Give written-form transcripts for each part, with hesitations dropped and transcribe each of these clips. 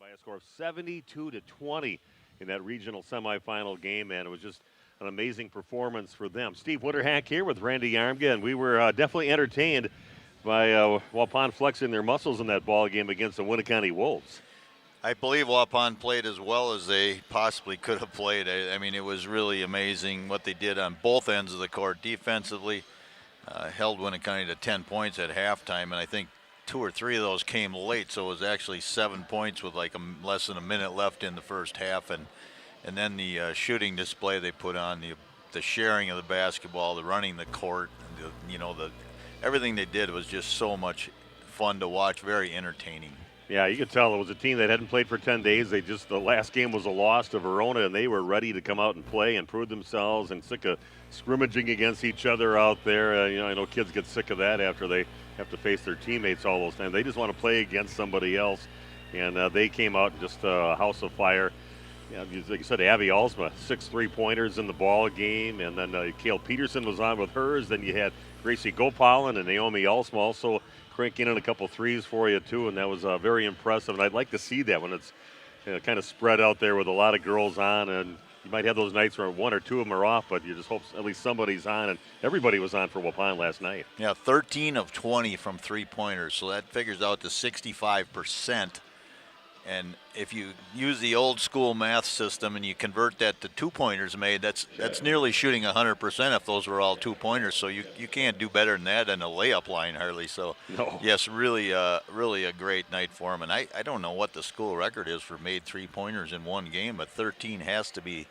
by a score of 72-20 in that regional semifinal game, and it was just an amazing performance for them. Steve Witterhack here with Randy Yarmga, and we were definitely entertained by Waupun flexing their muscles in that ball game against the Winneconne Wolves. I believe Waupun played as well as they possibly could have played. I mean, it was really amazing what they did on both ends of the court. Defensively, held Winneconne to 10 points at halftime, and I think 2 or 3 of those came late, so it was actually 7 points with like less than a minute left in the first half. And then the shooting display they put on, the sharing of the basketball, the running the court, everything they did was just so much fun to watch, very entertaining. Yeah, you could tell it was a team that hadn't played for 10 days. The last game was a loss to Verona, and they were ready to come out and play and prove themselves, and sick of scrimmaging against each other out there. I know kids get sick of that after they have to face their teammates all those times. They just want to play against somebody else, and they came out just a house of fire. Yeah, like you said, Abby Alsma, 6 3-pointers in the ball game, and then Kale Peterson was on with hers. Then you had Gracie Gopal and Naomi Alsma also cranking in a couple threes for you too, and that was very impressive. And I'd like to see that when it's kind of spread out there with a lot of girls on, and you might have those nights where 1 or 2 of them are off, but you just hope at least somebody's on, and everybody was on for Waupun last night. Yeah, 13 of 20 from 3-pointers, so that figures out to 65%. And if you use the old school math system and you convert that to 2-pointers made, that's nearly shooting 100% if those were all 2-pointers. So you can't do better than that in a layup line hardly. So no. Yes, really a great night for them. And I don't know what the school record is for made 3-pointers in one game, but 13 has to be.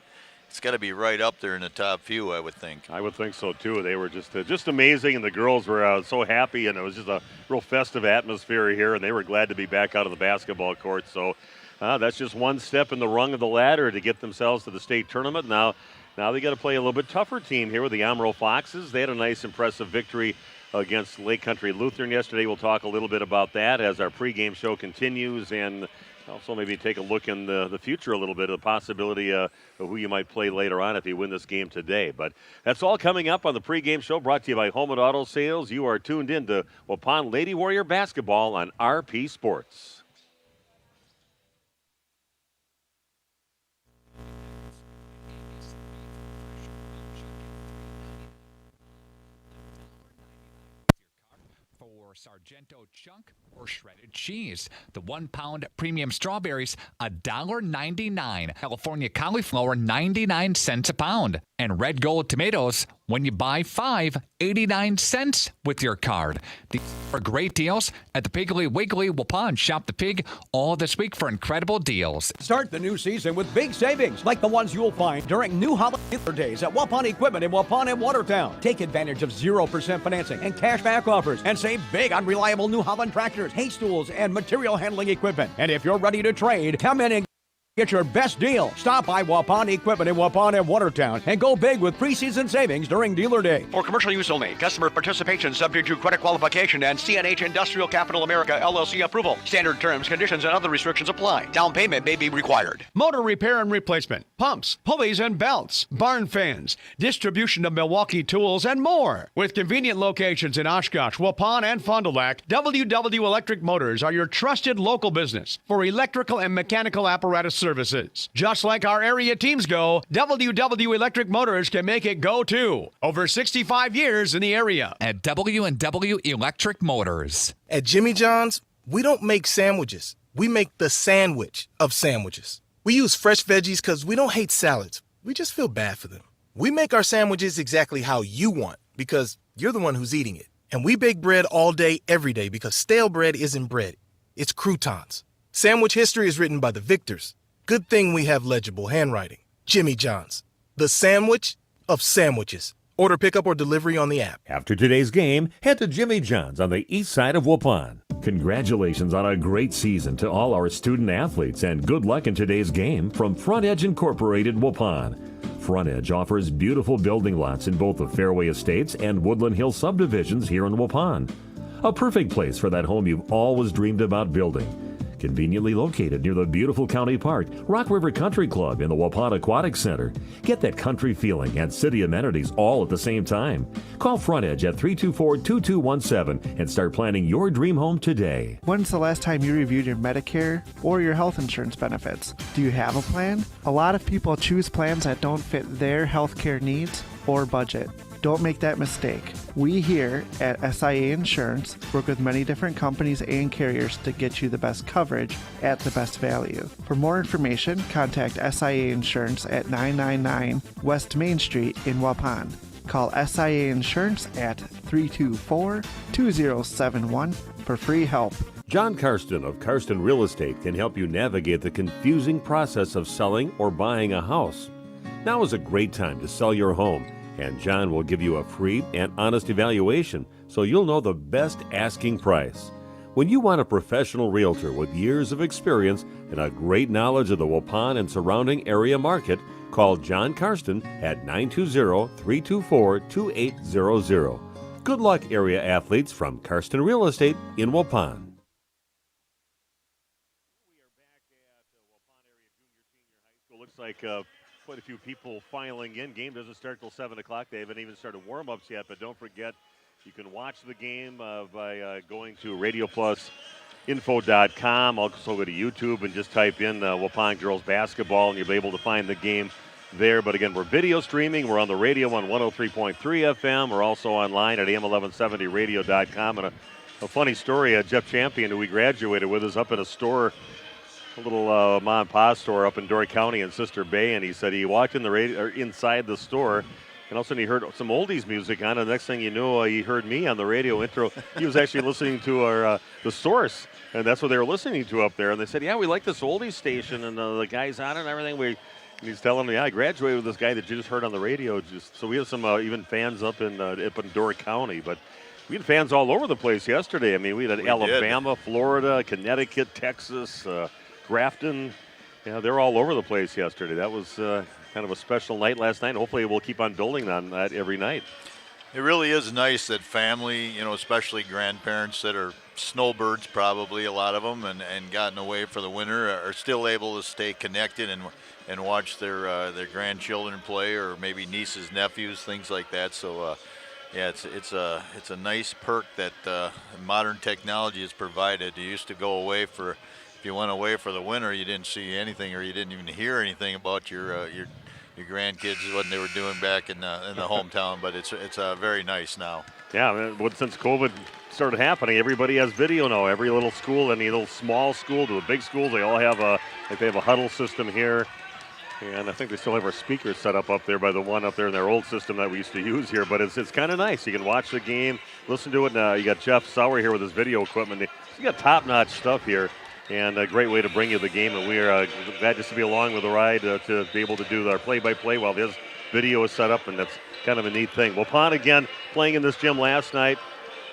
It's got to be right up there in the top few, I would think. I would think so, too. They were just amazing, and the girls were so happy, and it was just a real festive atmosphere here, and they were glad to be back out of the basketball court. So that's just one step in the rung of the ladder to get themselves to the state tournament. Now they got to play a little bit tougher team here with the Omro Foxes. They had a nice, impressive victory against Lake Country Lutheran yesterday. We'll talk a little bit about that as our pregame show continues, and also maybe take a look in the future a little bit, of the possibility of who you might play later on if you win this game today. But that's all coming up on the pregame show, brought to you by Home and Auto Sales. You are tuned in to Waupun Lady Warrior Basketball on RP Sports. Sargento chunk or shredded cheese. The 1-pound premium strawberries, $1.99. California cauliflower, 99 cents a pound. And red gold tomatoes, when you buy 5, 89 cents with your card. These are great deals at the Piggly Wiggly Waupun. Shop the pig all this week for incredible deals. Start the new season with big savings like the ones you'll find during new holiday days at Waupun Equipment in Waupun and Watertown. Take advantage of 0% financing and cash back offers and save big on reliable New Holland tractors, hay stools, and material handling equipment. And if you're ready to trade, come in and get your best deal. Stop by Waupun Equipment in Waupun and Watertown and go big with preseason savings during Dealer Day. For commercial use only. Customer participation subject to credit qualification and CNH Industrial Capital America LLC approval. Standard terms, conditions, and other restrictions apply. Down payment may be required. Motor repair and replacement, pumps, pulleys and belts, barn fans, distribution of Milwaukee tools, and more. With convenient locations in Oshkosh, Waupun, and Fond du Lac, WW Electric Motors are your trusted local business for electrical and mechanical apparatus services. Just like our area teams go, WW Electric Motors can make it go too. Over 65 years in the area. At W&W Electric Motors. At Jimmy John's, we don't make sandwiches. We make the sandwich of sandwiches. We use fresh veggies because we don't hate salads. We just feel bad for them. We make our sandwiches exactly how you want because you're the one who's eating it. And we bake bread all day, every day because stale bread isn't bread. It's croutons. Sandwich history is written by the victors. Good thing we have legible handwriting. Jimmy John's, the sandwich of sandwiches. Order pickup or delivery on the app. After today's game, head to Jimmy John's on the east side of Waupun. Congratulations on a great season to all our student athletes, and good luck in today's game from Front Edge Incorporated Waupun. Front Edge offers beautiful building lots in both the Fairway Estates and Woodland Hill subdivisions here in Waupun. A perfect place for that home you've always dreamed about building. Conveniently located near the beautiful County Park, Rock River Country Club, and the Waupun Aquatic Center. Get that country feeling and city amenities all at the same time. Call Front Edge at 324-2217 and start planning your dream home today. When's the last time you reviewed your Medicare or your health insurance benefits? Do you have a plan? A lot of people choose plans that don't fit their healthcare needs or budget. Don't make that mistake. We here at SIA Insurance work with many different companies and carriers to get you the best coverage at the best value. For more information, contact SIA Insurance at 999 West Main Street in Waupun. Call SIA Insurance at 324-2071 for free help. John Karsten of Karsten Real Estate can help you navigate the confusing process of selling or buying a house. Now is a great time to sell your home, and John will give you a free and honest evaluation so you'll know the best asking price. When you want a professional realtor with years of experience and a great knowledge of the Waupun and surrounding area market, call John Karsten at 920-324-2800. Good luck, area athletes from Karsten Real Estate in Waupun. Looks like quite a few people filing in. Game doesn't start till 7 o'clock. They haven't even started warm-ups yet, but don't forget, you can watch the game by going to RadioPlusInfo.com. Also go to YouTube and just type in Waupun Girls Basketball, and you'll be able to find the game there. But again, we're video streaming. We're on the radio on 103.3 FM. We're also online at AM1170radio.com. And a funny story, Jeff Champion, who we graduated with, is up in a store, a little mom and pop store up in Dory County in Sister Bay, and he said he walked in the radio, or inside the store, and all of a sudden he heard some oldies music on, and the next thing you know, he heard me on the radio intro. He was actually listening to our The Source, and that's what they were listening to up there. And they said, yeah, we like this oldies station, and the guys on it and everything. And he's telling me, yeah, I graduated with this guy that you just heard on the radio. So we have some even fans up in Dory County, but we had fans all over the place yesterday. I mean, we had Alabama, Florida, Connecticut, Texas, Grafton. Yeah, they're all over the place yesterday. That was kind of a special night last night. Hopefully we'll keep on building on that every night. It really is nice that family, especially grandparents that are snowbirds, probably a lot of them, and gotten away for the winter, are still able to stay connected and watch their grandchildren play, or maybe nieces, nephews, things like that. So yeah, it's a nice perk that modern technology has provided. You used to go away if you went away for the winter, you didn't see anything, or you didn't even hear anything about your grandkids, what they were doing back in the hometown. But it's very nice now. Yeah, since COVID started happening, everybody has video now. Every little school, any little small school to the big schools, they all have they have a huddle system here. And I think they still have our speakers set up there by the one up there in their old system that we used to use here. But it's kind of nice. You can watch the game, listen to it. You got Jeff Sauer here with his video equipment. You got top-notch stuff here. And a great way to bring you the game. And we are glad just to be along with the ride to be able to do our play-by-play while his video is set up, and that's kind of a neat thing. Waupun, again, playing in this gym last night.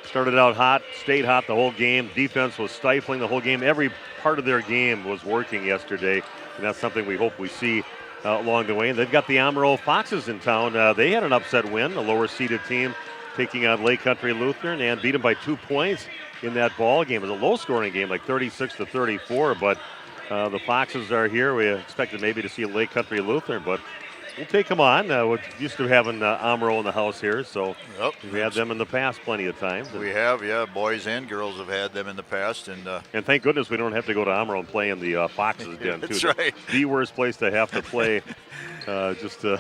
Started out hot, stayed hot the whole game. Defense was stifling the whole game. Every part of their game was working yesterday, and that's something we hope we see along the way. And they've got the Omro Foxes in town. They had an upset win, a lower-seeded team taking on Lake Country Lutheran, and beat them by 2 points in that ball game. It was a low-scoring game, like 36-34, but the Foxes are here. We expected maybe to see Lake Country Lutheran, but we'll take them on. We're used to having Omro in the house here, so we had them in the past plenty of times. We have, yeah. Boys and girls have had them in the past. And thank goodness we don't have to go to Omro and play in the Foxes den, too. That's right. The worst place to have to play. It's just a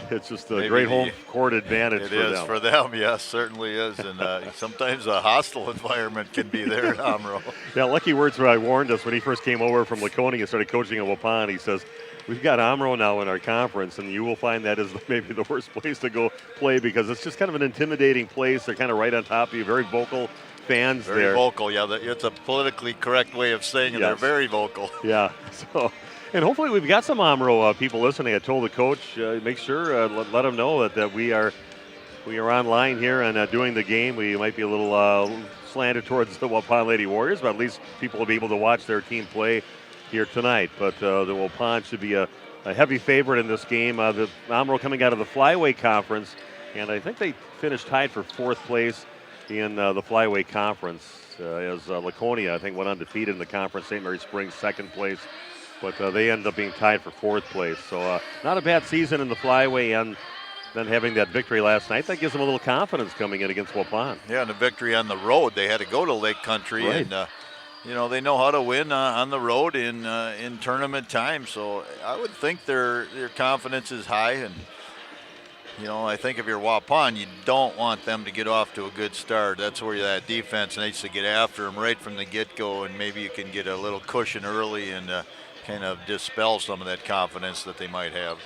maybe great home court advantage for them. It is for them, yes, certainly is. And sometimes a hostile environment can be there at Omro. Yeah, Lucky Wordsworth warned us when he first came over from Laconia and started coaching at Waupun. He says, we've got Omro now in our conference, and you will find that is maybe the worst place to go play because it's just kind of an intimidating place. They're kind of right on top of you, very vocal fans there. Very vocal, yeah. It's a politically correct way of saying it. Yes. They're very vocal. Yeah, so... And hopefully we've got some Omro people listening. I told the coach, make sure, let them know that we are online here and doing the game. We might be a little slanted towards the Waupun Lady Warriors, but at least people will be able to watch their team play here tonight. But the Waupun should be a heavy favorite in this game. The Omro coming out of the Flyweight Conference, and I think they finished tied for fourth place in the Flyweight Conference. As Laconia, I think, went undefeated in the conference. St. Mary Springs, second place. But they ended up being tied for fourth place. So not a bad season in the Flyway, and then having that victory last night, that gives them a little confidence coming in against Waupun. Yeah, and a victory on the road. They had to go to Lake Country, right. And they know how to win on the road in tournament time. So I would think their confidence is high. And I think if you're Waupun, you don't want them to get off to a good start. That's where that defense needs to get after them right from the get-go, and maybe you can get a little cushion early and kind of dispel some of that confidence that they might have.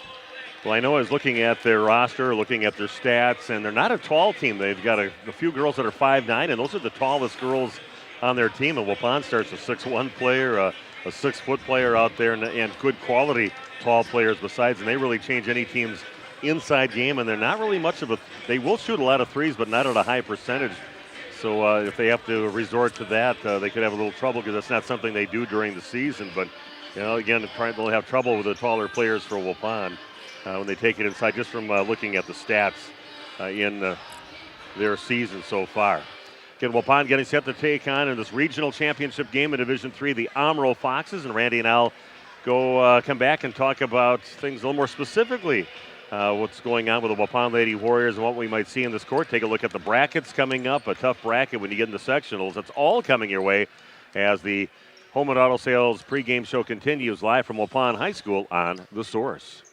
Well, I know I was looking at their roster, looking at their stats, and they're not a tall team. They've got a few girls that are 5'9", and those are the tallest girls on their team. And Waupun starts a 6'1" player, a 6-foot player out there, and good quality tall players besides. And they really change any team's inside game, and they're not really much of they will shoot a lot of threes, but not at a high percentage. So if they have to resort to that, they could have a little trouble because that's not something they do during the season. But again, they'll have trouble with the taller players for Waupun when they take it inside, just from looking at the stats in their season so far. Again, Waupun getting set to take on in this regional championship game in Division III, the Omro Foxes, and Randy and I'll come back and talk about things a little more specifically. What's going on with the Waupun Lady Warriors and what we might see in this court. Take a look at the brackets coming up, a tough bracket when you get into sectionals. That's all coming your way as the Home and Auto Sales pregame show continues live from Waupun High School on The Source.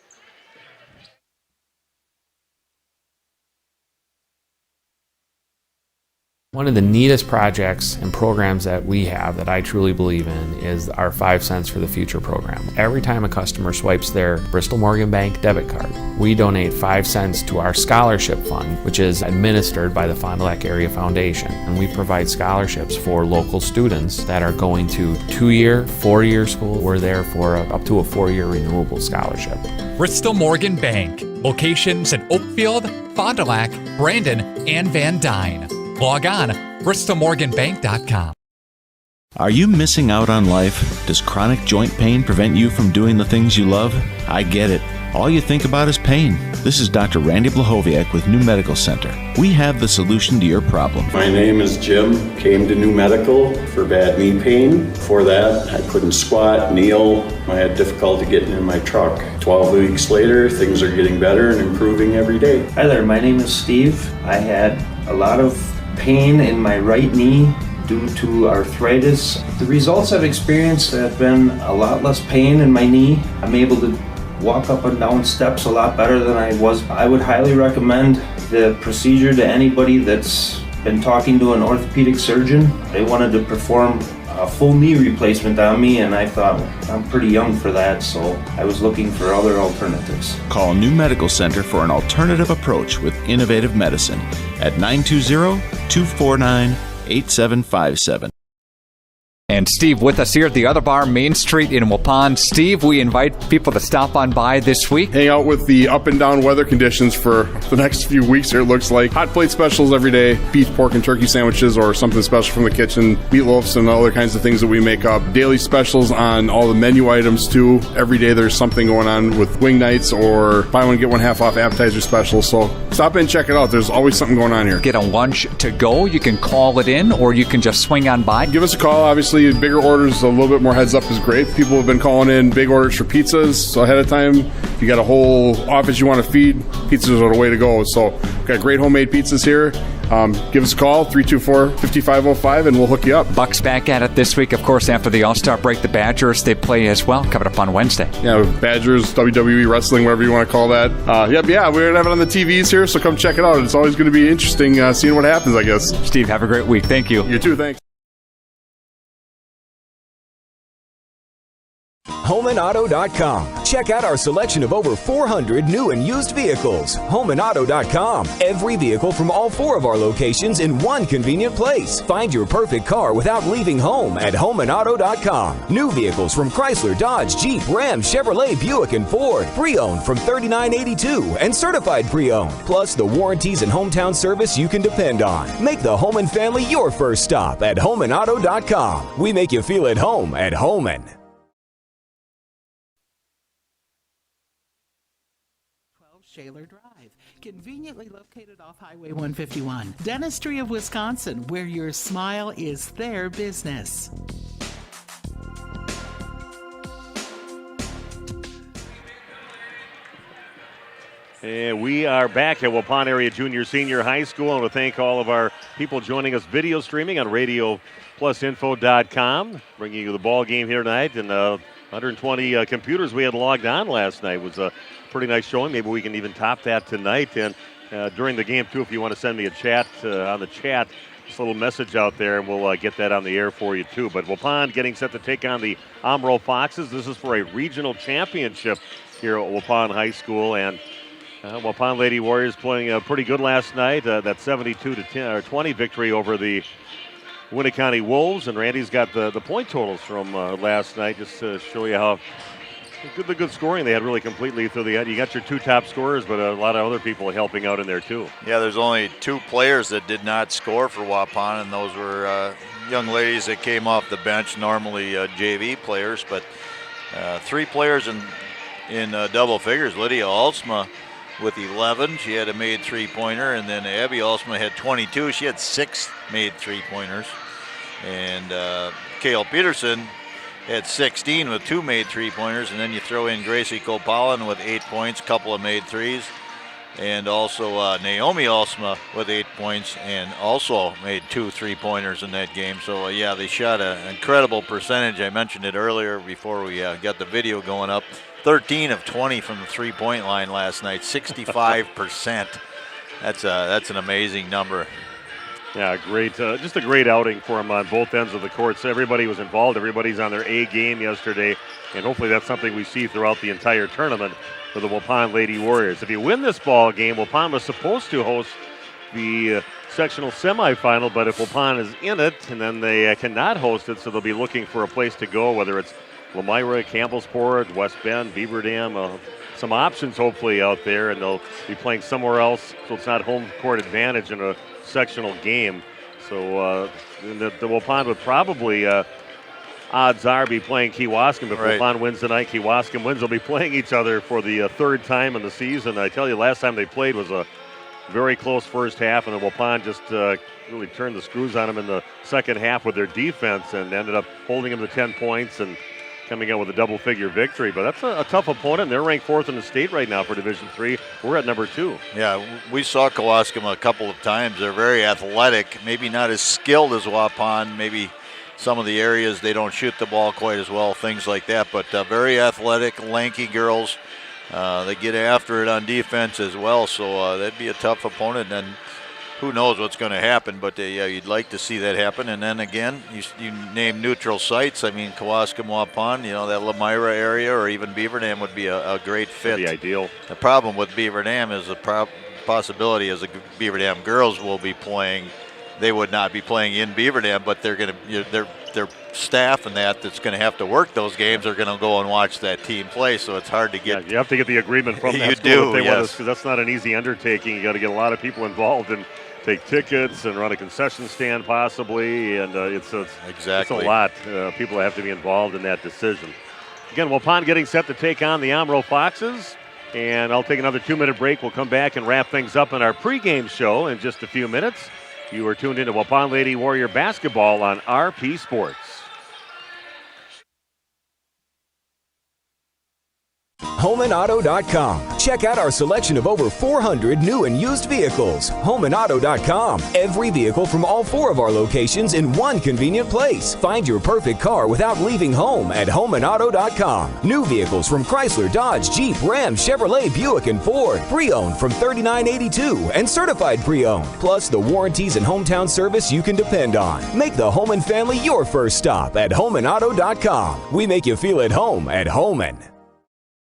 One of the neatest projects and programs that we have that I truly believe in is our 5 Cents for the Future program. Every time a customer swipes their Bristol Morgan Bank debit card, we donate 5 cents to our scholarship fund, which is administered by the Fond du Lac Area Foundation. And we provide scholarships for local students that are going to 2-year, 4-year school. We're there for up to a 4-year renewable scholarship. Bristol Morgan Bank. Locations in Oakfield, Fond du Lac, Brandon, and Van Dyne. Log on, bristolmorganbank.com. Are you missing out on life? Does chronic joint pain prevent you from doing the things you love? I get it. All you think about is pain. This is Dr. Randy Blahoviak with New Medical Center. We have the solution to your problem. My name is Jim. Came to New Medical for bad knee pain. Before that, I couldn't squat, kneel. I had difficulty getting in my truck. 12 weeks later, things are getting better and improving every day. Hi there, my name is Steve. I had a lot of pain in my right knee due to arthritis. The results I've experienced have been a lot less pain in my knee. I'm able to walk up and down steps a lot better than I was. I would highly recommend the procedure to anybody that's been talking to an orthopedic surgeon. They wanted to perform a full knee replacement on me, and I thought I'm pretty young for that, so I was looking for other alternatives. Call New Medical Center for an alternative approach with innovative medicine at 920-249-8757. And Steve with us here at the Other Bar, Main Street in Waupun. Steve, we invite people to stop on by this week. Hang out with the up and down weather conditions for the next few weeks here, it looks like. Hot plate specials every day, beef, pork, and turkey sandwiches or something special from the kitchen, meatloafs and other kinds of things that we make up. Daily specials on all the menu items too. Every day there's something going on with wing nights or buy one, get one half off appetizer specials. So stop in and check it out. There's always something going on here. Get a lunch to go. You can call it in or you can just swing on by. Give us a call, obviously. Bigger orders, a little bit more heads up is great. People have been calling in big orders for pizzas, so ahead of time, if you got a whole office you want to feed, pizzas are the way to go. So we've got great homemade pizzas here. Give us a call, 324-5505, and we'll hook you up. Bucks back at it this week, of course, after the All-Star break. The Badgers, they play as well, coming up on Wednesday. Yeah, Badgers, WWE wrestling, whatever you want to call that. We're going to have it on the TVs here, so come check it out. It's always going to be interesting seeing what happens, I guess. Steve, have a great week. Thank you. You too, thanks. HomeandAuto.com. Check out our selection of over 400 new and used vehicles. HomeandAuto.com. Every vehicle from all 4 of our locations in one convenient place. Find your perfect car without leaving home at HomeandAuto.com. New vehicles from Chrysler, Dodge, Jeep, Ram, Chevrolet, Buick, and Ford. Pre-owned from $39.82 and certified pre-owned. Plus the warranties and hometown service you can depend on. Make the Homan family your first stop at HomeandAuto.com. We make you feel at home at Homan. Shaler Drive. Conveniently located off Highway 151. Dentistry of Wisconsin, where your smile is their business. And we are back at Waupun Area Junior Senior High School. I want to thank all of our people joining us video streaming on RadioPlusInfo.com. Bringing you the ball game here tonight. And 120 computers we had logged on last night. It was a pretty nice showing. Maybe we can even top that tonight. And during the game, too, if you want to send me a chat on the chat, just a little message out there, and we'll get that on the air for you, too. But Waupun getting set to take on the Omro Foxes. This is for a regional championship here at Waupun High School. And Waupun Lady Warriors playing pretty good last night. That 72-20 victory over the Winneconne Wolves. And Randy's got the point totals from last night just to show you how the good scoring they had really completely through the end. You got your two top scorers, but a lot of other people helping out in there too. Yeah, there's only two players that did not score for Waupun, and those were young ladies that came off the bench, normally JV players, but three players in double figures. Lydia Alsma with 11. She had a made three-pointer, and then Abby Alsma had 22. She had 6 made three-pointers. And Kale Peterson had 16 with 2 made three-pointers, and then you throw in Gracie Kopalan with 8 points, couple of made threes, and also Naomi Alsma with 8 points and also made 2 three-pointers in that game. So, yeah, they shot an incredible percentage. I mentioned it earlier before we got the video going up. 13 of 20 from the three-point line last night, 65%. That's an amazing number. Yeah, great. Just a great outing for them on both ends of the court. So everybody was involved. Everybody's on their A game yesterday, and hopefully that's something we see throughout the entire tournament for the Waupun Lady Warriors. If you win this ball game, Waupun was supposed to host the sectional semifinal, but if Waupun is in it, and then they cannot host it, so they'll be looking for a place to go, whether it's Lamira, Campbellsport, West Bend, Beaver Dam, some options hopefully out there, and they'll be playing somewhere else, so it's not home court advantage in a sectional game. So the Waupun would probably, odds are, be playing Kewaskum. If Waupun wins tonight, Kewaskum wins. They'll be playing each other for the third time in the season. I tell you, last time they played was a very close first half, and the Waupun just really turned the screws on them in the second half with their defense and ended up holding them to 10 points and coming out with a double-figure victory. But that's a tough opponent. They're ranked 4th in the state right now for Division III. We're at number 2. Yeah, we saw Kewaskum a couple of times. They're very athletic, maybe not as skilled as Waupun. Maybe some of the areas they don't shoot the ball quite as well, things like that. But very athletic, lanky girls. They get after it on defense as well, so that'd be a tough opponent. And who knows what's going to happen, but yeah, you'd like to see that happen. And then again, you name neutral sites. I mean, Kewaskum, Waupun, that Lamira area or even Beaver Dam would be a great fit. That'd be ideal. The problem with Beaver Dam is the possibility is the Beaver Dam girls will be playing. They would not be playing in Beaver Dam, but they're going to their staff and that's going to have to work those games are going to go and watch that team play. So it's hard to get. Yeah, you have to get the agreement from that you school do, if they yes. want to, because that's not an easy undertaking. You got to get a lot of people involved and take tickets and run a concession stand possibly, and it's a lot. People have to be involved in that decision. Again, Waupun getting set to take on the Omro Foxes, and I'll take another 2-minute break. We'll come back and wrap things up in our pregame show in just a few minutes. You are tuned into Waupun Lady Warrior Basketball on RP Sports. HomeandAuto.com. Check out our selection of over 400 new and used vehicles. HomeandAuto.com. Every vehicle from all 4 of our locations in one convenient place. Find your perfect car without leaving home at HomeandAuto.com. New vehicles from Chrysler, Dodge, Jeep, Ram, Chevrolet, Buick, and Ford. Pre-owned from $39.82 and certified pre-owned. Plus the warranties and hometown service you can depend on. Make the home and family your first stop at HomeandAuto.com. We make you feel at home at Homan.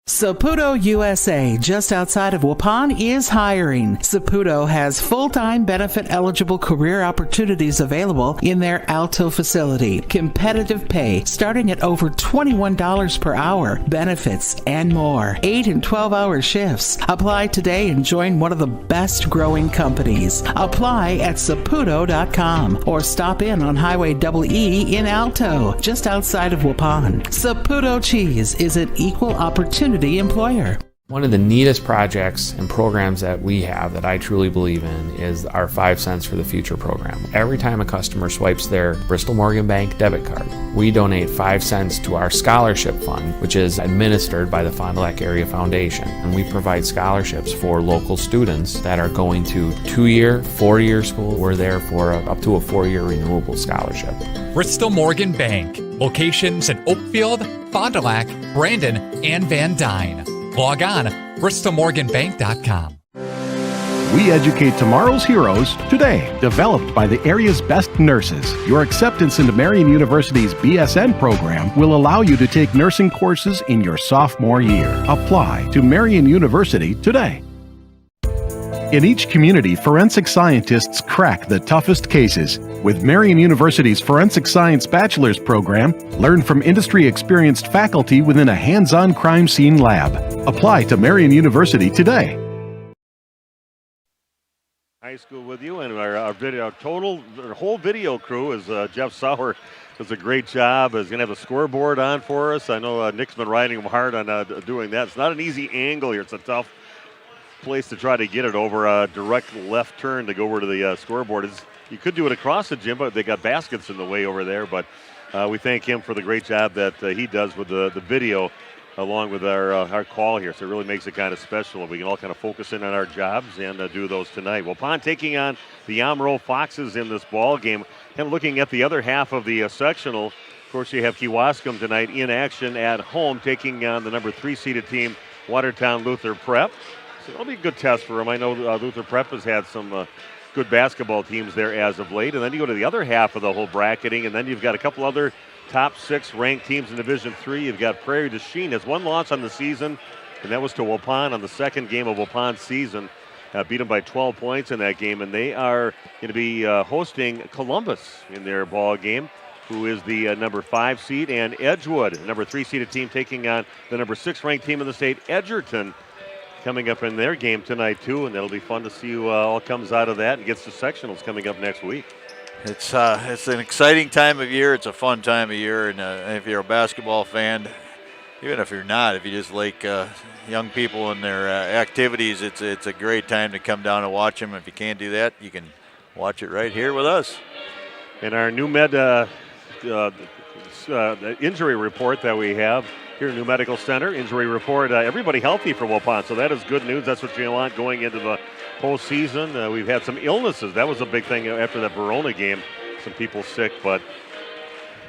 Saputo USA, just outside of Waupun, is hiring. Saputo has full-time benefit-eligible career opportunities available in their Alto facility. Competitive pay starting at over $21 per hour, benefits, and more. 8 and 12-hour shifts. Apply today and join one of the best growing companies. Apply at Saputo.com or stop in on Highway EE in Alto, just outside of Waupun. Saputo Cheese is an equal opportunity employer. One of the neatest projects and programs that we have that I truly believe in is our 5 cents for the future program. Every time a customer swipes their Bristol Morgan Bank debit card, we donate 5 cents to our scholarship fund, which is administered by the Fond du Lac Area Foundation. And we provide scholarships for local students that are going to 2-year, 4-year school. We're there for up to a 4-year renewable scholarship. Bristol Morgan Bank. Locations in Oakfield, Fond du Lac, Brandon, and Van Dyne. Log on, bristolmorganbank.com. We educate tomorrow's heroes today. Developed by the area's best nurses, your acceptance into Marian University's BSN program will allow you to take nursing courses in your sophomore year. Apply to Marian University today. In each community, forensic scientists crack the toughest cases. With Marian University's Forensic Science Bachelor's program, learn from industry-experienced faculty within a hands-on crime scene lab. Apply to Marian University today. High school with you, and our whole video crew is Jeff Sauer does a great job. Is going to have the scoreboard on for us. I know Nick's been riding him hard on doing that. It's not an easy angle here. It's a tough place to try to get it over a direct left turn to go over to the scoreboard. You could do it across the gym, but they got baskets in the way over there. But we thank him for the great job that he does with the video along with our call here. So it really makes it kind of special. We can all kind of focus in on our jobs and do those tonight. Waupun taking on the Omro Foxes in this ball game. And looking at the other half of the sectional, of course, you have Kewaskum tonight in action at home, taking on the number 3 seeded team, Watertown Luther Prep. So it'll be a good test for them. I know Luther Prep has had some good basketball teams there as of late. And then you go to the other half of the whole bracketing, and then you've got a couple other top 6 ranked teams in Division III. You've got Prairie du Chien has 1 loss on the season, and that was to Waupun on the second game of Waupun's season. Beat them by 12 points in that game, and they are going to be hosting Columbus in their ball game, who is the number 5 seed, and Edgewood, number 3 seeded team, taking on the number 6 ranked team in the state, Edgerton, coming up in their game tonight too, and it'll be fun to see who all comes out of that and gets to sectionals coming up next week. It's an exciting time of year. It's a fun time of year, and if you're a basketball fan, even if you're not, if you just like young people and their activities, it's a great time to come down and watch them. If you can't do that, you can watch it right here with us. And our new med injury report that we have here at New Medical Center, injury report, everybody healthy for Waupun, so that is good news. That's what you want going into the postseason. We've had some illnesses. That was a big thing after that Verona game, some people sick, but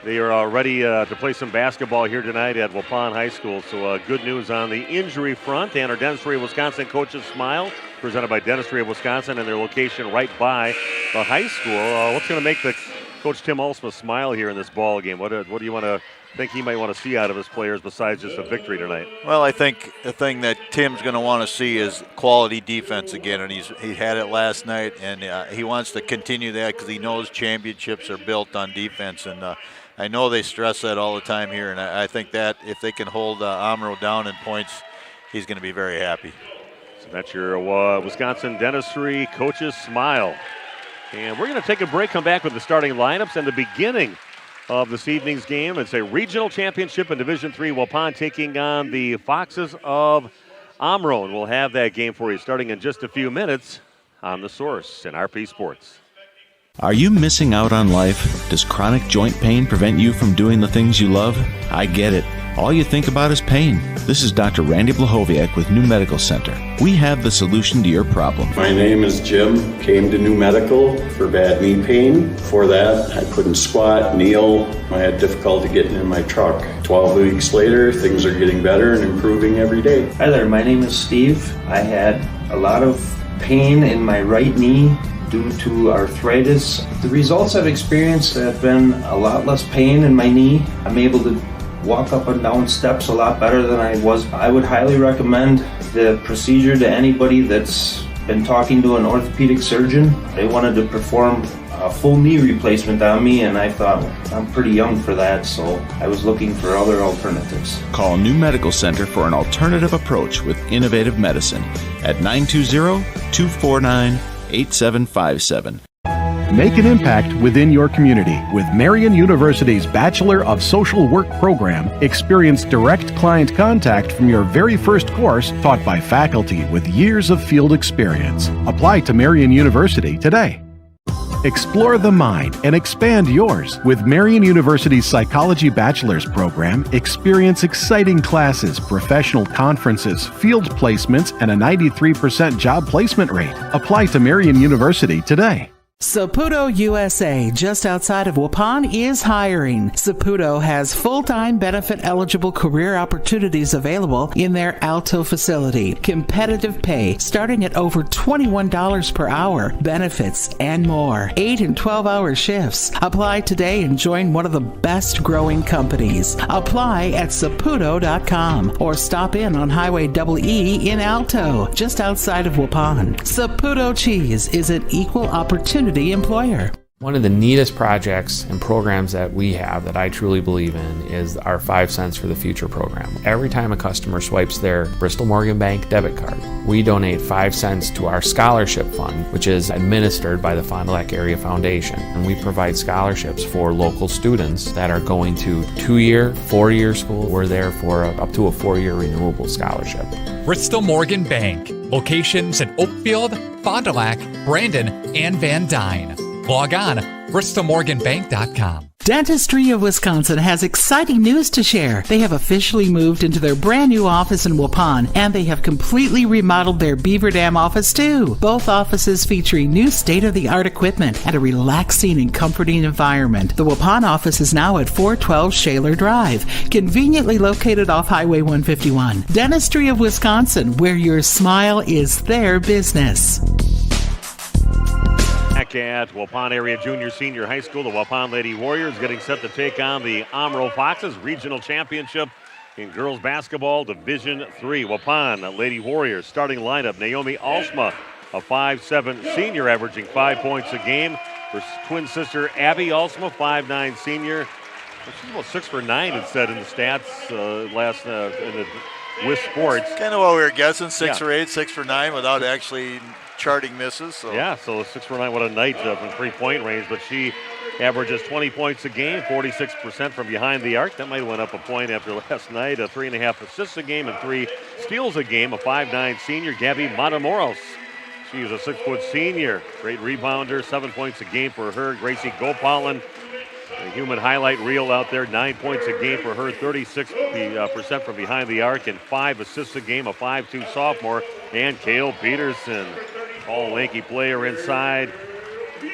they are ready to play some basketball here tonight at Waupun High School, so good news on the injury front. And our Dentistry of Wisconsin coaches smile, presented by Dentistry of Wisconsin and their location right by the high school. What's going to make the Coach Tim Alsma smile here in this ball game? What do you want to think he might want to see out of his players besides just a victory tonight? Well, I think the thing that Tim's going to want to see is quality defense again, and he had it last night, and he wants to continue that because he knows championships are built on defense, and I know they stress that all the time here, and I think that if they can hold Omro down in points, he's going to be very happy. So that's your Wisconsin Dentistry coaches smile. And we're going to take a break, come back with the starting lineups and the beginning of this evening's game. It's a regional championship in Division III. Waupun taking on the Foxes of Omro. And we'll have that game for you starting in just a few minutes on The Source and RP Sports. Are you missing out on life? Does chronic joint pain prevent you from doing the things you love? I get it. All you think about is pain. This is Dr. Randy Blahoviak with New Medical Center. We have the solution to your problem. My name is Jim. Came to New Medical for bad knee pain. Before that, I couldn't squat, kneel. I had difficulty getting in my truck. 12 weeks later, things are getting better and improving every day. Hi there, my name is Steve. I had a lot of pain in my right knee due to arthritis. The results I've experienced have been a lot less pain in my knee. I'm able to walk up and down steps a lot better than I was. I would highly recommend the procedure to anybody that's been talking to an orthopedic surgeon. They wanted to perform a full knee replacement on me, and I thought I'm pretty young for that, so I was looking for other alternatives. Call New Medical Center for an alternative approach with innovative medicine at 920-249-8757. Make an impact within your community. With Marian University's Bachelor of Social Work program, experience direct client contact from your very first course taught by faculty with years of field experience. Apply to Marian University today. Explore the mind and expand yours. With Marian University's Psychology Bachelor's program, experience exciting classes, professional conferences, field placements, and a 93% job placement rate. Apply to Marian University today. Saputo USA, just outside of Waupun, is hiring. Saputo has full-time benefit-eligible career opportunities available in their Alto facility. Competitive pay starting at over $21 per hour, benefits, and more. 8 and 12-hour shifts. Apply today and join one of the best-growing companies. Apply at Saputo.com or stop in on Highway EE in Alto, just outside of Waupun. Saputo Cheese is an equal opportunity employer. One of the neatest projects and programs that we have that I truly believe in is our 5 cents for the future program. Every time a customer swipes their Bristol Morgan Bank debit card, we donate 5 cents to our scholarship fund, which is administered by the Fond du Lac Area Foundation. And we provide scholarships for local students that are going to 2-year, 4-year school. We're there for up to a 4-year renewable scholarship. Bristol Morgan Bank. Locations in Oakfield, Fond du Lac, Brandon, and Van Dyne. Log on, bristolmorganbank.com. Dentistry of Wisconsin has exciting news to share. They have officially moved into their brand new office in Waupun, and they have completely remodeled their Beaver Dam office too. Both offices featuring new state-of-the-art equipment and a relaxing and comforting environment. The Waupun office is now at 412 Shaler Drive, conveniently located off Highway 151. Dentistry of Wisconsin, where your smile is their business. Back at Waupun Area Junior Senior High School, the Waupun Lady Warriors getting set to take on the Omro Foxes Regional Championship in girls basketball Division III. Waupun Lady Warriors starting lineup: Naomi Alsma, a 5'7" senior averaging 5 points a game. Her twin sister Abby Alsma, 5'9" senior. She's about 6 for 9, it said in the stats last in the WIS Sports. Kind of what we were guessing, 6 for 8, 6 for 9 without actually charting misses. So. Yeah, so 6 for 9, what a night from three-point range. But she averages 20 points a game, 46% from behind the arc. That might have went up a point after last night. 3.5 assists a game and 3 steals a game. A 5'9" senior, Gabby Matamoros. She is a 6-foot senior. Great rebounder, 7 points a game for her. Gracie Gopalan, a human highlight reel out there, 9 points a game for her, 36% from behind the arc, and 5 assists a game, a 5'2" sophomore. And Kale Peterson, all lanky player inside,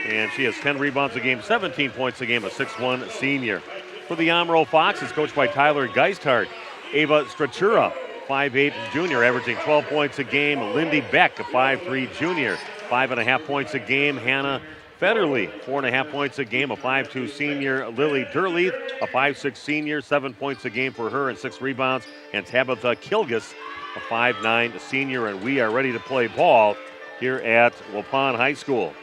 and she has 10 rebounds a game, 17 points a game, a 6'1" senior. For the Omro Fox, is coached by Tyler Geisthart. Ava Stratura, 5'8" junior, averaging 12 points a game. Lindy Beck, a 5'3" junior, 5.5 points a game. Hannah Federley, 4.5 points a game, a 5'2" senior. Lily Durleith, a 5'6" senior, 7 points a game for her and 6 rebounds. And Tabitha Kilgus, a 5'9" senior. And we are ready to play ball here at Waupun High School.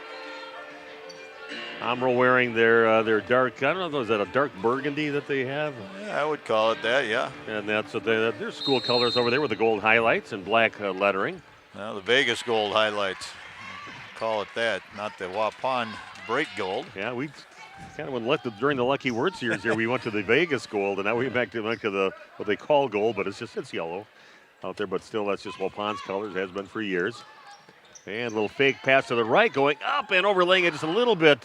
Omro wearing their dark, I don't know, is that a dark burgundy that they have? Yeah, I would call it that, yeah. And that's what their school colors over there with the gold highlights and black lettering. Well, the Vegas gold highlights, call it that, not the Waupun bright gold. Yeah, we kind of went during the Lucky Word Series here. We went to the Vegas gold, and now we went to the what they call gold, but it's yellow out there. But still, that's just Waupun's colors. It has been for years. And a little fake pass to the right, going up and overlaying it just a little bit.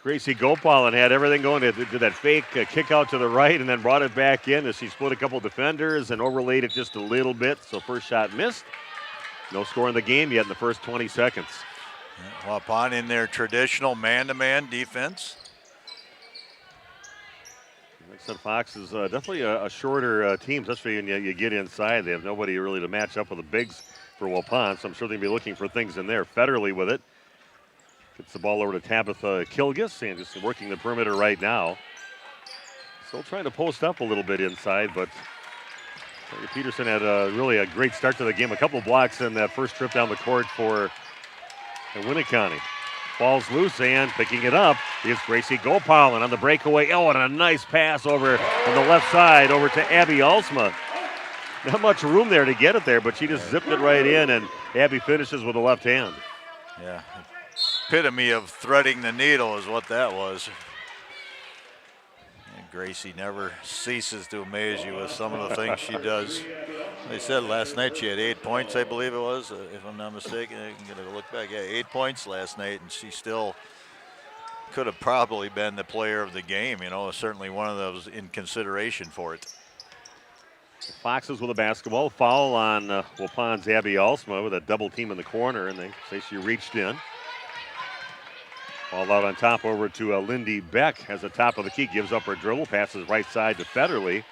Gracie Gopal and had everything going. Did that fake kick out to the right and then brought it back in as she split a couple defenders and overlaid it just a little bit. So first shot missed. No score in the game yet in the first 20 seconds. Waupun in their traditional man-to-man defense. Like I said, Fox is definitely a shorter team, especially when you get inside. They have nobody really to match up with the bigs for Waupun, so I'm sure they'll be looking for things in there. Federley with it. Gets the ball over to Tabitha Kilgus and just working the perimeter right now. Still trying to post up a little bit inside, but Peterson had really a great start to the game. A couple blocks in that first trip down the court for Winneconne. Falls loose and picking it up is Gracie Gopal, and on the breakaway, and a nice pass over on the left side over to Abby Alsma. Not much room there to get it there, but she just zipped it right in, and Abby finishes with the left hand. Yeah. epitome of threading the needle is what that was. And Gracie never ceases to amaze you with some of the things she does. They said last night she had 8 points, I believe it was, if I'm not mistaken. I'm going to look back. Yeah, 8 points last night, and she still could have probably been the player of the game. You know, certainly one of those in consideration for it. Foxes with a basketball. Foul on Waupun's Abby Alsma with a double team in the corner, and they say she reached in. Ball out on top over to Lindy Beck as the top of the key. Gives up her dribble, passes right side to Federley.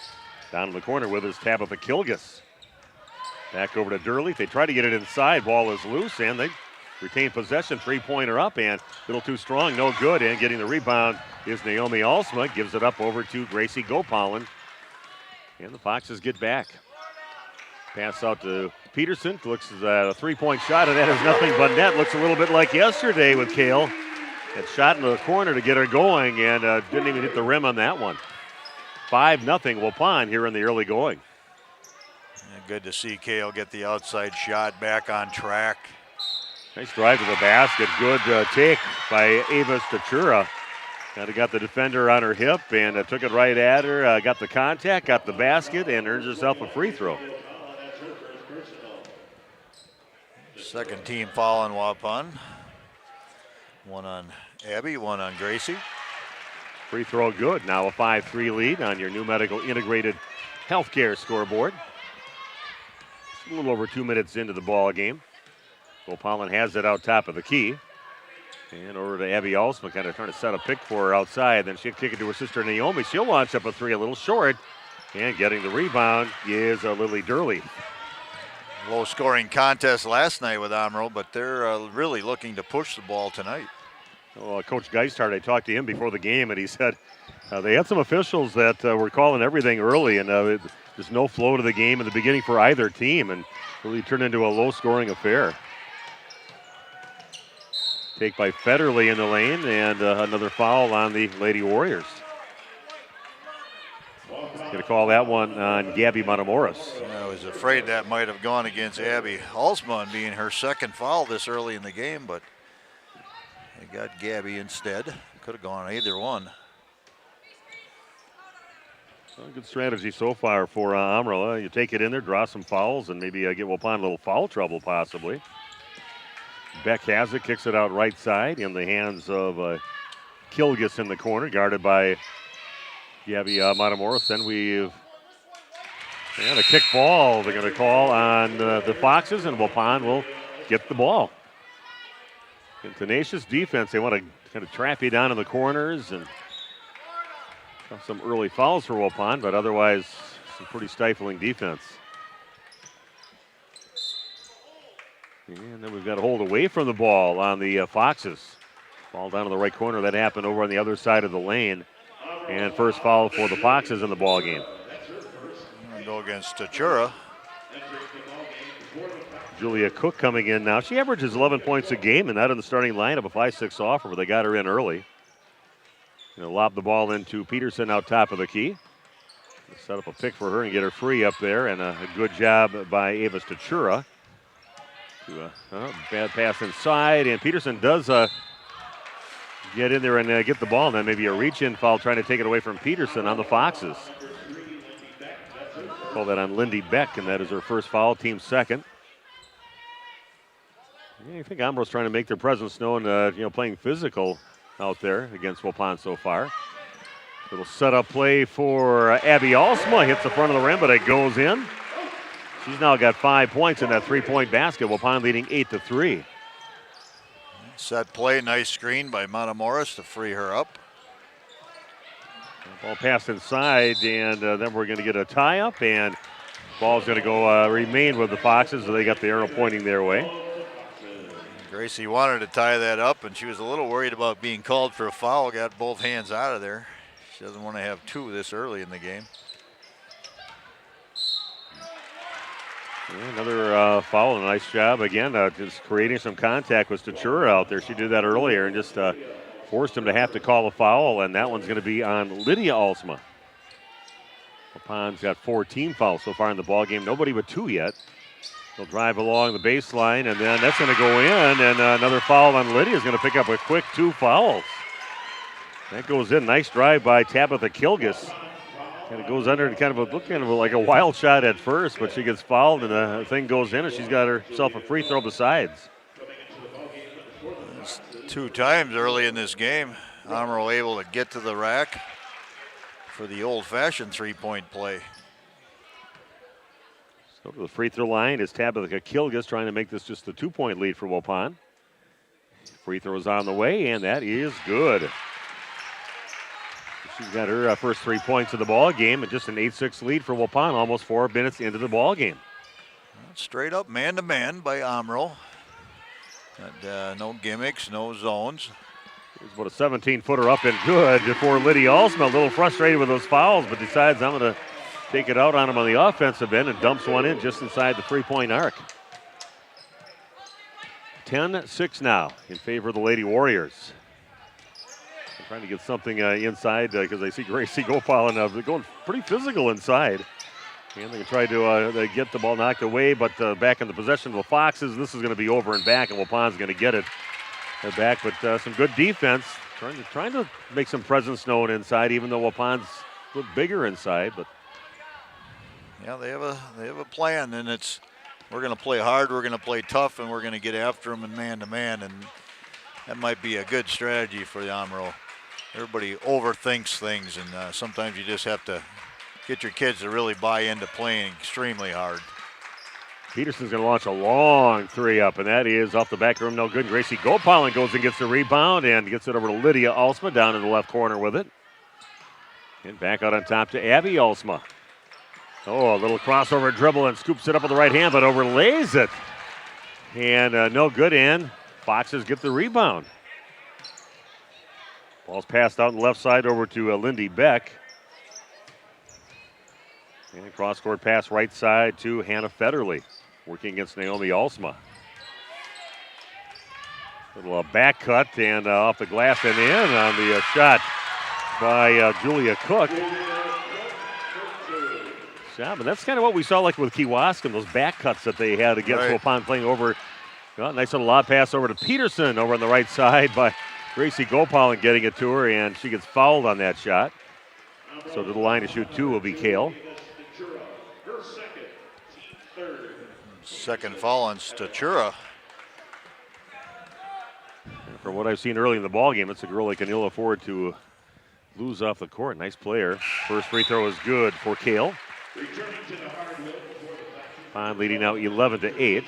Down in the corner with his Tabitha Kilgus. Back over to Durley. They try to get it inside. Ball is loose, and they retain possession. Three-pointer up, and a little too strong. No good, and getting the rebound is Naomi Alsma. Gives it up over to Gracie Gopolin. And the Foxes get back. Pass out to Peterson. Looks at a three-point shot, and that is nothing but net. Looks a little bit like yesterday with Kale. That shot in the corner to get her going, and didn't even hit the rim on that one. 5-0 Waupun here in the early going. And good to see Kale get the outside shot back on track. Nice drive to the basket. Good take by Ava Stachura. Kind of got the defender on her hip and took it right at her. Got the contact, got the basket, and earns herself a free throw. Second team foul on Waupun. One on Abby, one on Gracie. Free throw good. Now a 5-3 lead on your New Medical Integrated Healthcare scoreboard. It's a little over 2 minutes into the ball game. Waupun has it out top of the key. And over to Abby Alsma, kind of trying to set a pick for her outside. Then she'll kick it to her sister Naomi. She'll launch up a three a little short. And getting the rebound is Lily Durley. Low scoring contest last night with Omro, but they're really looking to push the ball tonight. Well, Coach Geisthard, I talked to him before the game, and he said they had some officials that were calling everything early, and there's no flow to the game in the beginning for either team, and really turned into a low-scoring affair. Take by Federley in the lane, and another foul on the Lady Warriors. Going to call that one on Gabby Matamoros. I was afraid that might have gone against Abby Alsma being her second foul this early in the game, but they got Gabby instead. Could have gone either one. Well, good strategy so far for Omro. You take it in there, draw some fouls, and maybe get Waupun a little foul trouble possibly. Beck has it, kicks it out right side in the hands of Kilgus in the corner, guarded by Gabby Matamoros. Then we've a kick ball they're going to call on the Foxes, and Waupun will get the ball. And tenacious defense. They want to kind of trap you down in the corners and some early fouls for Waupun, but otherwise some pretty stifling defense. And then we've got a hold away from the ball on the Foxes. Ball down in the right corner. That happened over on the other side of the lane. And first foul for the Foxes in the ball game. Go against Tachura. Julia Cook coming in now. She averages 11 points a game, and not in the starting lineup, a 5-6 offer, but they got her in early. Lob the ball into Peterson out top of the key. Set up a pick for her and get her free up there, and a good job by Ava Stachura. Bad pass inside, and Peterson does get in there and get the ball, and then maybe a reach-in foul trying to take it away from Peterson on the Foxes. Call that on Lindy Beck, and that is her first foul, team second. Yeah, I think Omro's trying to make their presence known, playing physical out there against Waupun so far. Little setup play for Abby Alsma. Hits the front of the rim, but it goes in. She's now got 5 points in that three-point basket. Waupun leading 8-3. Set play, nice screen by Matamoros to free her up. Ball passed inside, and then we're going to get a tie-up, and ball's going to go remain with the Foxes, so they got the arrow pointing their way. Gracie wanted to tie that up, and she was a little worried about being called for a foul. Got both hands out of there. She doesn't want to have two this early in the game. Another foul, a nice job again, just creating some contact with Stachura out there. She did that earlier and just forced him to have to call a foul, and that one's going to be on Lydia Alsma. Waupun's got 4 team fouls so far in the ball game, nobody but 2 yet. They'll drive along the baseline, and then that's going to go in, and another foul on Lydia is going to pick up a quick 2 fouls. That goes in. Nice drive by Tabitha Kilgus. And it goes under and kind of like a wild shot at first, but she gets fouled, and the thing goes in, and she's got herself a free throw besides. 2 times early in this game, Omro able to get to the rack for the old-fashioned 3-point play. So to the free throw line is Tabitha Kilgus trying to make this just a 2-point lead for Waupun. Free throw is on the way, and that is good. She's got her first 3 points of the ball game, and just an 8-6 lead for Waupun, almost 4 minutes into the ball game. Straight up man-to-man by Omro. And, no gimmicks, no zones. There's about a 17-footer up and good before Lydia Alsma, a little frustrated with those fouls, but decides I'm going to take it out on him on the offensive end and dumps one in just inside the 3-point arc. 10-6 now in favor of the Lady Warriors. They're trying to get something inside because they see Gracie Gopal and they're going pretty physical inside. And they try to get the ball knocked away, but back in the possession of the Foxes. This is going to be over and back, and Waupun's going to get it back. But some good defense, trying to make some presence known inside, even though Waupun's a little bigger inside. But yeah, they have a plan, and we're going to play hard, we're going to play tough, and we're going to get after them in man-to-man, and that might be a good strategy for the Omro. Everybody overthinks things, and sometimes you just have to get your kids to really buy into playing extremely hard. Peterson's going to launch a long 3 up, and that is off the back rim, no good. Gracie Gopal goes and gets the rebound and gets it over to Lydia Alsma down in the left corner with it. And back out on top to Abby Alsma. Oh, a little crossover dribble and scoops it up with the right hand, but overlays it. And no good in. Foxes get the rebound. Ball's passed out on the left side over to Lindy Beck. And cross-court pass right side to Hannah Federley, working against Naomi Alsma. Little back cut and off the glass and in on the shot by Julia Cook. Yeah, but that's kind of what we saw like with Kewaskum, those back cuts that they had against Waupun playing over. Well, nice little lob pass over to Peterson over on the right side by Gracie Gopal and getting it to her, and she gets fouled on that shot. So to the line to shoot 2 will be Kale. Second foul on Statura. From what I've seen early in the ball game, it's a girl they can ill afford to lose off the court. Nice player. First free throw is good for Kale. Waupun leading now 11-8.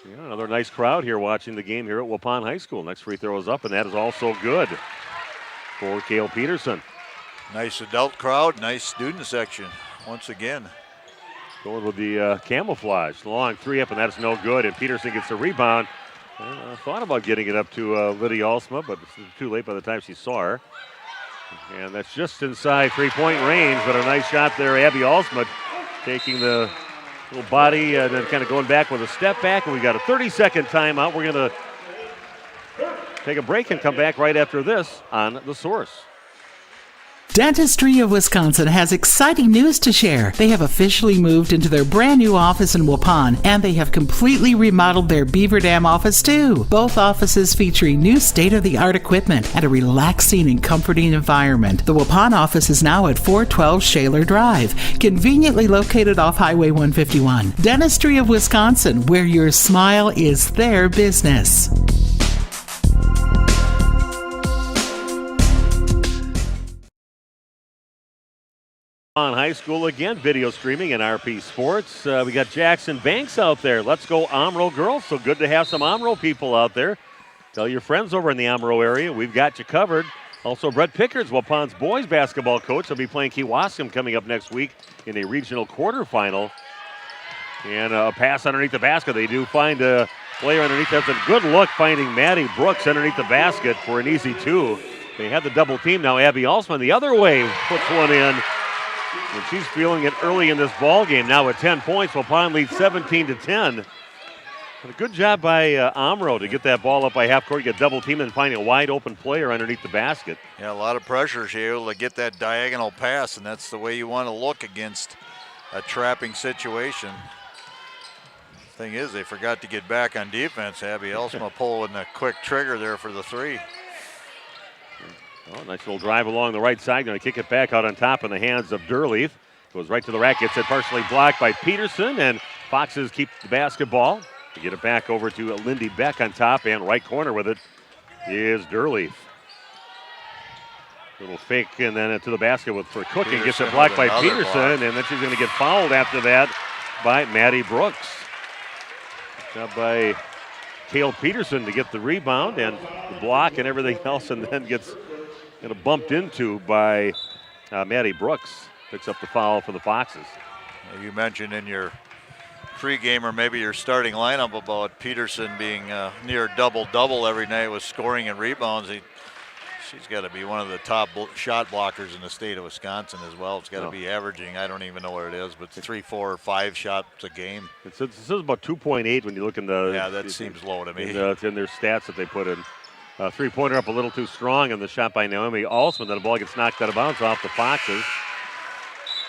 Yeah, another nice crowd here watching the game here at Waupun High School. Next free throw is up, and that is also good for Kale Peterson. Nice adult crowd, nice student section once again. Going with the camouflage. Long 3 up, and that's no good, and Peterson gets the rebound. Thought about getting it up to Lydia Alsma, but it's too late by the time she saw her. And that's just inside 3-point range, but a nice shot there. Abby Alsma taking the little body and then kind of going back with a step back, and we got a 30-second timeout. We're going to take a break and come back right after this on The Source. Dentistry of Wisconsin has exciting news to share. They have officially moved into their brand new office in Waupun, and they have completely remodeled their Beaver Dam office too. Both offices featuring new state-of-the-art equipment and a relaxing and comforting environment. The Waupun office is now at 412 Shaler Drive, conveniently located off Highway 151. Dentistry of Wisconsin, where your smile is their business. On high school again, video streaming and RP Sports. We got Jackson Banks out there. Let's go Omro girls. So good to have some Omro people out there. Tell your friends over in the Omro area. We've got you covered. Also, Brett Pickards, Waupun's boys basketball coach, will be playing Kewaskum coming up next week in a regional quarterfinal. And a pass underneath the basket. They do find a player underneath. That's a good look finding Maddie Brooks underneath the basket for an easy 2. They had the double team. Now Abby Alsman the other way puts one in. And she's feeling it early in this ball game. Now at 10 points, Waupun leads 17-10. And a good job by Omro to get that ball up by half court, get double team and finding a wide open player underneath the basket. Yeah, a lot of pressure. She's able to get that diagonal pass, and that's the way you want to look against a trapping situation. Thing is, they forgot to get back on defense. Abby Elsma pulling a quick trigger there for the three. Oh, nice little drive along the right side. Going to kick it back out on top in the hands of Durleaf. Goes right to the rack. Gets it partially blocked by Peterson, and Foxes keep the basketball. To get it back over to Lindy Beck on top, and right corner with it is Durleaf. Little fake, and then into the basket for Cook, and gets it blocked by Peterson, and then she's going to get fouled after that by Maddie Brooks. Good job by Cale Peterson to get the rebound and the block and everything else, and then gets kind of bumped into by Maddie Brooks. Picks up the foul for the Foxes. You mentioned in your pregame or maybe your starting lineup about Peterson being near double-double every night with scoring and rebounds. She's got to be one of the top shot blockers in the state of Wisconsin as well. It's got to be averaging, I don't even know what it is, but 3, 4, 5 shots a game. It says about 2.8 when you look in the... Yeah, that seems low to me. It's in their stats that they put in. Three-pointer up a little too strong, and the shot by Naomi Alsman. Then the ball gets knocked out of bounds off the Foxes.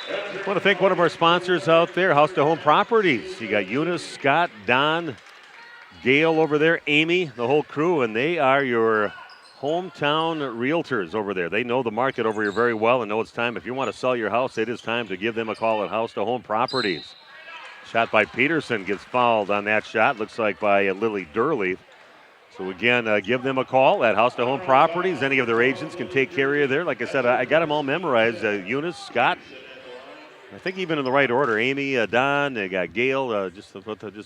I want to thank one of our sponsors out there, House to Home Properties. You got Eunice, Scott, Don, Gail over there, Amy, the whole crew, and they are your hometown realtors over there. They know the market over here very well and know it's time. If you want to sell your house, it is time to give them a call at House to Home Properties. Shot by Peterson, gets fouled on that shot, looks like by Lily Durleaf. So again, give them a call at House to Home Properties. Any of their agents can take care of you there. Like I said, I got them all memorized. Eunice, Scott, I think even in the right order. Amy, Don, they got Gail, just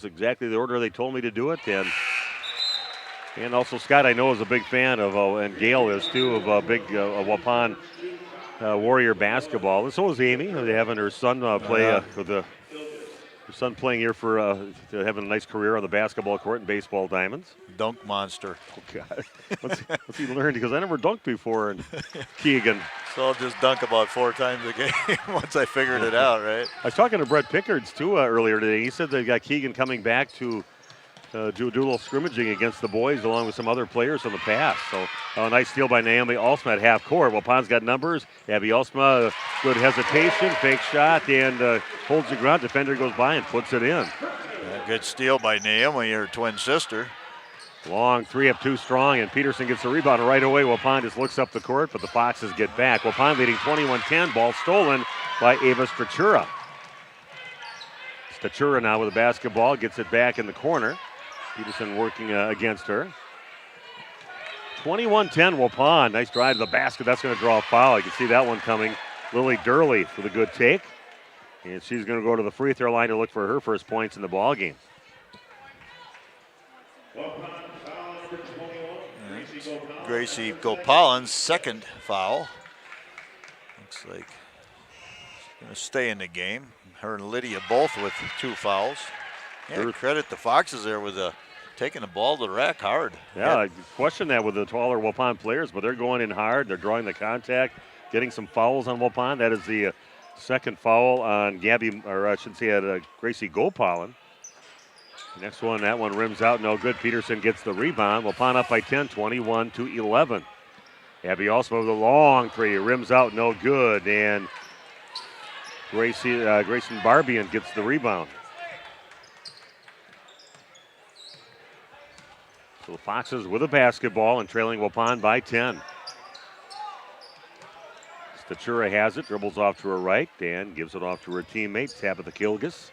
exactly the order they told me to do it. And also Scott, I know, is a big fan of, and Gail is too, of big Waupun Warrior basketball. And so is Amy. They're having her son play for the. Her son playing here for having a nice career on the basketball court and baseball diamonds. Dunk monster. Oh, God. What's he learned? Because I never dunked before in Keegan. So I'll just dunk about 4 times a game once I figured it out, right? I was talking to Brett Pickards, too, earlier today. He said they got Keegan coming back to do a little scrimmaging against the boys along with some other players from the past. So a nice steal by Naomi Alsma at half court. Wapun's got numbers. Abby Alsma, good hesitation, fake shot, and holds the ground. Defender goes by and puts it in. Yeah, good steal by Naomi, her twin sister. Long three up too strong, and Peterson gets the rebound right away. Waupun just looks up the court, but the Foxes get back. Waupun leading 21-10. Ball stolen by Ava Strachura. Strachura now with the basketball, gets it back in the corner. Peterson working against her. 21-10 Waupun. Nice drive to the basket. That's going to draw a foul. You can see that one coming. Lily Durleaf with a good take. And she's going to go to the free throw line to look for her first points in the ball game. Gracie Gopalan's second foul. Looks like she's going to stay in the game. Her and Lydia both with 2 fouls. Yeah, credit the Foxes there with taking the ball to the rack hard. Yeah, I question that with the taller Waupun players, but they're going in hard. They're drawing the contact, getting some fouls on Waupun. That is the second foul on Gracie Gopalan. Next one, that one rims out, no good. Peterson gets the rebound. Waupun up by 10, 21-11. Abby also with a long three, rims out, no good, and Grayson Barbian gets the rebound. So the Foxes with a basketball and trailing Waupun by 10. Strachura has it, dribbles off to her right, and gives it off to her teammate, Tabitha Kilgus.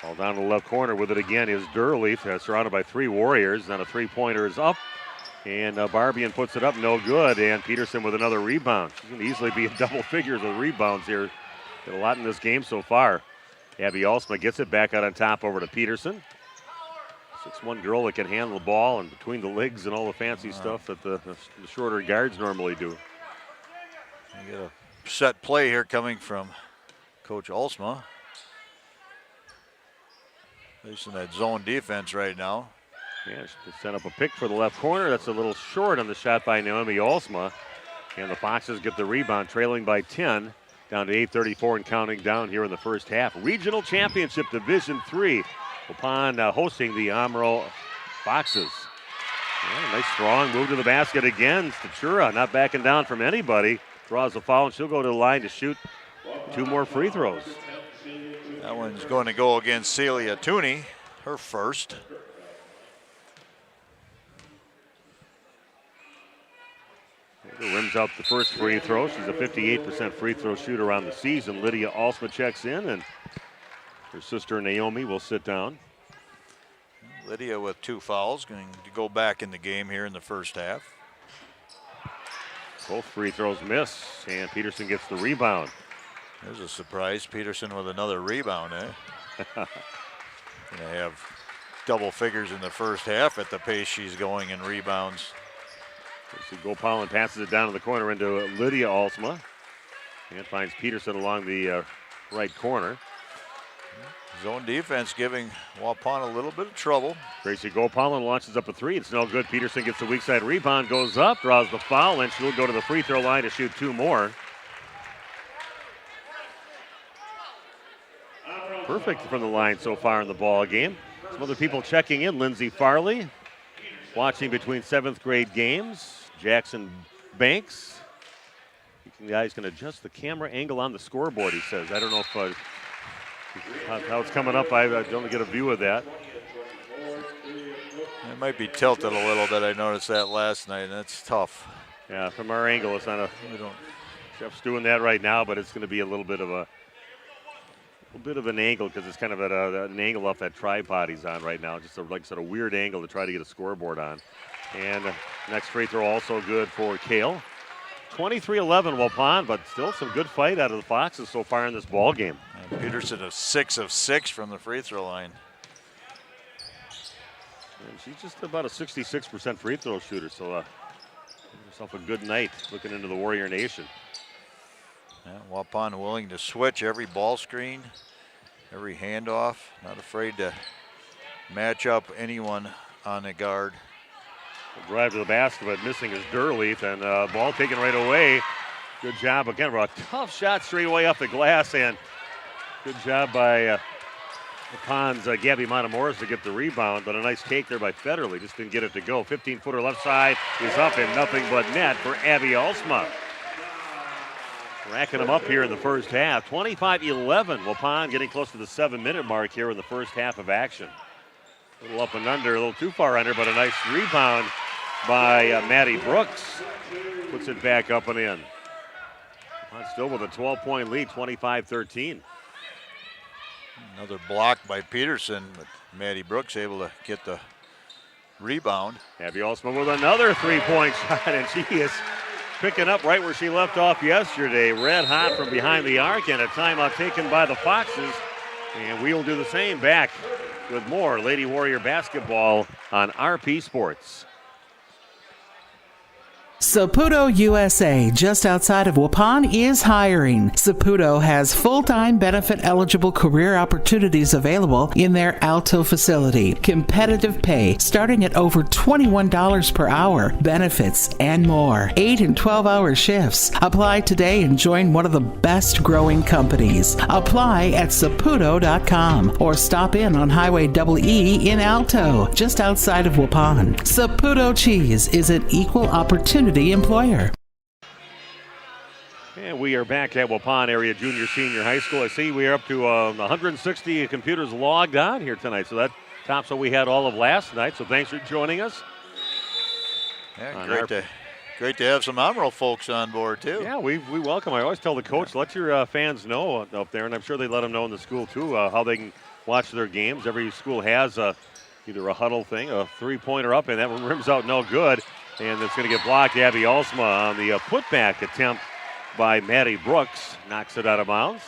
Ball down to the left corner with it again is Durleaf, surrounded by 3 Warriors. Then a three-pointer is up, and Barbian puts it up, no good. And Peterson with another rebound. She's going to easily be in double figures with rebounds here. Did a lot in this game so far. Abby Alsma gets it back out on top over to Peterson. 6'1" girl that can handle the ball and between the legs and all the fancy stuff that the shorter guards normally do. You get a set play here coming from Coach Alsma. Facing that zone defense right now. Yeah, she set up a pick for the left corner. That's a little short on the shot by Naomi Alsma. And the Foxes get the rebound, trailing by 10. Down to 8:34 and counting down here in the first half. Regional Championship Division III. Waupun hosting the Omro Foxes. Yeah, nice strong move to the basket again. Statura not backing down from anybody. Draws a foul, and she'll go to the line to shoot 2 more free throws. That one's going to go against Celia Tooney, her first. Rims out the first free throw. She's a 58% free throw shooter on the season. Lydia Alsma checks in, and her sister Naomi will sit down. Lydia with 2 fouls, going to go back in the game here in the first half. Both free throws miss, and Peterson gets the rebound. There's a surprise. Peterson with another rebound, eh? Going to have double figures in the first half at the pace she's going in rebounds. So Gopalin passes it down in the corner into Lydia Alsma, and finds Peterson along the right corner. Zone defense giving Waupun a little bit of trouble. Gracie Gopalin launches up a 3. It's no good. Peterson gets the weak side rebound, goes up, draws the foul, and she'll go to the free throw line to shoot 2 more. Perfect from the line so far in the ball game. Some other people checking in. Lindsay Farley, watching between 7th grade games. Jackson Banks. The guys can adjust the camera angle on the scoreboard, he says. I don't know if how it's coming up. I don't get a view of that. It might be tilted a little bit. I noticed that last night, and that's tough. Yeah, from our angle, it's not a. Jeff's doing that right now, but it's going to be a little bit of an angle because it's kind of at an angle off that tripod he's on right now. Just like sort of weird angle to try to get a scoreboard on. And next free throw also good for Kale. 23-11 Waupun, but still some good fight out of the Foxes so far in this ball game. And Peterson of 6 of 6 from the free throw line. And she's just about a 66% free throw shooter, so give herself a good night looking into the Warrior Nation. Yeah, Waupun willing to switch every ball screen, every handoff, not afraid to match up anyone on the guard. Drive to the basket, but missing is Durleaf, and ball taken right away. Good job again. A tough shot straight away off the glass, and good job by Wapun's Gabby Matamoros to get the rebound, but a nice take there by Federley. Just didn't get it to go. 15-footer left side is up and nothing but net for Abby Alsma. Racking them up here in the first half. 25-11. Waupun getting close to the 7-minute mark here in the first half of action. A little up and under, a little too far under, but a nice rebound by Maddie Brooks. Puts it back up and in. Still with a 12-point lead, 25-13. Another block by Peterson, but Maddie Brooks able to get the rebound. Abby Alsma with another 3-point shot, and she is picking up right where she left off yesterday. Red hot from behind the arc, and a timeout taken by the Foxes. And we'll do the same back with more Lady Warrior basketball on RP Sports. Saputo USA, just outside of Waupun, is hiring. Saputo has full-time benefit-eligible career opportunities available in their Alto facility. Competitive pay starting at over $21 per hour, benefits, and more. 8 and 12-hour shifts. Apply today and join one of the best-growing companies. Apply at Saputo.com or stop in on Highway EE in Alto, just outside of Waupun. Saputo Cheese is an equal opportunity employer. And we are back at Waupun Area Junior Senior High School. I see we are up to 160 computers logged on here tonight, so that tops what we had all of last night. So thanks for joining us. Yeah, great to have some Omro folks on board too. Yeah, we welcome. I always tell the coach, let your fans know up there, and I'm sure they let them know in the school too how they can watch their games. Every school has either a huddle thing, a three-pointer up, and that one rims out no good. And it's going to get blocked. Abby Alsma on the putback attempt by Maddie Brooks. Knocks it out of bounds.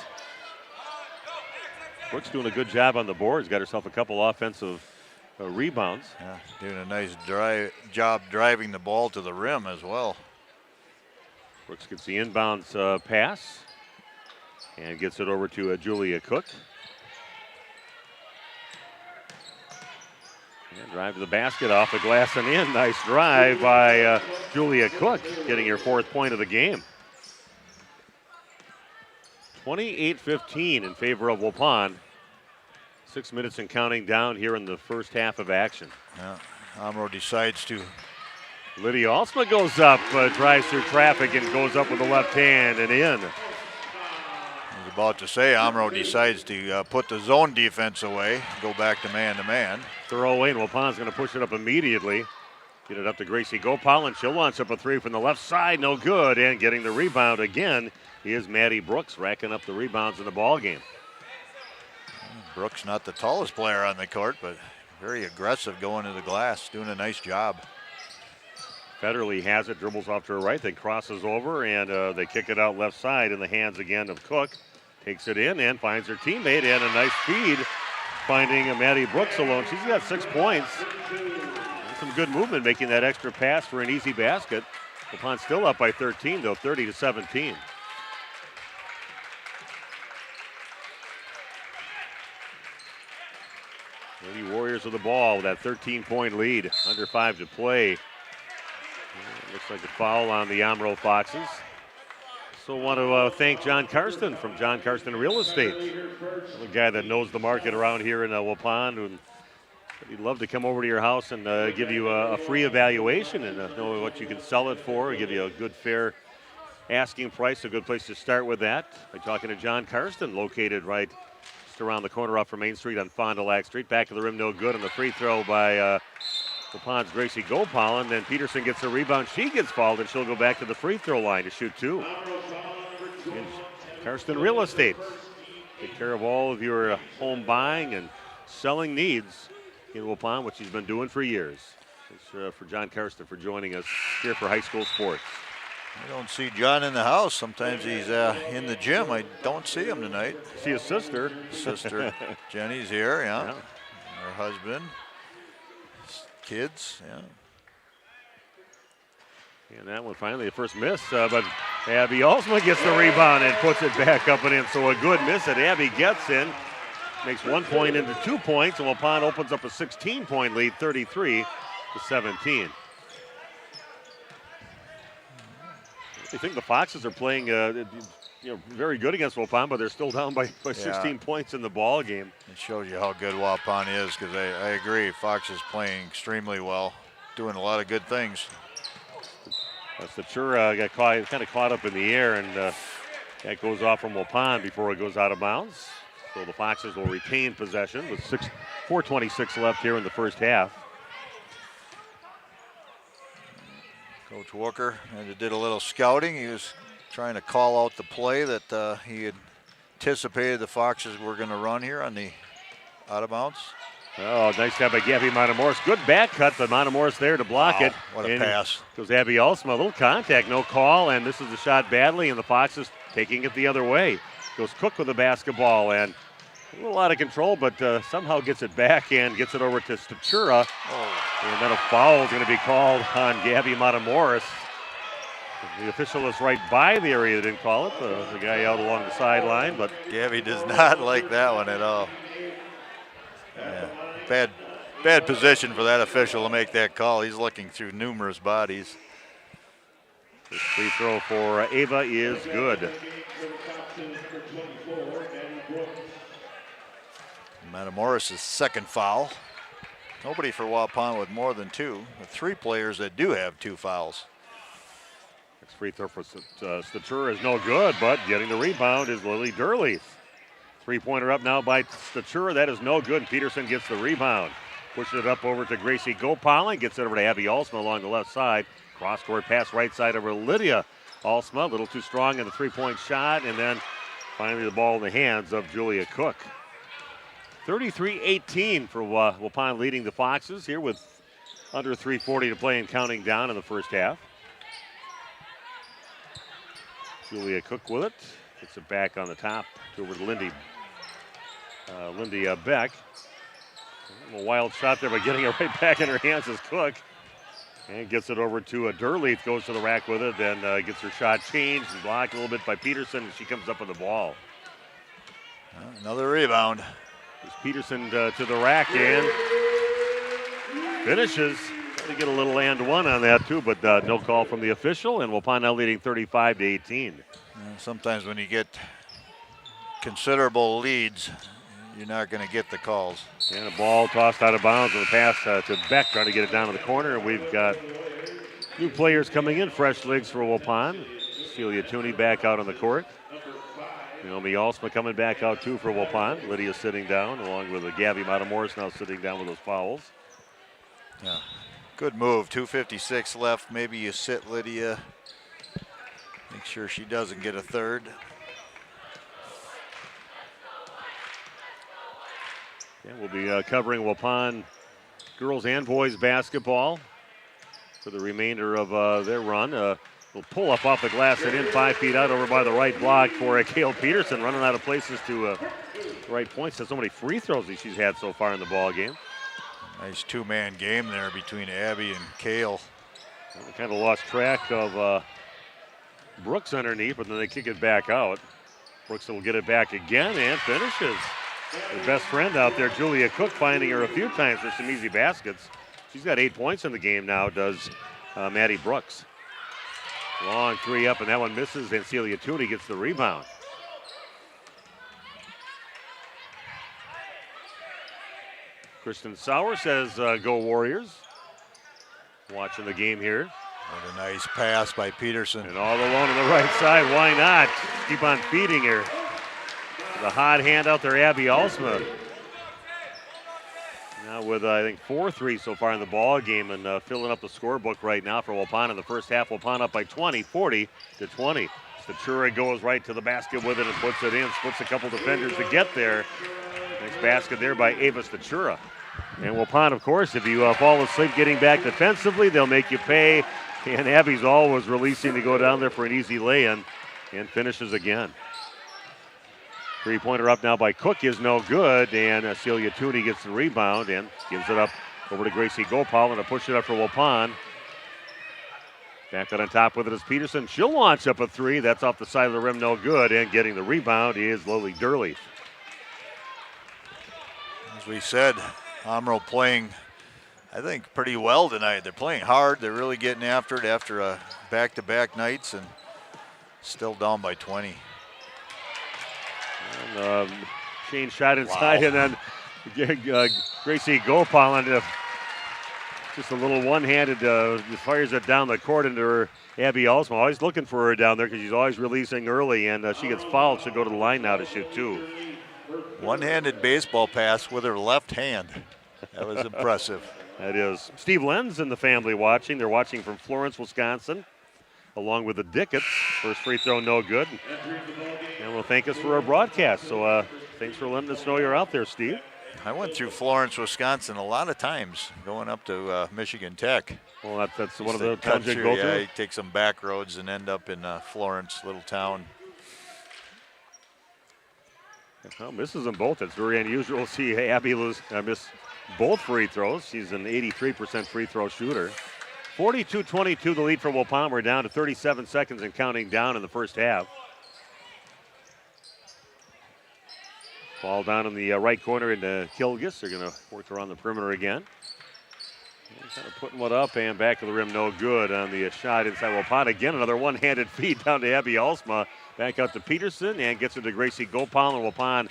Brooks doing a good job on the boards. Got herself a couple offensive rebounds. Yeah, doing a nice job driving the ball to the rim as well. Brooks gets the inbounds pass and gets it over to Julia Cook. And drive to the basket, off the glass and in. Nice drive by Julia Cook, getting her 4th point of the game. 28-15 in favor of Waupun. 6 minutes and counting down here in the first half of action. Yeah. Omro decides to. Lydia Alsma goes up, drives through traffic and goes up with the left hand and in. I was about to say, Omro decides to put the zone defense away, go back to man-to-man. Throw away, and Waupun's going to push it up immediately. Get it up to Gracie Gopal, and she'll launch up a three from the left side, no good. And getting the rebound again is Maddie Brooks, racking up the rebounds in the ball game. Brooks, not the tallest player on the court, but very aggressive going to the glass, doing a nice job. Federley has it, dribbles off to her right, then crosses over, and they kick it out left side in the hands again of Cook. Takes it in and finds her teammate, and a nice feed, finding Maddie Brooks alone. She's got 6 points. Some good movement, making that extra pass for an easy basket. Waupun still up by 13, though, 30-17. Lady Warriors with the ball with that 13-point lead. Under 5 to play. Looks like a foul on the Omro Foxes. So want to thank John Karsten from John Karsten Real Estate. The guy that knows the market around here in Waupun. And he'd love to come over to your house and give you a free evaluation and know what you can sell it for, give you a good, fair asking price. A good place to start with that by talking to John Karsten, located right just around the corner off from Main Street on Fond du Lac Street. Back of the rim, no good, and the free throw by Waupun's Gracie Gopal, and then Peterson gets a rebound. She gets fouled, and she'll go back to the free throw line to shoot 2. And Karsten Real Estate. Take care of all of your home buying and selling needs in Waupun, which he's been doing for years. Thanks for John Karsten for joining us here for high school sports. I don't see John in the house. Sometimes he's in the gym. I don't see him tonight. See his sister. Jenny's here, yeah. Her husband. Kids, yeah. And that one finally, the first miss, but Abby Alsma gets the rebound and puts it back up and in. So a good miss that Abby gets in. Makes 1 point into 2 points, and Waupun opens up a 16-point lead, 33-17. I think the Foxes are playing very good against Waupun, but they're still down by 16 points in the ball game. It shows you how good Waupun is, because I agree. Fox is playing extremely well, doing a lot of good things. Statura got kind of caught up in the air, and that goes off from Waupun before it goes out of bounds. So the Foxes will retain possession with 4:26 left here in the first half. Coach Walker did a little scouting. He was trying to call out the play that he had anticipated the Foxes were going to run here on the out of bounds. Oh, nice job by Gabby Montemorris. Good back cut, but Montemorris there to block it. What a pass. Goes Abby Alsma, a little contact, no call, and misses the shot badly, and the Foxes taking it the other way. Goes Cook with the basketball, and a little out of control, but somehow gets it back and gets it over to Statura. And then a foul is going to be called on Gabby Montemorris. The official is right by the area that didn't call it, the guy out along the sideline. But Gabby does not like that one at all. Yeah. Bad position for that official to make that call. He's looking through numerous bodies. This free throw for Ava is good. Montemorris' second foul. Nobody for Waupun with more than 2. With 3 players that do have 2 fouls. Next free throw for Statura is no good, but getting the rebound is Lily Durley. 3-pointer up now by Statura. That is no good. Peterson gets the rebound. Pushes it up over to Gracie Gopal and gets it over to Abby Alsma along the left side. Cross-court pass right side over Lydia Alsma. A little too strong in the 3-point shot. And then finally the ball in the hands of Julia Cook. 33-18 for Waupun leading the Foxes here with under 3:40 to play and counting down in the first half. Julia Cook with it. Gets it back on the top over to Lindy Beck. A wild shot there, but getting it right back in her hands is Cook. And gets it over to Durleith, goes to the rack with it, then gets her shot changed and blocked a little bit by Peterson, and she comes up with the ball. Another rebound. It's Peterson to the rack and finishes. Trying to get a little and one on that too, but no call from the official, and Waupun now leading 35-18. Sometimes when you get considerable leads, you're not going to get the calls. And a ball tossed out of bounds with a pass to Beck, trying to get it down to the corner. We've got new players coming in, fresh legs for Waupun. Celia Tooney back out on the court. Naomi Alsma coming back out too for Waupun. Lydia sitting down, along with Gabby Matamoros now sitting down with those fouls. Yeah, good move. 2:56 left. Maybe you sit Lydia. Make sure she doesn't get a third. Yeah, we'll be covering Waupun girls and boys basketball for the remainder of their run. We'll pull up off the glass and in 5 feet out over by the right block for Cale Peterson, running out of places to right points. Has so many free throws that she's had so far in the ball game. Nice two-man game there between Abby and Cale. We kind of lost track of Brooks underneath, but then they kick it back out. Brooks will get it back again and finishes. Her best friend out there, Julia Cook, finding her a few times for some easy baskets. She's got 8 points in the game now, does Maddie Brooks. Long three up, and that one misses, and Celia Tooney gets the rebound. Kristen Sauer says, go Warriors. Watching the game here. What a nice pass by Peterson. And all alone on the right side, why not? Keep on feeding her. The hot hand out there, Abby Alsma. Now with, I think, 4 threes so far in the ball game, and filling up the scorebook right now for Waupun in the first half. Waupun up by 20, 40-20. Statura goes right to the basket with it and puts it in. Splits a couple defenders to get there. Nice basket there by Ava Statura. And Waupun, of course, if you fall asleep getting back defensively, they'll make you pay. And Abby's always releasing to go down there for an easy lay-in and finishes again. Three-pointer up now by Cook is no good, and Celia Tooney gets the rebound and gives it up over to Gracie Gopal, and to push it up for Waupun. Back out on top with it is Peterson. She'll launch up a three. That's off the side of the rim, no good, and getting the rebound is Lily Durley. As we said, Omro playing, I think, pretty well tonight. They're playing hard. They're really getting after it after back-to-back nights, and still down by 20. And Shane shot inside, and then Gracie Gopal on just a little one-handed, fires it down the court into her. Abby Alsma, always looking for her down there because she's always releasing early, and she gets fouled. She'll go to the line now to shoot two. One-handed baseball pass with her left hand. That was impressive. That is. Steve Lenz and the family watching. They're watching from Florence, Wisconsin, along with the Dicketts. First free throw, no good. And will thank us for our broadcast. So thanks for letting us know you're out there, Steve. I went through Florence, Wisconsin a lot of times going up to Michigan Tech. Well, that's one of the towns you go through. Yeah, you take some back roads and end up in Florence, little town. Well, misses them both. It's very unusual to see Abby miss both free throws. She's an 83% free throw shooter. 42-22 the lead for Waupun. We're down to 37 seconds and counting down in the first half. Ball down in the right corner into Kilgus. They're going to work around the perimeter again. And kind of putting one up and back of the rim, no good on the shot inside Waupun. Again, another one-handed feed down to Abby Alsma. Back out to Peterson and gets it to Gracie Gopal, and Waupun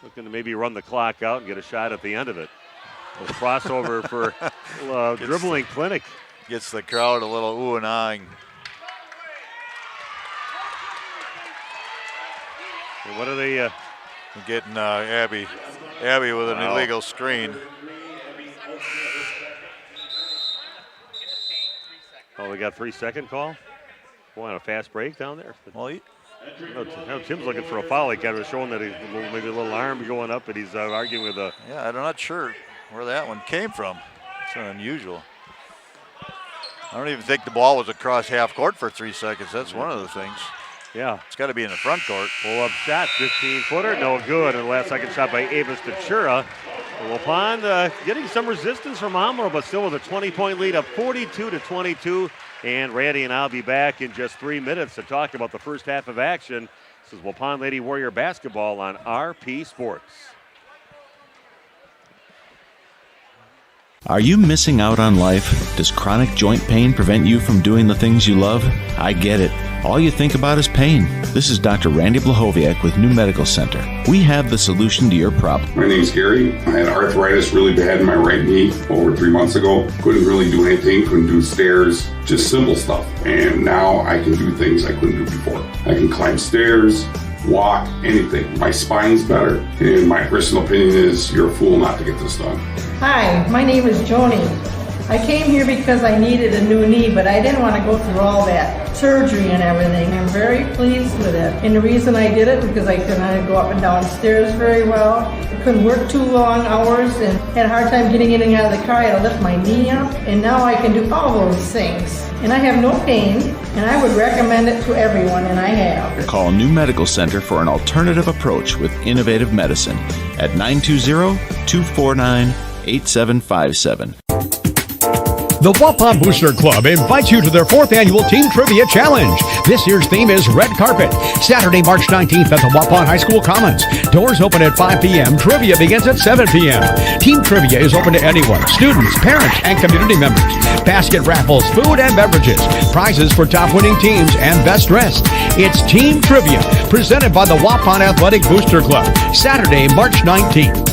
looking to maybe run the clock out and get a shot at the end of it. A crossover for dribbling clinic. Gets the crowd a little ooh and ahhing. And what are they? Getting Abby with an illegal screen. Oh, we got 3-second call. Boy, on a fast break down there. Well, Tim's looking for a foul. He kind of showing that he's maybe a little arm going up, but he's arguing with a. Yeah, I'm not sure where that one came from. It's unusual. I don't even think the ball was across half court for 3 seconds. That's one of the things. Yeah. It's got to be in the front court. Pull-up shot, 15-footer, no good. And the last second shot by Ava Statura. Waupun getting some resistance from Omro, but still with a 20-point lead up 42-22. And Randy and I'll be back in just 3 minutes to talk about the first half of action. This is Waupun Lady Warrior basketball on RP Sports. Are you missing out on life? Does chronic joint pain prevent you from doing the things you love? I get it. all you think about is pain. This is Dr. Randy Blahoviak with New Medical Center. We have the solution to your problem. My name's Gary. I had arthritis really bad in my right knee over 3 months ago. Couldn't really do anything, couldn't do stairs, just simple stuff. And now I can do things I couldn't do before. I can climb stairs, walk, anything. My spine's better. And my personal opinion is you're a fool not to get this done. Hi, my name is Joni. I came here because I needed a new knee, but I didn't want to go through all that surgery and everything. I'm very pleased with it. And the reason I did it because I couldn't go up and down stairs very well. I couldn't work too long hours and had a hard time getting in and out of the car. I had to lift my knee up. And now I can do all those things. And I have no pain, and I would recommend it to everyone, and I have. Call New Medical Center for an alternative approach with innovative medicine at 920-249-8757. The Waupun Booster Club invites you to their 4th annual Team Trivia Challenge. This year's theme is Red Carpet. Saturday, March 19th at the Waupun High School Commons. Doors open at 5 p.m. Trivia begins at 7 p.m. Team Trivia is open to anyone, students, parents, and community members. Basket raffles, food and beverages, prizes for top winning teams, and best dressed. It's Team Trivia, presented by the Waupun Athletic Booster Club. Saturday, March 19th.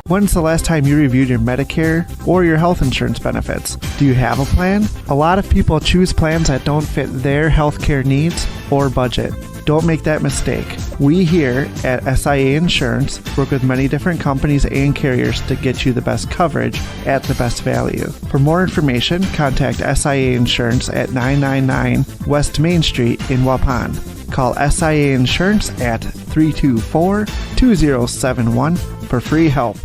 When's the last time you reviewed your Medicare or your health insurance benefits? Do you have a plan? A lot of people choose plans that don't fit their healthcare needs or budget. Don't make that mistake. We here at SIA Insurance work with many different companies and carriers to get you the best coverage at the best value. For more information, contact SIA Insurance at 999 West Main Street in Waupun. Call SIA Insurance at 324-2071 for free help.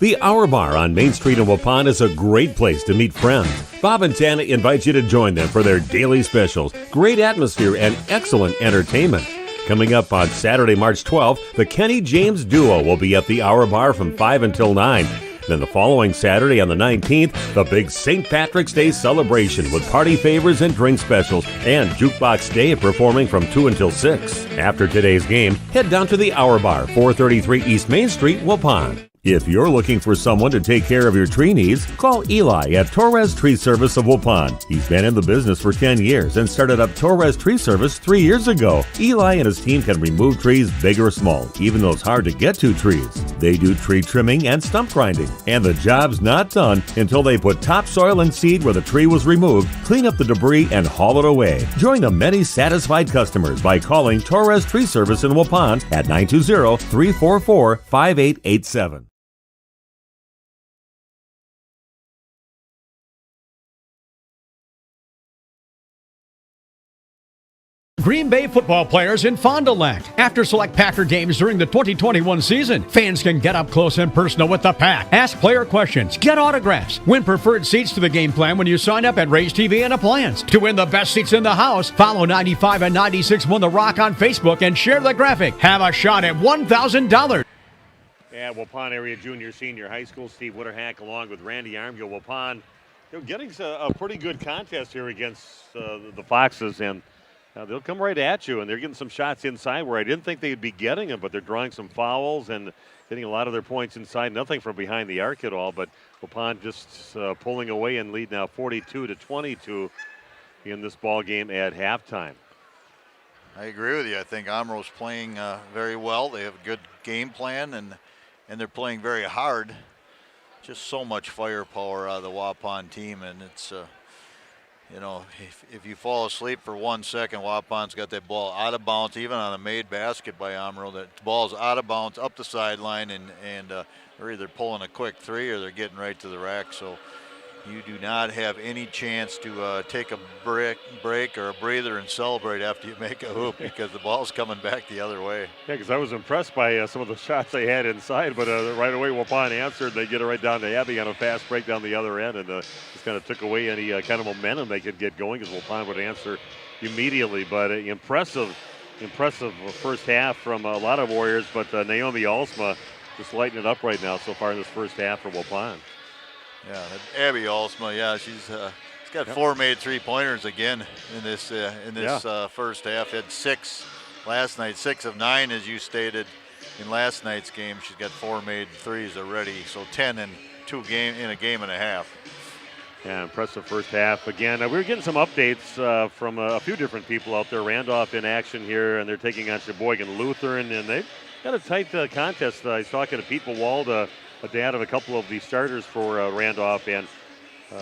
The Hour Bar on Main Street in Waupun is a great place to meet friends. Bob and Tana invite you to join them for their daily specials, great atmosphere, and excellent entertainment. Coming up on Saturday, March 12th, the Kenny James Duo will be at the Hour Bar from 5 until 9. Then the following Saturday on the 19th, the big St. Patrick's Day celebration with party favors and drink specials, and Jukebox Dave performing from 2 until 6. After today's game, head down to the Hour Bar, 433 East Main Street, Waupun. If you're looking for someone to take care of your tree needs, call Eli at Torres Tree Service of Waupun. He's been in the business for 10 years and started up Torres Tree Service 3 years ago. Eli and his team can remove trees big or small, even those hard to get to trees. They do tree trimming and stump grinding, and the job's not done until they put topsoil and seed where the tree was removed, clean up the debris, and haul it away. Join the many satisfied customers by calling Torres Tree Service in Waupun at 920-344-5887. Green Bay football players in Fond du Lac. After select Packer games during the 2021 season, fans can get up close and personal with the Pack. Ask player questions, get autographs, win preferred seats to the game plan when you sign up at Ray's TV and Appliance. To win the best seats in the house, follow 95 and 96.1 The Rock on Facebook and share the graphic. Have a shot at $1,000. Yeah, Waupun area junior, senior high school, Steve Witterhack along with Randy Armgill. Waupun, getting a pretty good contest here against the Foxes, and they'll come right at you, and they're getting some shots inside where I didn't think they'd be getting them, but they're drawing some fouls and getting a lot of their points inside. Nothing from behind the arc at all, but Waupun just pulling away and lead now 42-22 in this ball game at halftime. I agree with you. I think Omro's playing very well. They have a good game plan, and they're playing very hard. Just so much firepower out of the Waupun team, and it's if you fall asleep for 1 second, Waupun's got that ball out of bounds, even on a made basket by Omro. That ball's out of bounds up the sideline, and they're either pulling a quick three or they're getting right to the rack. So you do not have any chance to take a break or a breather and celebrate after you make a hoop because the ball's coming back the other way. Yeah, because I was impressed by some of the shots they had inside, but right away Waupun answered. They get it right down to Abby on a fast break down the other end, and just kind of took away any kind of momentum they could get going because Waupun would answer immediately. But impressive first half from a lot of Warriors, but Naomi Alsma just lighting it up right now so far in this first half for Waupun. Yeah, Abby Alsma, she's got 4 made three-pointers again in this first half. Had 6 last night, 6 of 9 as you stated in last night's game. She's got 4 made threes already, so 10 in a game and a half. Yeah, impressive first half. Again, we were getting some updates from a few different people out there. Randolph in action here, and they're taking on Sheboygan Lutheran, and they've got a tight contest. I was talking to Pete Bewald, a dad of a couple of the starters for Randolph, and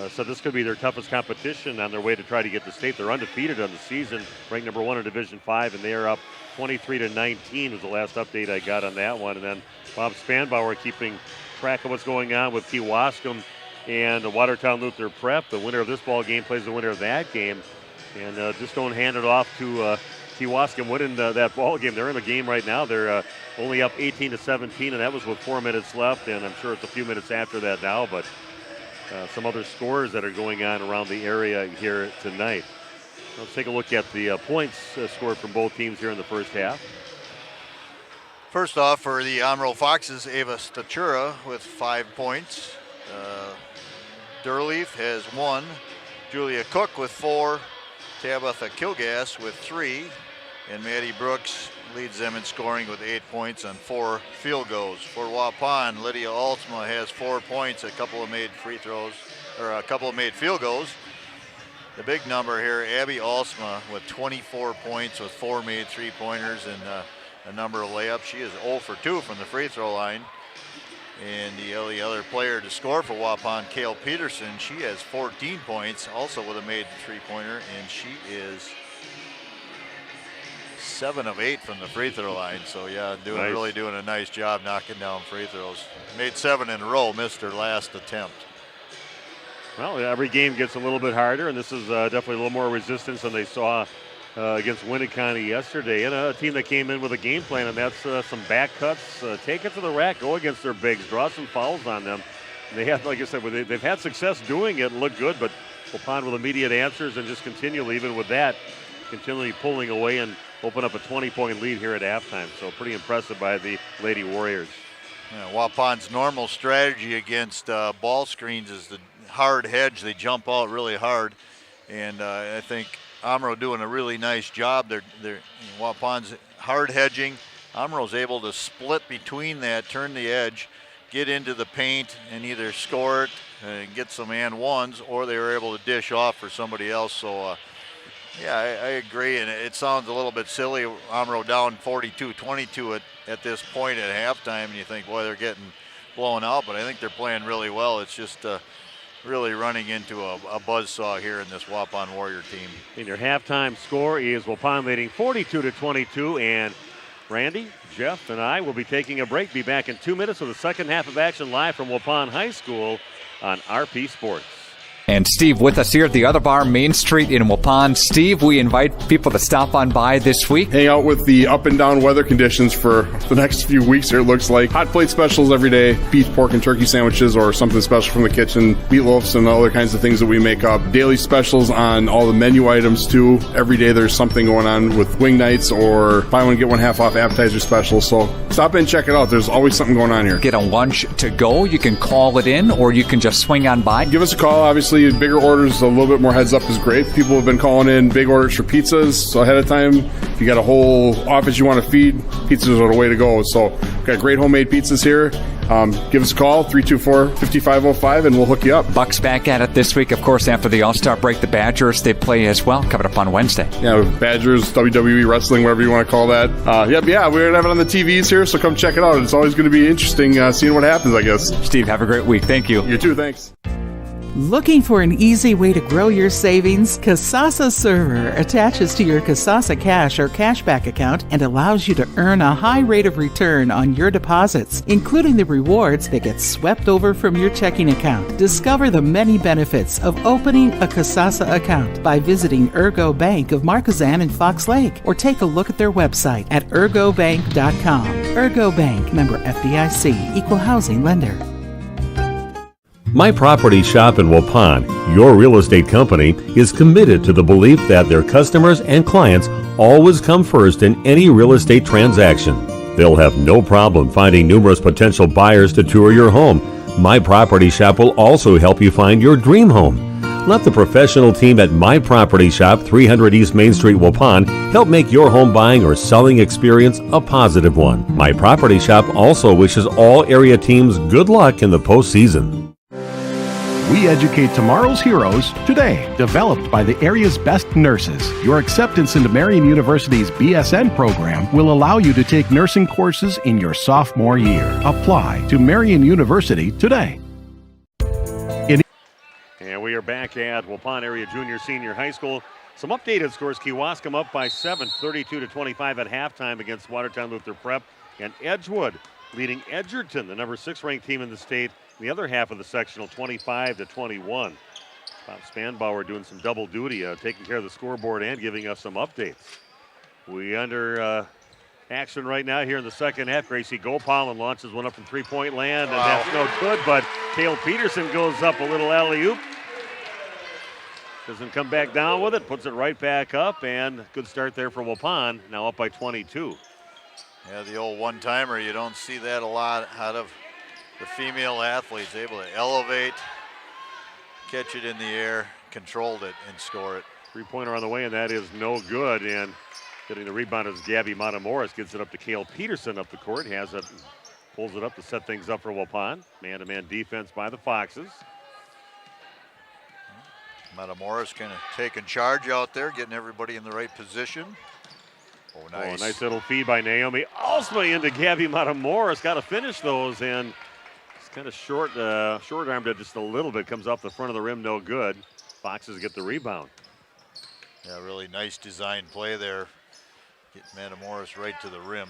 so this could be their toughest competition on their way to try to get the state. They're undefeated on the season, ranked number 1 in Division 5, and they are up 23-19 was the last update I got on that one. And then Bob Spanbauer keeping track of what's going on with Kewaskum and the Watertown Luther Prep. The winner of this ball game plays the winner of that game, and just don't hand it off to Kewaskum winning that ball game. They're in the game right now. They're only up 18-17, and that was with 4 minutes left, and I'm sure it's a few minutes after that now, but some other scores that are going on around the area here tonight. Let's take a look at the points scored from both teams here in the first half. First off, for the Omro Foxes, Ava Statura with 5 points. Durleaf has 1. Julia Cook with 4. Tabitha Kilgass with 3. And Maddie Brooks leads them in scoring with 8 points on 4 field goals. For Waupun, Lydia Altsma has 4 points, a couple of made free throws, or a couple of made field goals. The big number here, Abby Altsma with 24 points with 4 made three-pointers and a number of layups. She is 0 for 2 from the free throw line. And the only other player to score for Waupun, Kale Peterson, she has 14 points, also with a made three-pointer, and she is 7 of 8 from the free throw line. So yeah, really doing a nice job knocking down free throws. Made 7 in a row, missed her last attempt. Well, every game gets a little bit harder, and this is definitely a little more resistance than they saw against Winneconne yesterday. And a team that came in with a game plan, and that's some back cuts, take it to the rack, go against their bigs, draw some fouls on them. And they have, like I said, they've had success doing it and look good, but Waupun with immediate answers and just continually, even with that, continually pulling away and open up a 20-point lead here at halftime. So pretty impressive by the Lady Warriors. Yeah, Waupun's normal strategy against ball screens is the hard hedge. They jump out really hard, and I think Omro doing a really nice job. They're Waupun's hard hedging. Omro's able to split between that, turn the edge, get into the paint, and either score it and get some and ones, or they were able to dish off for somebody else. So yeah, I agree, and it sounds a little bit silly. Omro down 42-22 at this point at halftime, and you think, boy, they're getting blown out, but I think they're playing really well. It's just really running into a buzzsaw here in this Waupun Warrior team. And your halftime score is Waupun leading 42-22, and Randy, Jeff, and I will be taking a break. Be back in 2 minutes with the second half of action live from Waupun High School on RP Sports. And Steve with us here at the Other Bar, Main Street in Waupun. Steve, we invite people to stop on by this week. Hang out with the up and down weather conditions for the next few weeks here, it looks like. Hot plate specials every day, beef, pork, and turkey sandwiches or something special from the kitchen, meatloafs and other kinds of things that we make up. Daily specials on all the menu items too. Every day there's something going on with wing nights or buy one get one half off appetizer specials. So stop in and check it out. There's always something going on here. Get a lunch to go. You can call it in or you can just swing on by. Give us a call, obviously. Bigger orders, a little bit more heads up is great. People have been calling in big orders for pizzas, so ahead of time, if you got a whole office you want to feed, pizzas are the way to go. So we've got great homemade pizzas here. Give us a call, 324-5505, and we'll hook you up. Bucks back at it this week, of course, after the All-Star break. The Badgers, they play as well, coming up on Wednesday. Yeah, Badgers, WWE wrestling, whatever you want to call that. We're going to have it on the TVs here, so come check it out. It's always going to be interesting seeing what happens, I guess. Steve, have a great week. Thank you. You too, thanks. Looking for an easy way to grow your savings? Kasasa Server attaches to your Kasasa Cash or cashback account and allows you to earn a high rate of return on your deposits, including the rewards that get swept over from your checking account. Discover the many benefits of opening a Kasasa account by visiting Ergo Bank of Marquezan and Fox Lake, or take a look at their website at ergobank.com. Ergo Bank, member FDIC, equal housing lender. My Property Shop in Waupun, your real estate company, is committed to the belief that their customers and clients always come first in any real estate transaction. They'll have no problem finding numerous potential buyers to tour your home. My Property Shop will also help you find your dream home. Let the professional team at My Property Shop, 300 East Main Street, Waupun, help make your home buying or selling experience a positive one. My Property Shop also wishes all area teams good luck in the postseason. We educate tomorrow's heroes today. Developed by the area's best nurses, your acceptance into Marian University's BSN program will allow you to take nursing courses in your sophomore year. Apply to Marian University today. And we are back at Waupun Area Junior Senior High School. Some updated scores. Kewaskum up by 7, 32-25 at halftime against Watertown Luther Prep. And Edgewood leading Edgerton, the number 6 ranked team in the state, in the other half of the sectional, 25-21. Bob Spanbauer doing some double duty, taking care of the scoreboard and giving us some updates. We under action right now here in the second half. Gracie Gopalin launches one up from three-point land, and that's no good, but Cale Peterson goes up a little alley-oop. Doesn't come back down with it, puts it right back up, and good start there for Waupun, now up by 22. Yeah, the old one-timer, you don't see that a lot out of the female athletes, able to elevate, catch it in the air, controlled it, and score it. Three-pointer on the way, and that is no good, and getting the rebound is Gabby Matamoros, gets it up to Cale Peterson up the court, has it, pulls it up to set things up for Waupun. Man-to-man defense by the Foxes. Matamoros kind of taking charge out there, getting everybody in the right position. Oh, nice. Oh, nice little feed by Naomi Alsma into Gabby Matamoros. Got to finish those, and it's kind of short-armed it just a little bit. Comes off the front of the rim, no good. Foxes get the rebound. Yeah, really nice design play there. Get Matamoros right to the rim.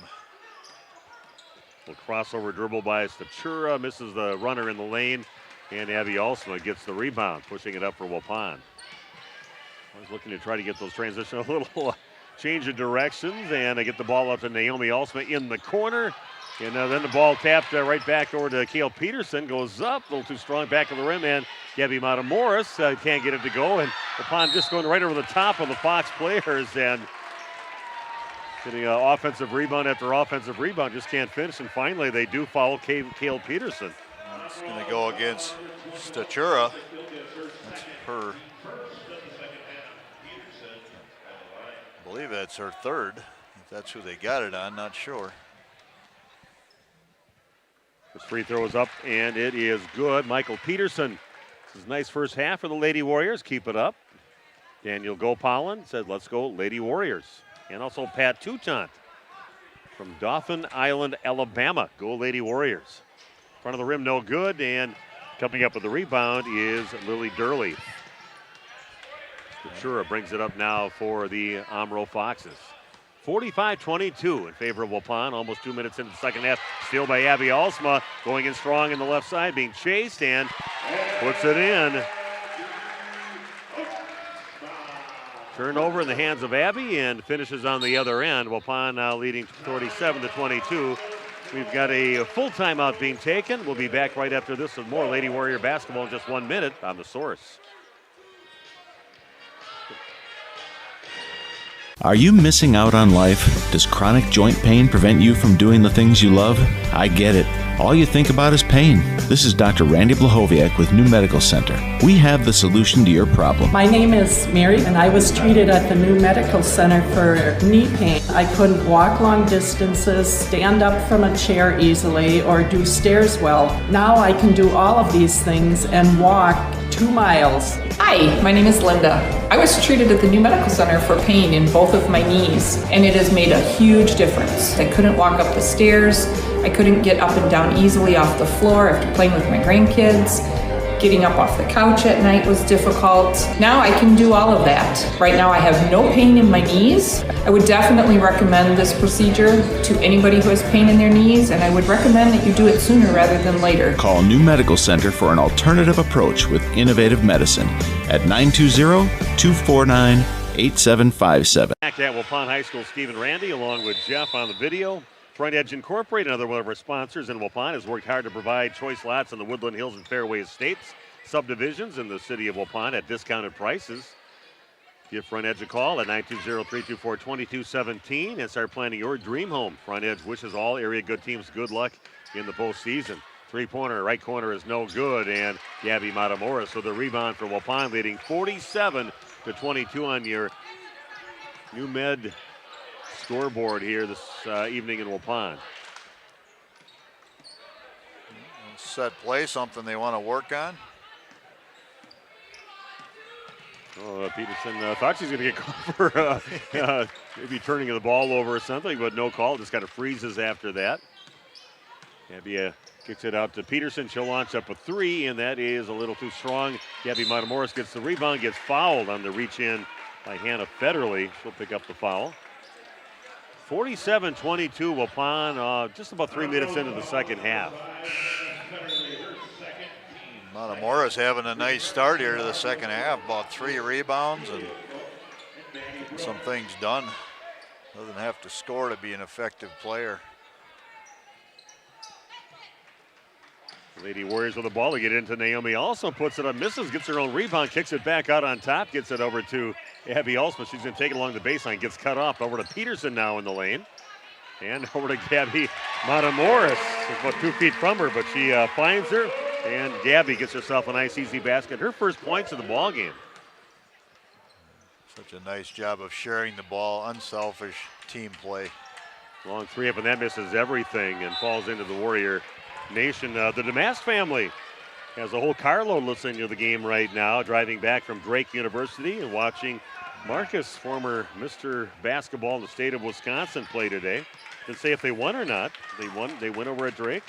Little crossover dribble by Statura, misses the runner in the lane. And Abby Alsma gets the rebound, pushing it up for Waupun. I was looking to try to get those transition a little change of directions, and I get the ball up to Naomi Alsma in the corner. And then the ball tapped right back over to Cale Peterson, goes up, a little too strong back of the rim, and Gabby Matamoros can't get it to go. And Waupun just going right over the top of the Fox players and getting offensive rebound after offensive rebound, just can't finish. And finally, they do foul Cale Peterson. It's going to go against Statura. That's her. I believe that's her third. If that's who they got it on, not sure. This free throw is up, and it is good. Michael Peterson. This is a nice first half for the Lady Warriors. Keep it up. Daniel Gopalin said, let's go Lady Warriors. And also Pat Toutant from Dauphin Island, Alabama. Go Lady Warriors. Front of the rim, no good, and coming up with the rebound is Lily Durley. Statura brings it up now for the Omro Foxes. 45-22 in favor of Waupun. Almost 2 minutes into the second half. Steal by Abby Alsma, going in strong in the left side, being chased and puts it in. Turnover in the hands of Abby and finishes on the other end. Waupun now leading 47-22. We've got a full timeout being taken. We'll be back right after this with more Lady Warrior basketball in just 1 minute on The Source. Are you missing out on life? Does chronic joint pain prevent you from doing the things you love? I get it. All you think about is pain. This is Dr. Randy Blahoviak with New Medical Center. We have the solution to your problem. My name is Mary, and I was treated at the New Medical Center for knee pain. I couldn't walk long distances, stand up from a chair easily, or do stairs well. Now I can do all of these things and walk 2 miles. Hi, my name is Linda. I was treated at the New Medical Center for pain in both of my knees, and it has made a huge difference. I couldn't walk up the stairs. I couldn't get up and down easily off the floor after playing with my grandkids. Getting up off the couch at night was difficult. Now I can do all of that. Right now I have no pain in my knees. I would definitely recommend this procedure to anybody who has pain in their knees, and I would recommend that you do it sooner rather than later. Call New Medical Center for an alternative approach with innovative medicine at 920-249-8757. Back at Waupun High School, Stephen Randy along with Jeff on the video. Front Edge Incorporated, another one of our sponsors in Waupun, has worked hard to provide choice lots in the Woodland Hills and Fairway Estates subdivisions in the city of Waupun at discounted prices. Give Front Edge a call at 920-324-2217 and start planning your dream home. Front Edge wishes all area good teams good luck in the postseason. Three-pointer, right corner is no good, and Gabby Matamoros with the rebound for Waupun, leading 47-22 on your New Med scoreboard here this evening in Waupun. Set play, something they want to work on. Peterson thought she's going to get called for maybe turning the ball over or something, but no call. Just kind of freezes after that. Gabby kicks it out to Peterson. She'll launch up a three, and that is a little too strong. Gabby Matamoros gets the rebound, gets fouled on the reach in by Hannah Federley. She'll pick up the foul. 47-22, Waupun, just about 3 minutes into the second half. Matamoros having a nice start here to the second half. About 3 rebounds and getting some things done. Doesn't have to score to be an effective player. Lady Warriors with the ball to get into Naomi. Also puts it up, misses, gets her own rebound, kicks it back out on top, gets it over to Abby Alsma. She's going to take it along the baseline, gets cut off. Over to Peterson now in the lane. And over to Gabby Matamoros. She's about 2 feet from her, but she finds her. And Gabby gets herself a nice, easy basket. Her first points of the ball game. Such a nice job of sharing the ball, unselfish team play. Long three up, and that misses everything and falls into the Warrior Nation. The Damast family has a whole carload listening to the game right now, driving back from Drake University and watching Marcus, former Mr. Basketball in the state of Wisconsin, play today. Didn't say if they won or not. They won. They went over at Drake.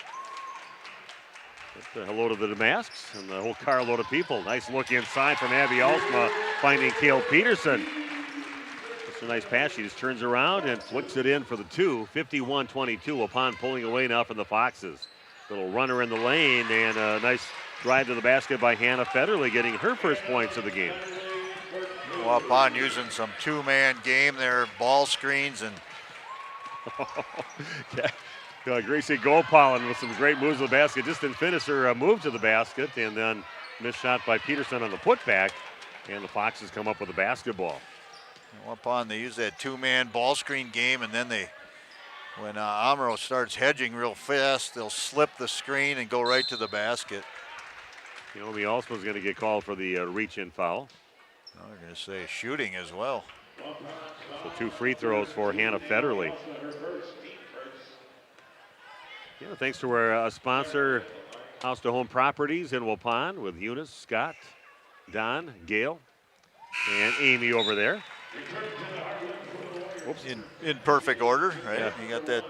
Hello to the Damasks and the whole carload of people. Nice look inside from Abby Alsma, finding Cale Peterson. It's a nice pass. She just turns around and flicks it in for the two. 51-22 upon pulling away now from the Foxes. Little runner in the lane and a nice drive to the basket by Hannah Federley, getting her first points of the game. Waupun using some two-man game there, ball screens and Gracie Gopalin with some great moves to the basket. Just didn't finish her move to the basket, and then missed shot by Peterson on the putback, and the Foxes come up with a basketball. Waupun, they use that two-man ball screen game, and then when Omro starts hedging real fast, they'll slip the screen and go right to the basket. Naomi also is going to get called for the reach-in foul. They're going to say shooting as well. So 2 free throws for Hannah Federley. Yeah, thanks to our sponsor, House to Home Properties in Waupun, with Eunice, Scott, Don, Gail, and Amy over there. Oops. In perfect order, right? Yeah. You got that.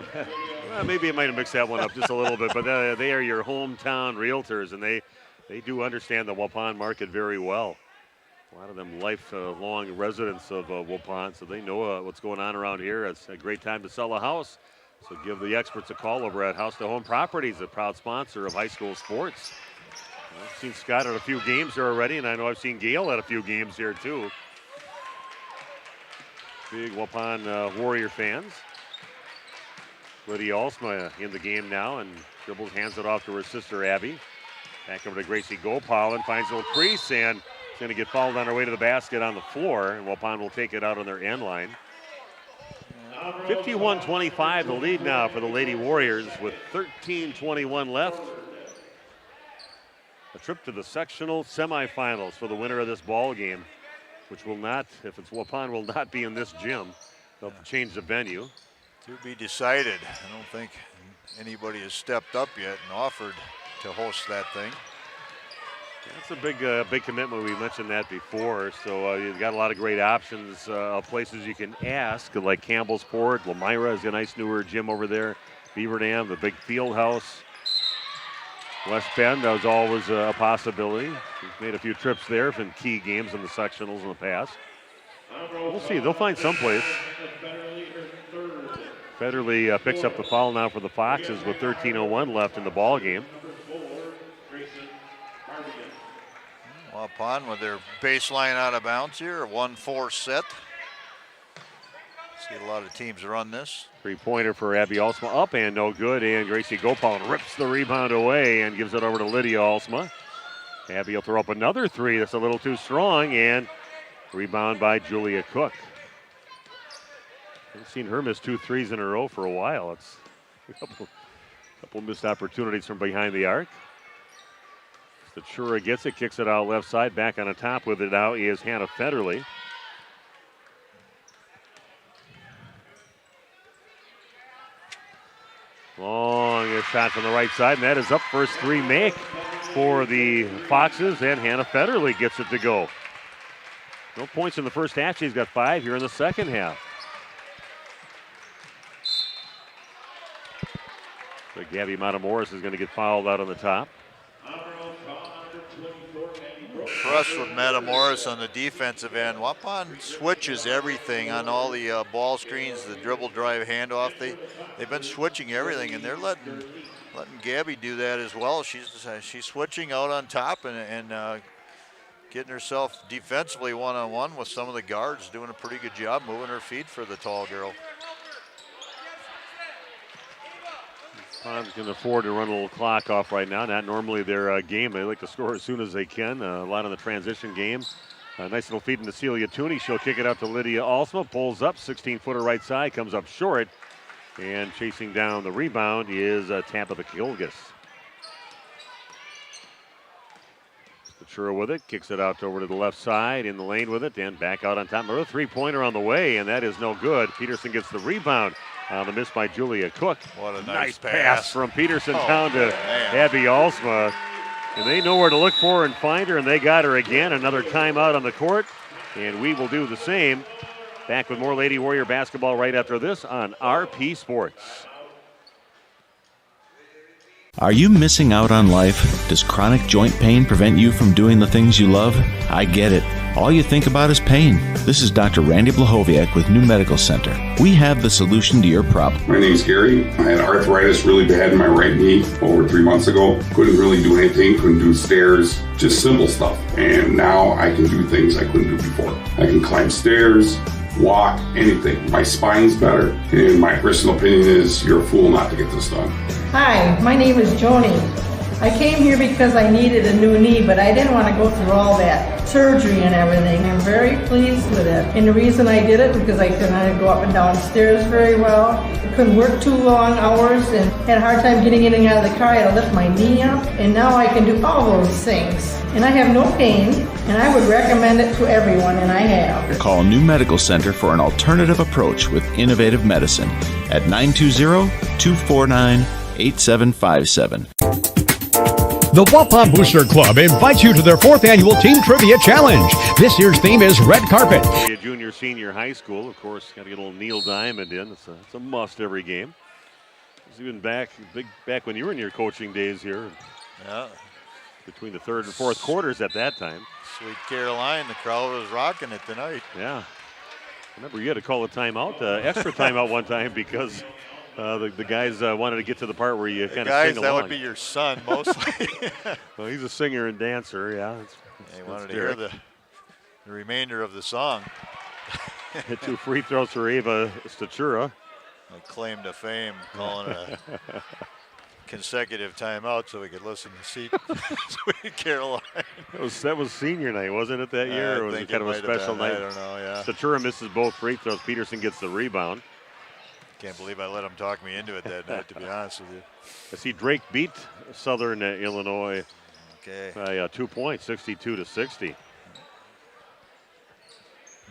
Well, maybe I might have mixed that one up just a little bit, but they are your hometown realtors, and they do understand the Waupun market very well. A lot of them lifelong residents of Waupun, so they know what's going on around here. It's a great time to sell a house. So give the experts a call over at House to Home Properties, a proud sponsor of high school sports. I've seen Scott at a few games here already, and I know I've seen Gail at a few games here too. Big Waupun Warrior fans. Lydia Alsma in the game now and dribbles, hands it off to her sister Abby. Back over to Gracie Gopalin, finds a little crease and is going to get fouled on her way to the basket on the floor, and Waupun will take it out on their end line. 51-25 the lead now for the Lady Warriors with 13:21 left. A trip to the sectional semifinals for the winner of this ball game, which will not, if it's Waupun, will not be in this gym. They'll change the venue. To be decided. I don't think anybody has stepped up yet and offered to host that thing. That's a big commitment. We mentioned that before. So you've got a lot of great options of places you can ask, like Campbellsport. Lamira has a nice newer gym over there. Beaver Dam, the big field house. West Bend, that was always a possibility. We've made a few trips there in key games in the sectionals in the past. We'll see. They'll find someplace. Federley picks up the foul now for the Foxes with 13:01 left in the ball game. Waupun with their baseline out of bounds here, a 1-4 set. See a lot of teams run this. Three-pointer for Abby Alsma, up and no good, and Gracie Gopal rips the rebound away and gives it over to Lydia Alsma. Abby will throw up another three that's a little too strong, and rebound by Julia Cook. I've seen her miss 2 threes in a row for a while. It's a couple missed opportunities from behind the arc. Chura gets it, kicks it out left side. Back on the top with it now is Hannah Federley. Long shot from the right side, and that is up. First three make for the Foxes, and Hannah Federley gets it to go. No points in the first half. She's got 5 here in the second half. So Gabby Matamoros is going to get fouled out on the top. Impressed with Matamoros on the defensive end. Waupun switches everything on all the ball screens, the dribble, drive, handoff. They've been switching everything, and they're letting Gabby do that as well. She's switching out on top and getting herself defensively one-on-one with some of the guards, doing a pretty good job moving her feet for the tall girl. Pon's can afford to run a little clock off right now. Not normally their game. They like to score as soon as they can. A lot in the transition game. A nice little feed into Celia Tooney. She'll kick it out to Lydia Alsma. Pulls up, 16-footer right side. Comes up short. And chasing down the rebound is Tabitha Kilgus. Chura with it. Kicks it out over to the left side. In the lane with it. And back out on top. Another three-pointer on the way. And that is no good. Peterson gets the rebound. The miss by Julia Cook. What a nice pass from Peterson down to man. Abby Alsma. And they know where to look for and find her, and they got her again. Another timeout on the court, and we will do the same. Back with more Lady Warrior basketball right after this on RP Sports. Are you missing out on life? Does chronic joint pain prevent you from doing the things you love? I get it. All you think about is pain. This is Dr. Randy Blahoviak with New Medical Center. We have the solution to your problem. My name's Gary. I had arthritis really bad in my right knee over 3 months ago. Couldn't really do anything, couldn't do stairs, just simple stuff. And now I can do things I couldn't do before. I can climb stairs, walk, anything. My spine's better. And my personal opinion is you're a fool not to get this done. Hi, my name is Joni. I came here because I needed a new knee, but I didn't want to go through all that surgery and everything. I'm very pleased with it. And the reason I did it because I couldn't go up and down stairs very well. I couldn't work too long hours and had a hard time getting in and out of the car. I had to lift my knee up. And now I can do all those things. And I have no pain, and I would recommend it to everyone, and I have. Call New Medical Center for an alternative approach with innovative medicine at 920-249-8757. The Waupun Booster Club invites you to their 4th annual Team Trivia Challenge. This year's theme is Red Carpet. Junior, senior high school, of course, got to get a little Neil Diamond in. It's a must every game. It's even back when you were in your coaching days here. Yeah. Between the third and fourth quarters at that time. Sweet Caroline, the crowd was rocking it tonight. Yeah. Remember, you had to call a timeout, extra timeout one time because the guys wanted to get to the part where you kind of sing along. That would be your son mostly. Well, he's a singer and dancer, yeah. They wanted to hear the remainder of the song. Hit 2 free throws for Ava Stachura. A claim to fame, calling a consecutive timeout so we could listen to Sweet Caroline. That was senior night, wasn't it, that year? Or was it kind of a special night? I don't know, yeah. Stachura misses both free throws. Peterson gets the rebound. Can't believe I let him talk me into it that night, to be honest with you. I see Drake beat Southern Illinois by 2 points, 62-60.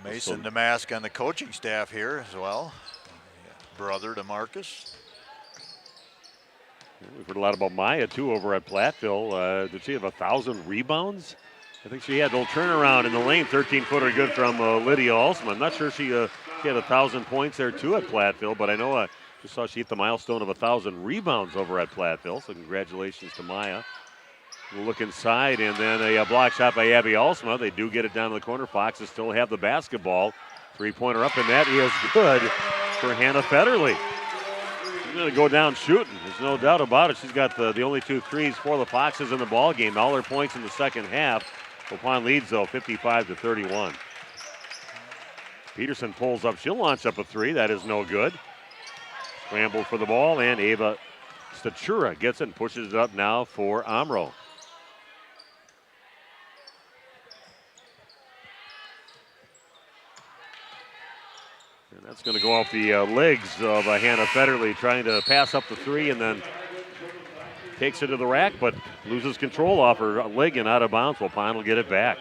Mason Damask on the coaching staff here as well. Brother to Marcus. We've heard a lot about Maya, too, over at Platteville. Did she have 1,000 rebounds? I think she had a little turnaround in the lane. 13-footer good from Lydia Alsman. I'm not sure she had 1,000 points there, too, at Platteville, but I know I just saw she hit the milestone of 1,000 rebounds over at Platteville, so congratulations to Maya. We'll look inside, and then a block shot by Abby Alsma. They do get it down to the corner. Foxes still have the basketball. Three-pointer up, and that is good for Hannah Federley. She's going to go down shooting. There's no doubt about it. She's got the only 2 threes for the Foxes in the ball game. All her points in the second half. Waupun leads, though, 55-31. Peterson pulls up. She'll launch up a 3. That is no good. Scrambled for the ball, and Ava Stachura gets it and pushes it up now for Omro. And that's going to go off the legs of Hannah Federley, trying to pass up the 3 and then takes it to the rack, but loses control off her leg and out of bounds. Waupun will get it back.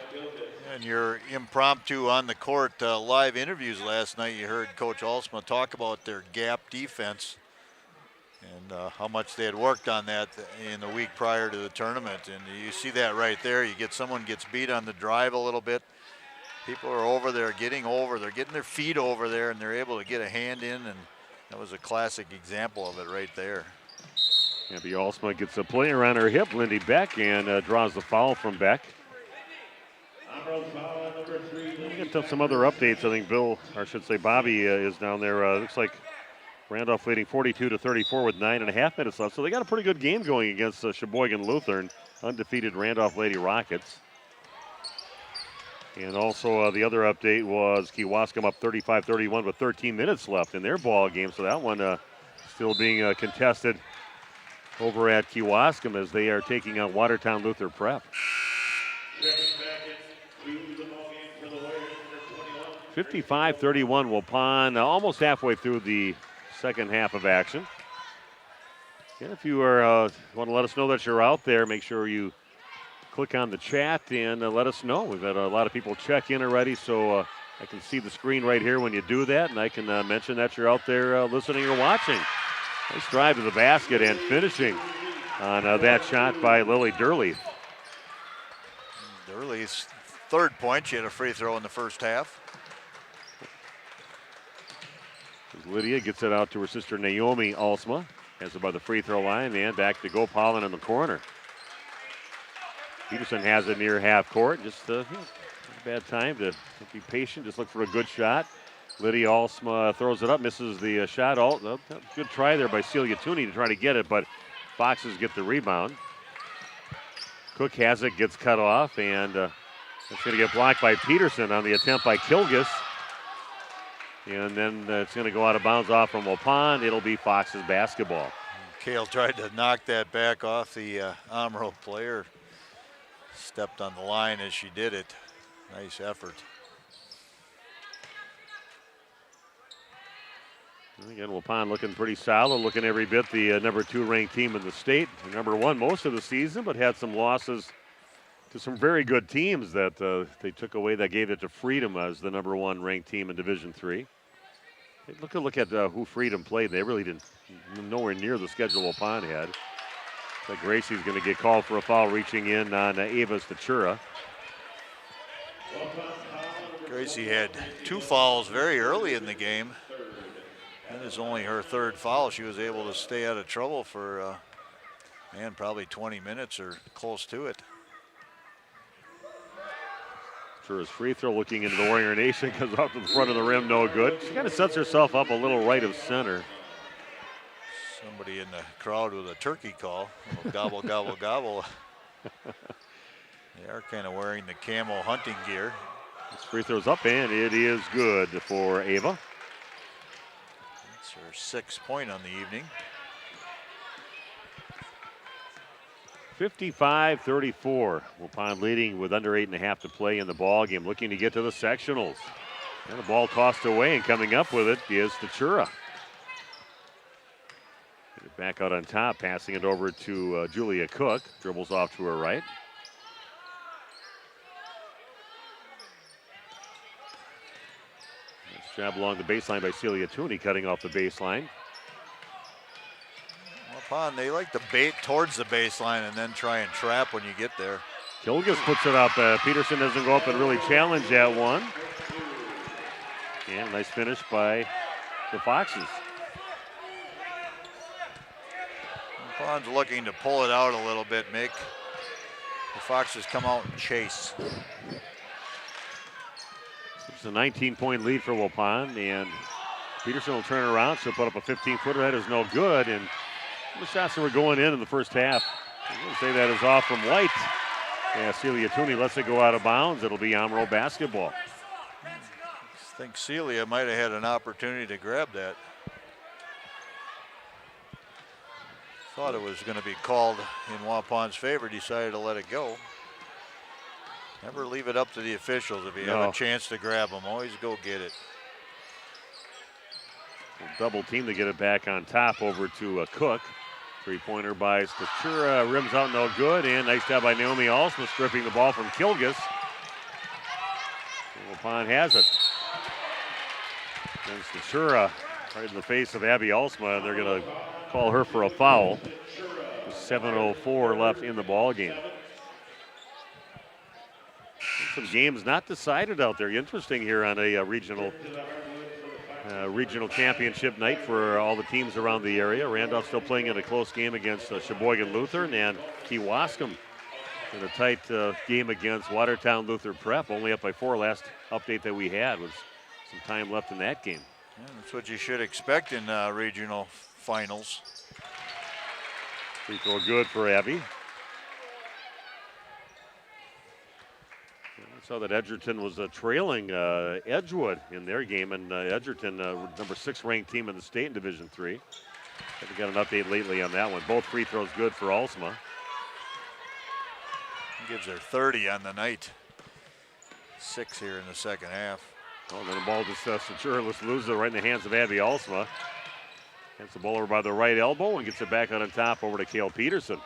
And your impromptu on the court live interviews last night, you heard Coach Alsma talk about their gap defense and how much they had worked on that in the week prior to the tournament. And you see that right there. You get someone gets beat on the drive a little bit. People are over there, getting over. They're getting their feet over there, and they're able to get a hand in, and that was a classic example of it right there. Abby Alsma gets a play around her hip, Lindy Beck, and draws the foul from Beck. We'll get to some other updates. I think Bobby is down there. Looks like Randolph leading 42-34 with 9.5 minutes left. So they got a pretty good game going against Sheboygan Lutheran, undefeated Randolph Lady Rockets. And also the other update was Kewaskum up 35-31 with 13 minutes left in their ball game. So that one still being contested over at Kewaskum as they are taking on Watertown Luther Prep. 55-31 Waupun, almost halfway through the second half of action. And if you want to let us know that you're out there, make sure you click on the chat and let us know. We've had a lot of people check in already, so I can see the screen right here when you do that, and I can mention that you're out there listening or watching. Nice drive to the basket and finishing on that shot by Lily Durley. Durley's third point. She had a free throw in the first half. Lydia gets it out to her sister Naomi Alsma. Has it by the free throw line, and back to Gopalin in the corner. Peterson has it near half court. Just a bad time to be patient. Just look for a good shot. Lydia Alsma throws it up, misses the shot. Good try there by Celia Tooney to try to get it, but Foxes get the rebound. Cook has it, gets cut off, and it's going to get blocked by Peterson on the attempt by Kilgus. And then it's going to go out of bounds off from Waupun. It'll be Fox's basketball. Kale tried to knock that back off the Omro player. Stepped on the line as she did it. Nice effort. Again, Waupun looking pretty solid, looking every bit the number 2 ranked team in the state. Number 1 most of the season, but had some losses to some very good teams that they took away that gave it to Freedom as the number 1 ranked team in Division III. Look at who Freedom played. They really didn't, nowhere near the schedule Waupun had. Like Gracie's going to get called for a foul reaching in on Ava Stachura. Gracie had 2 fouls very early in the game. That is only her 3rd foul. She was able to stay out of trouble for, probably 20 minutes or close to it. Stachura's free throw looking into the Warrior Nation, comes up to the front of the rim, no good. She kind of sets herself up a little right of center. Somebody in the crowd with a turkey call. Gobble, gobble, gobble. They are kind of wearing the camo hunting gear. This free throw's up, and it is good for Ava. That's her 6th point on the evening. 55-34. Waupun leading with under 8.5 to play in the ball game, looking to get to the sectionals. And the ball tossed away, and coming up with it is Stachura. Back out on top, passing it over to Julia Cook. Dribbles off to her right. Nice job along the baseline by Celia Tooney, cutting off the baseline. Waupun, they like to bait towards the baseline and then try and trap when you get there. Kilgus puts it up. Peterson doesn't go up and really challenge that one. And nice finish by the Foxes. Wapun's looking to pull it out a little bit, make the Foxes come out and chase. It's a 19-point lead for Waupun, and Peterson will turn around. She'll put up a 15-footer. That is no good, and the shots that were going in the first half. I'm going to say that is off from White. Yeah, Celia Tooney lets it go out of bounds. It'll be Omro basketball. I think Celia might have had an opportunity to grab that. Thought it was going to be called in Waupun's favor, decided to let it go. Never leave it up to the officials. If you have a chance to grab them, always go get it. Double team to get it back on top over to Cook. 3-pointer by Stachura, rims out no good, and nice job by Naomi Alsma stripping the ball from Kilgus. Waupun has it. And Stachura right in the face of Abby Alsma, and they're going to call her for a foul. 7:04 left in the ball game. some games not decided out there. Interesting here on a regional championship night for all the teams around the area. Randolph still playing in a close game against Sheboygan Lutheran, and Kewaskum in a tight game against Watertown Luther Prep, only up by 4. Last update that we had was some time left in that game. Yeah, that's what you should expect in regional finals. Free throw good for Abby. I saw that Edgerton was trailing Edgewood in their game, and Edgerton, number 6 ranked team in the state in Division III. Haven't got an update lately on that one. Both free throws good for Alsma. Gives her 30 on the night. 6 here in the second half. Oh, then the ball just Centureless loses it right in the hands of Abby Alsma. Gets the ball over by the right elbow and gets it back on top over to Cale Peterson.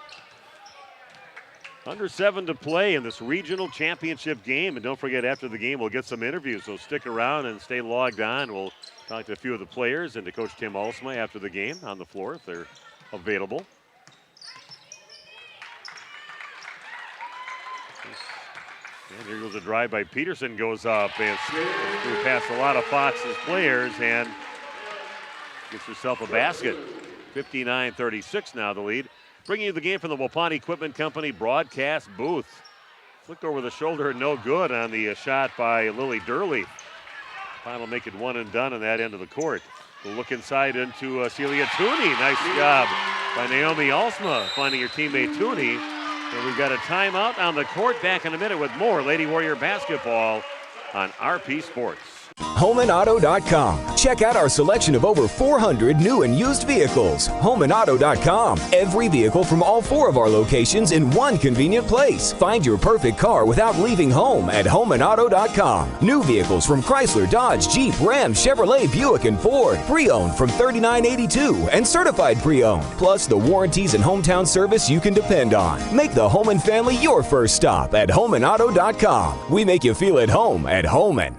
Under 7 to play in this regional championship game. And don't forget, after the game, we'll get some interviews. So stick around and stay logged on. We'll talk to a few of the players and to Coach Tim Alsma after the game on the floor if they're available. And here goes a drive by Peterson, goes up and through past a lot of Fox's players and gets herself a basket. 59-36 now the lead. Bringing you the game from the Waupun Equipment Company broadcast booth. Flicked over the shoulder, no good on the shot by Lily Durley. Final make it one and done on that end of the court. We'll look inside into Celia Tooney. Nice job by Naomi Alsma finding her teammate Tooney. And we've got a timeout on the court. Back in a minute with more Lady Warrior basketball on RP Sports. HomeandAuto.com. Check out our selection of over 400 new and used vehicles. HomeandAuto.com. Every vehicle from all 4 of our locations in one convenient place. Find your perfect car without leaving home at HomeandAuto.com. New vehicles from Chrysler, Dodge, Jeep, Ram, Chevrolet, Buick, and Ford. Pre-owned from $39.82 and certified pre-owned. Plus the warranties and hometown service you can depend on. Make the Holman family your first stop at HomeandAuto.com. We make you feel at home at Holman.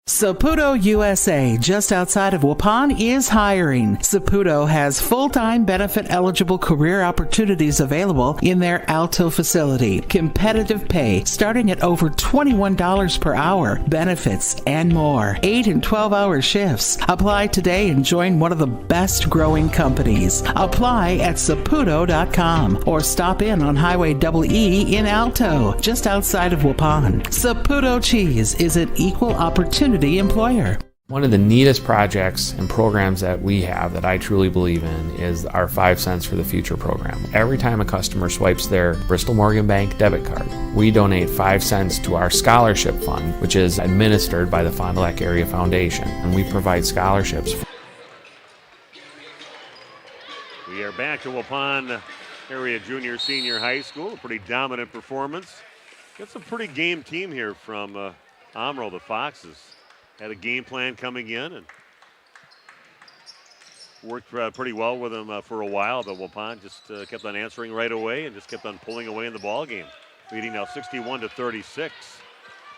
Saputo USA, just outside of Waupun, is hiring. Saputo has full-time benefit-eligible career opportunities available in their Alto facility. Competitive pay starting at over $21 per hour, benefits, and more. 8 and 12-hour shifts. Apply today and join one of the best-growing companies. Apply at Saputo.com or stop in on Highway EE in Alto, just outside of Waupun. Saputo Cheese is an equal opportunity employer. One of the neatest projects and programs that we have that I truly believe in is our 5 cents for the future program. Every time a customer swipes their Bristol Morgan Bank debit card, we donate 5 cents to our scholarship fund, which is administered by the Fond du Lac Area Foundation, and we provide scholarships. We are back to Waupun Area Junior Senior High School. A pretty dominant performance. It's a pretty game team here from Omro, the Foxes. Had a game plan coming in and worked pretty well with them for a while. The Waupun just kept on answering right away and just kept on pulling away in the ball game. Leading now 61-36.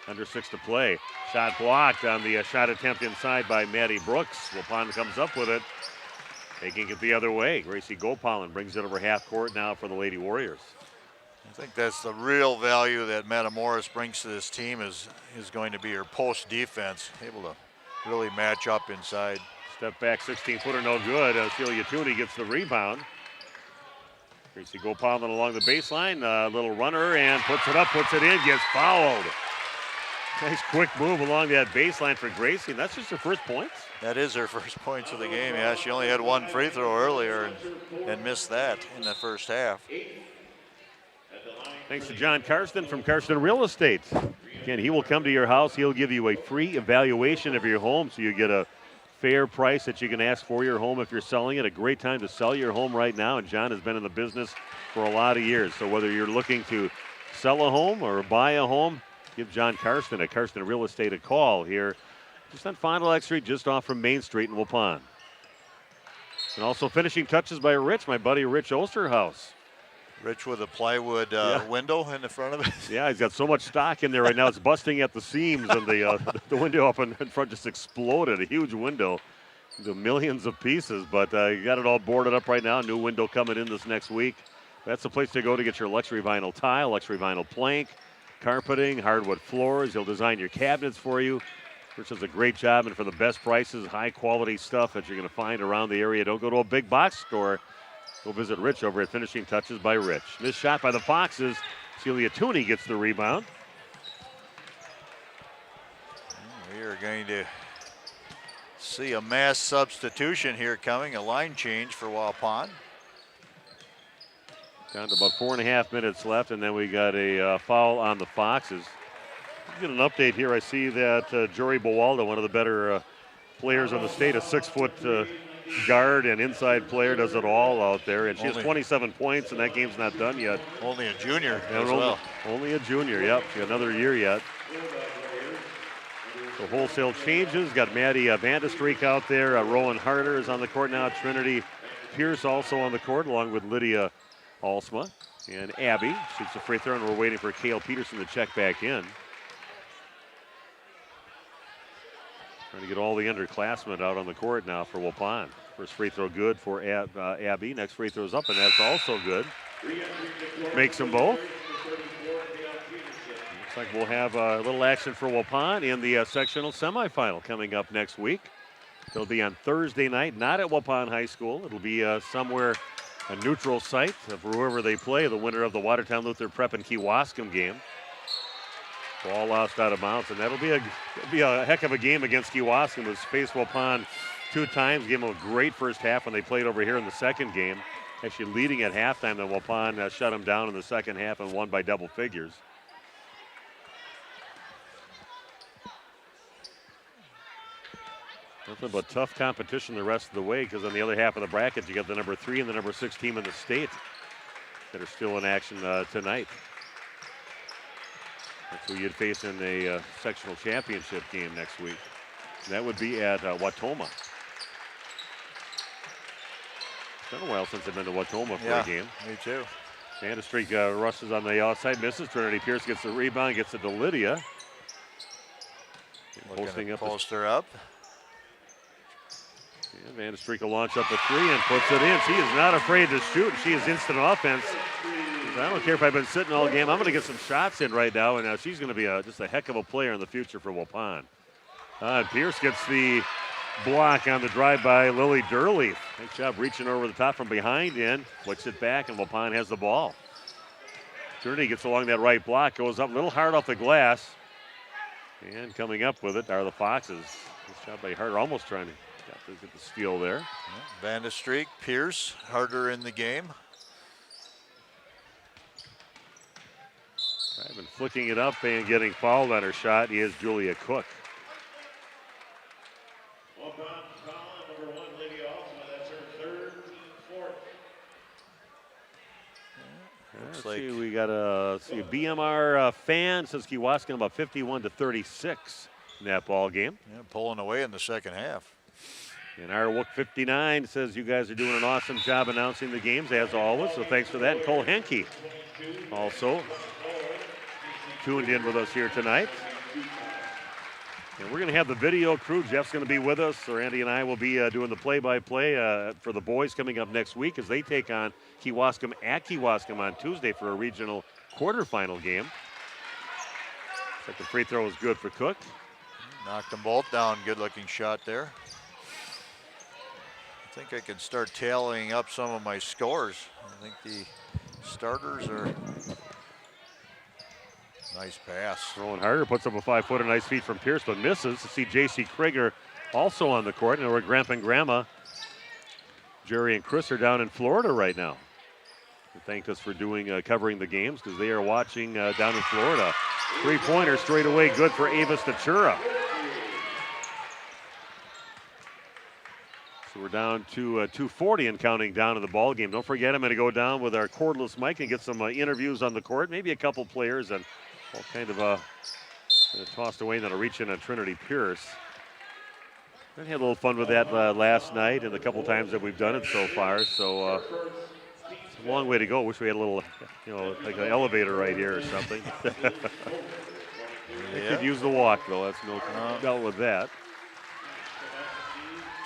Under 6 to play. Shot blocked on the shot attempt inside by Maddie Brooks. Waupun comes up with it, taking it the other way. Gracie Gopalin brings it over half court now for the Lady Warriors. I think that's the real value that Matamoros brings to this team is going to be her post defense, able to really match up inside. Step back 16-footer, no good. Celia Tooney gets the rebound. Gracie Gopalin along the baseline, little runner and puts it up, puts it in, gets fouled. Nice quick move along that baseline for Gracie, and that's just her first points. That is her first points of the game. Yeah, she only had 1 free throw earlier and missed that in the first half. Thanks to John Karsten from Karsten Real Estate. Again, he will come to your house. He'll give you a free evaluation of your home so you get a fair price that you can ask for your home if you're selling it. A great time to sell your home right now, and John has been in the business for a lot of years. So whether you're looking to sell a home or buy a home, give John Karsten at Karsten Real Estate a call here just on Fond du Lac Street, just off from Main Street in Waupun. And also finishing touches by Rich, my buddy Rich Osterhaus. Rich with a plywood window in the front of it. Yeah, he's got so much stock in there right now. It's busting at the seams, and the window up in front just exploded. A huge window, into millions of pieces. But you got it all boarded up right now. New window coming in this next week. That's the place to go to get your luxury vinyl tile, luxury vinyl plank, carpeting, hardwood floors. He'll design your cabinets for you. Rich does a great job, and for the best prices, high-quality stuff that you're going to find around the area. Don't go to a big box store. Go visit Rich over at Finishing Touches by Rich. Missed shot by the Foxes. Celia Tooney gets the rebound. We are going to see a mass substitution here coming, a line change for Waupun. Down to about 4.5 minutes left, and then we got a foul on the Foxes. Get an update here. I see that Jory Bowaldo, one of the better players in the state, a 6-foot guard and inside player, does it all out there. And she has 27 points, and that game's not done yet. Only a junior as well. Only a junior, yep. She got another year yet. So wholesale changes. Got Maddie Vandestreek out there. Rowan Harder is on the court now. Trinity Pierce also on the court, along with Lydia Alsma. And Abby shoots a free throw, and we're waiting for Cale Peterson to check back in. Trying to get all the underclassmen out on the court now for Waupun. First free throw good for Abby. Next free throw's up, and that's also good. Makes them both. Looks like we'll have a little action for Waupun in the sectional semifinal coming up next week. It'll be on Thursday night, not at Waupun High School. It'll be somewhere, a neutral site of wherever they play, the winner of the Watertown Luther Prep and Kewaskum game. Ball lost out of bounds, and that'll be a heck of a game against Kewaskum. Who's faced Waupun 2 times, gave them a great first half when they played over here in the second game. Actually leading at halftime, then Waupun shut them down in the second half and won by double figures. Nothing but tough competition the rest of the way, because on the other half of the bracket, you got the number 3 and the number 6 team in the state that are still in action tonight. That's who you'd face in a sectional championship game next week. And that would be at Watoma. It's been a while since I've been to Watoma for a game. Me too. Vandestreek rushes on the outside, misses. Trinity Pierce gets the rebound, gets it to Lydia. Posting up. Poster up. Yeah, Vandestreek will launch up a 3 and puts it in. She is not afraid to shoot. She is instant offense. I don't care if I've been sitting all game. I'm going to get some shots in right now, and she's going to be just a heck of a player in the future for Waupun. Pierce gets the block on the drive by Lily Durleaf. Nice job reaching over the top from behind in, flicks it back, and Waupun has the ball. Trinity gets along that right block, goes up a little hard off the glass, and coming up with it are the Foxes. Nice job by Harder, almost trying to get the steal there. Vandestreek, Pierce, Harder in the game. Right, and flicking it up and getting fouled on her shot is Julia Cook. Let's see, we got a BMR fan says Kewaskum about 51-36 in that ball game. Yeah, pulling away in the second half. And our Wook 59 says you guys are doing an awesome job announcing the games as always. So thanks for that. And Cole Henke also tuned in with us here tonight. And we're going to have the video crew. Jeff's going to be with us, or Andy and I will be doing the play-by-play for the boys coming up next week as they take on Kewaskum at Kewaskum on Tuesday for a regional quarterfinal game. Second free throw is good for Cook. Knocked them both down. Good-looking shot there. I think I can start tallying up some of my scores. I think the starters are... Nice pass. Rowan Harder puts up a 5-footer, nice feed from Pierce, but misses. To see J.C. Krieger also on the court. And we're Grandpa and Grandma. Jerry and Chris are down in Florida right now. They thanked us for covering the games because they are watching down in Florida. 3-pointer straight away, good for Ava Statura. So we're down to 2:40 and counting down in the ball game. Don't forget, I'm going to go down with our cordless mic and get some interviews on the court, maybe a couple players, and all kind of tossed away, and then a reach in on Trinity Pierce. I had a little fun with that last night and the couple times that we've done it so far. So it's a long way to go. Wish we had a little, like an elevator right here or something. They could use the walk, though. That's no doubt with that.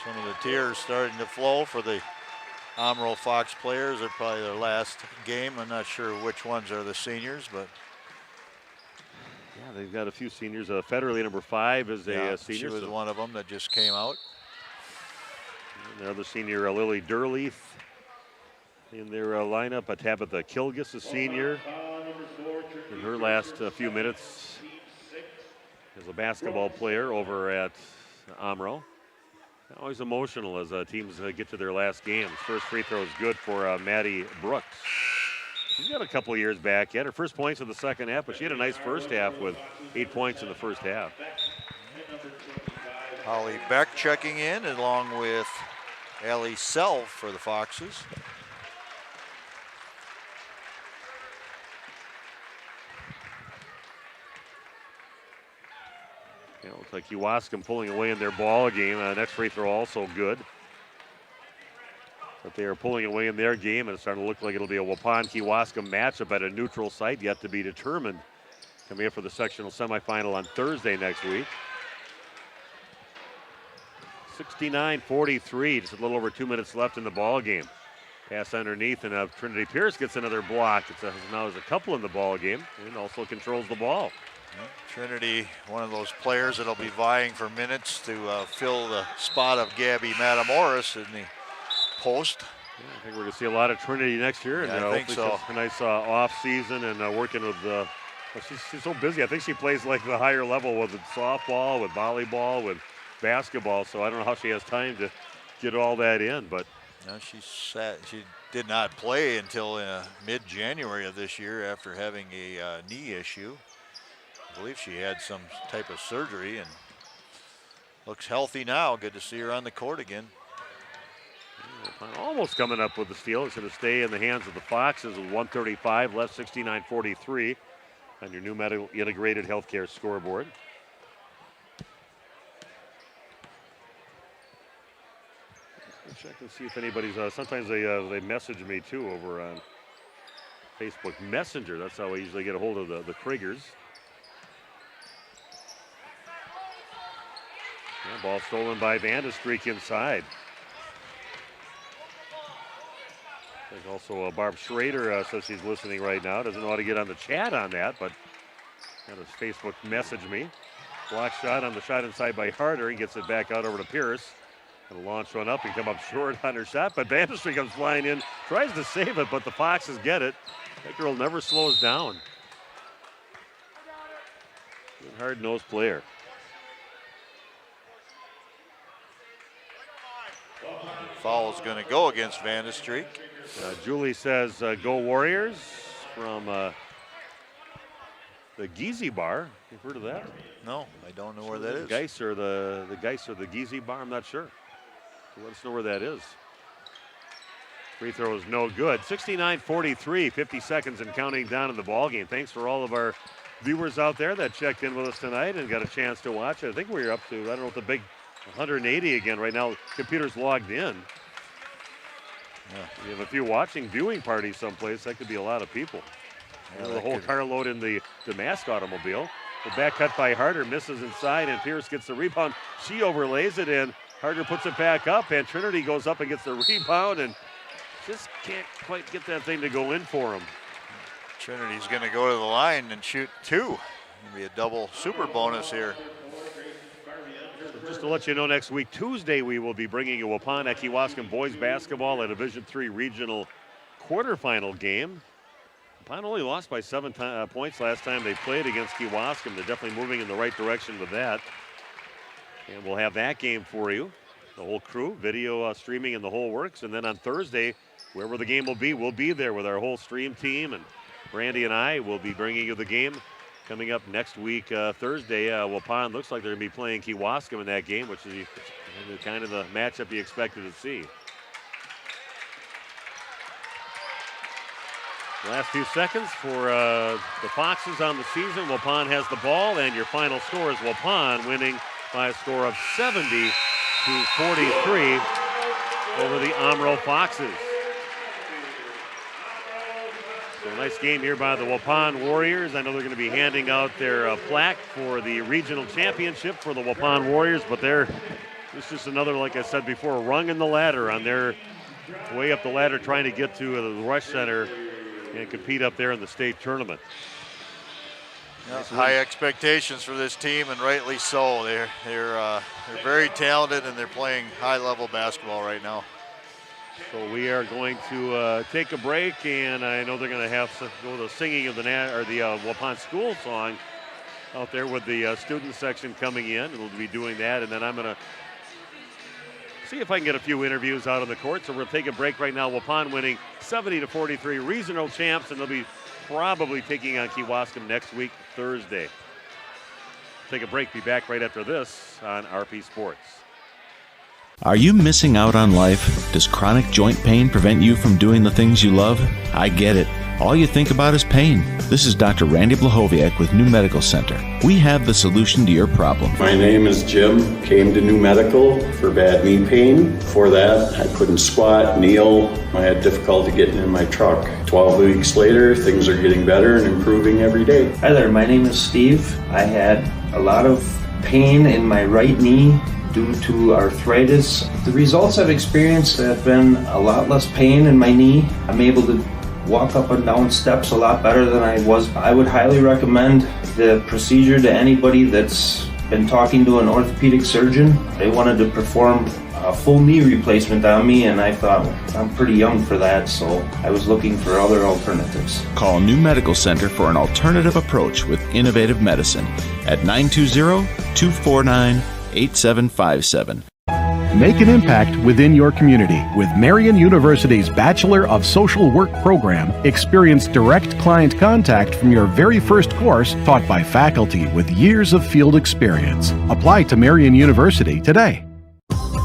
Some of the tears starting to flow for the Omro Fox players. They're probably their last game. I'm not sure which ones are the seniors, but they've got a few seniors. Federally, number 5 is a senior. She was one of them that just came out. And the other senior, Lily Durleaf, in their lineup. Tabitha Kilgus, a senior. In her last few minutes as a basketball player over at Omro. Always emotional as teams get to their last games. First free throw is good for Maddie Brooks. She's got a couple of years back yet. Her first points in the second half, but she had a nice first half with 8 points in the first half. Holly Beck checking in along with Allie Self for the Foxes. It looks like Kewaskum pulling away in their ball game. Next free throw also good. But they are pulling away in their game, and it's starting to look like it'll be a Waupun-Kewaskum matchup at a neutral site yet to be determined. Coming up for the sectional semifinal on Thursday next week. 69-43, just a little over 2 minutes left in the ball game. Pass underneath, and Trinity Pierce gets another block. Now there's a couple in the ball game, and also controls the ball. Trinity, one of those players that'll be vying for minutes to fill the spot of Gabby Matamoros in the post. Yeah, I think we're going to see a lot of Trinity next year. Yeah, I think so. A nice off season and working with she's so busy. I think she plays like the higher level with softball, with volleyball, with basketball. So I don't know how she has time to get all that in. But no, she did not play until mid-January of this year after having a knee issue. I believe she had some type of surgery and looks healthy now. Good to see her on the court again. Almost coming up with the steal. It's going to stay in the hands of the Foxes with 1:35 left, 69-43 on your new medical integrated healthcare scoreboard. Let's check and see if anybody's. Sometimes they message me too over on Facebook Messenger. That's how I usually get a hold of the Kriegers. Yeah, ball stolen by Vandestreek inside. There's also Barb Schrader says she's listening right now. Doesn't know how to get on the chat on that, but got his Facebook message me. Block shot on the shot inside by Harder and gets it back out over to Pierce. And launch one up and come up short on her shot, but Vandestreek comes flying in, tries to save it, but the Foxes get it. That girl never slows down. Good hard-nosed player. Foul is going to go against Vandestreek. Julie says, go Warriors from the Geezy Bar. You've heard of that? No, I don't know where that is. Geis or the Geis or the Geezy Bar, I'm not sure. So let us know where that is. Free throw is no good. 69-43, 50 seconds and counting down in the ball game. Thanks for all of our viewers out there that checked in with us tonight and got a chance to watch it. I think we're up to, I don't know what the big 180 again right now. Computer's logged in. Yeah. We have a few viewing parties someplace. That could be a lot of people. Yeah, the whole carload in the Damask automobile. The back cut by Harder misses inside, and Pierce gets the rebound. She overlays it in. Harder puts it back up, and Trinity goes up and gets the rebound, and just can't quite get that thing to go in for him. Trinity's going to go to the line and shoot two. It'll be a double super bonus here. Just to let you know, next week, Tuesday, we will be bringing you Waupun-Kewaskum boys basketball at a Division III regional quarterfinal game. Waupun only lost by 7 points last time they played against Kewaskum. They're definitely moving in the right direction with that. And we'll have that game for you. The whole crew, video streaming and the whole works. And then on Thursday, wherever the game will be, we'll be there with our whole stream team. And Brandy and I will be bringing you the game. Coming up next week, Thursday, Waupun looks like they're going to be playing Kewaskum in that game, which is kind of the matchup you expected to see. Last few seconds for the Foxes on the season. Waupun has the ball, and your final score is Waupun winning by a score of 70-43 over the Omro Foxes. So a nice game here by the Waupun Warriors. I know they're going to be handing out their plaque for the regional championship for the Waupun Warriors, but it's just another, like I said before, rung in the ladder on their way up the ladder trying to get to the Rush Center and compete up there in the state tournament. Yeah, high expectations for this team, and rightly so. They're very talented, and they're playing high-level basketball right now. So we are going to take a break, and I know they're going to have the singing of the Waupun school song out there with the student section coming in, and we'll be doing that, and then I'm going to see if I can get a few interviews out on the court. So we'll take a break right now. Waupun winning 70-43, regional champs, and they'll be probably taking on Kewaskum next week, Thursday. Take a break. Be back right after this on RP Sports. Are you missing out on life? Does chronic joint pain prevent you from doing the things you love? I get it. All you think about is pain. This is Dr. Randy Blahoviak with New Medical Center. We have the solution to your problem. My name is Jim. Came to New Medical for bad knee pain. Before that, I couldn't squat, kneel. I had difficulty getting in my truck. 12 weeks later, things are getting better and improving every day. Hi there, my name is Steve. I had a lot of pain in my right knee due to arthritis. The results I've experienced have been a lot less pain in my knee. I'm able to walk up and down steps a lot better than I was. I would highly recommend the procedure to anybody that's been talking to an orthopedic surgeon. They wanted to perform a full knee replacement on me, and I thought, I'm pretty young for that, so I was looking for other alternatives. Call New Medical Center for an alternative approach with innovative medicine at 920-249-8757. Make an impact within your community with Marian University's Bachelor of Social Work program. Experience direct client contact from your very first course, taught by faculty with years of field experience. Apply to Marian University today.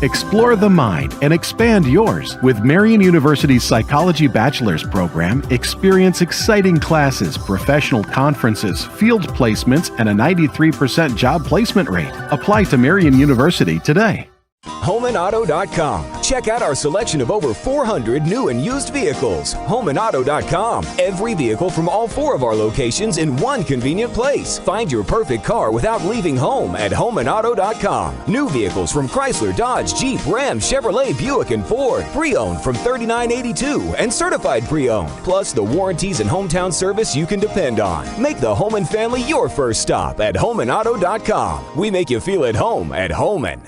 Explore the mind and expand yours. With Marian University's Psychology Bachelor's program, experience exciting classes, professional conferences, field placements, and a 93% job placement rate. Apply to Marian University today. HomeandAuto.com. Check out our selection of over 400 new and used vehicles. HomeandAuto.com. Every vehicle from all 4 of our locations in one convenient place. Find your perfect car without leaving home at HomeandAuto.com. New vehicles from Chrysler, Dodge, Jeep, Ram, Chevrolet, Buick, and Ford. Pre-owned from $39.82 and certified pre-owned. Plus the warranties and hometown service you can depend on. Make the Homan family your first stop at HomeandAuto.com. We make you feel at home at Homan.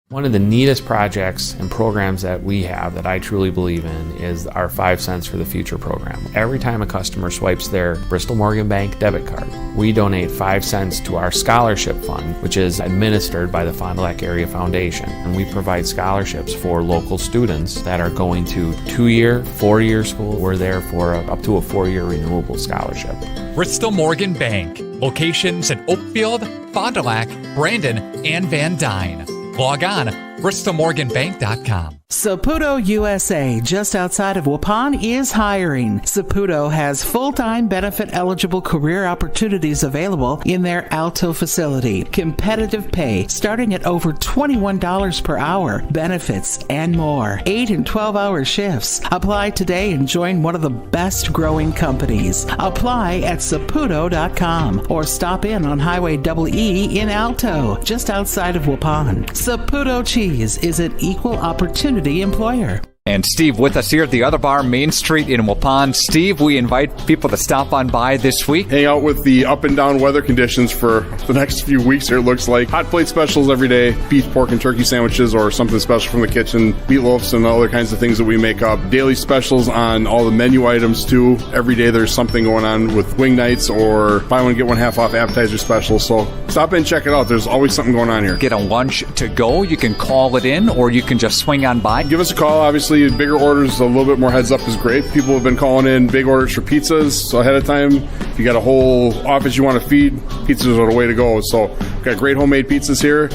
One of the neatest projects and programs that we have that I truly believe in is our 5 cents for the future program. Every time a customer swipes their Bristol Morgan Bank debit card, we donate 5 cents to our scholarship fund, which is administered by the Fond du Lac Area Foundation. And we provide scholarships for local students that are going to 2-year, 4-year school. We're there for up to a 4-year renewable scholarship. Bristol Morgan Bank. Locations in Oakfield, Fond du Lac, Brandon, and Van Dyne. Log on, bristolmorganbank.com. Saputo USA, just outside of Waupun, is hiring. Saputo has full-time benefit-eligible career opportunities available in their Alto facility. Competitive pay starting at over $21 per hour, benefits, and more. 8 and 12-hour shifts. Apply today and join one of the best-growing companies. Apply at saputo.com or stop in on Highway EE in Alto, just outside of Waupun. Saputo Cheese is an equal opportunity employer. And Steve with us here at the Other Bar, Main Street in Waupun. Steve, we invite people to stop on by this week. Hang out with the up and down weather conditions for the next few weeks here, it looks like. Hot plate specials every day, beef, pork, and turkey sandwiches or something special from the kitchen, meatloafs and other kinds of things that we make up. Daily specials on all the menu items too. Every day there's something going on with wing nights or buy one get one half off appetizer specials. So stop in and check it out. There's always something going on here. Get a lunch to go. You can call it in or you can just swing on by. Give us a call, obviously. Bigger orders, a little bit more heads up is great. People have been calling in big orders for pizzas, so ahead of time, if you got a whole office you want to feed, pizzas are the way to go. So we've got great homemade pizzas here.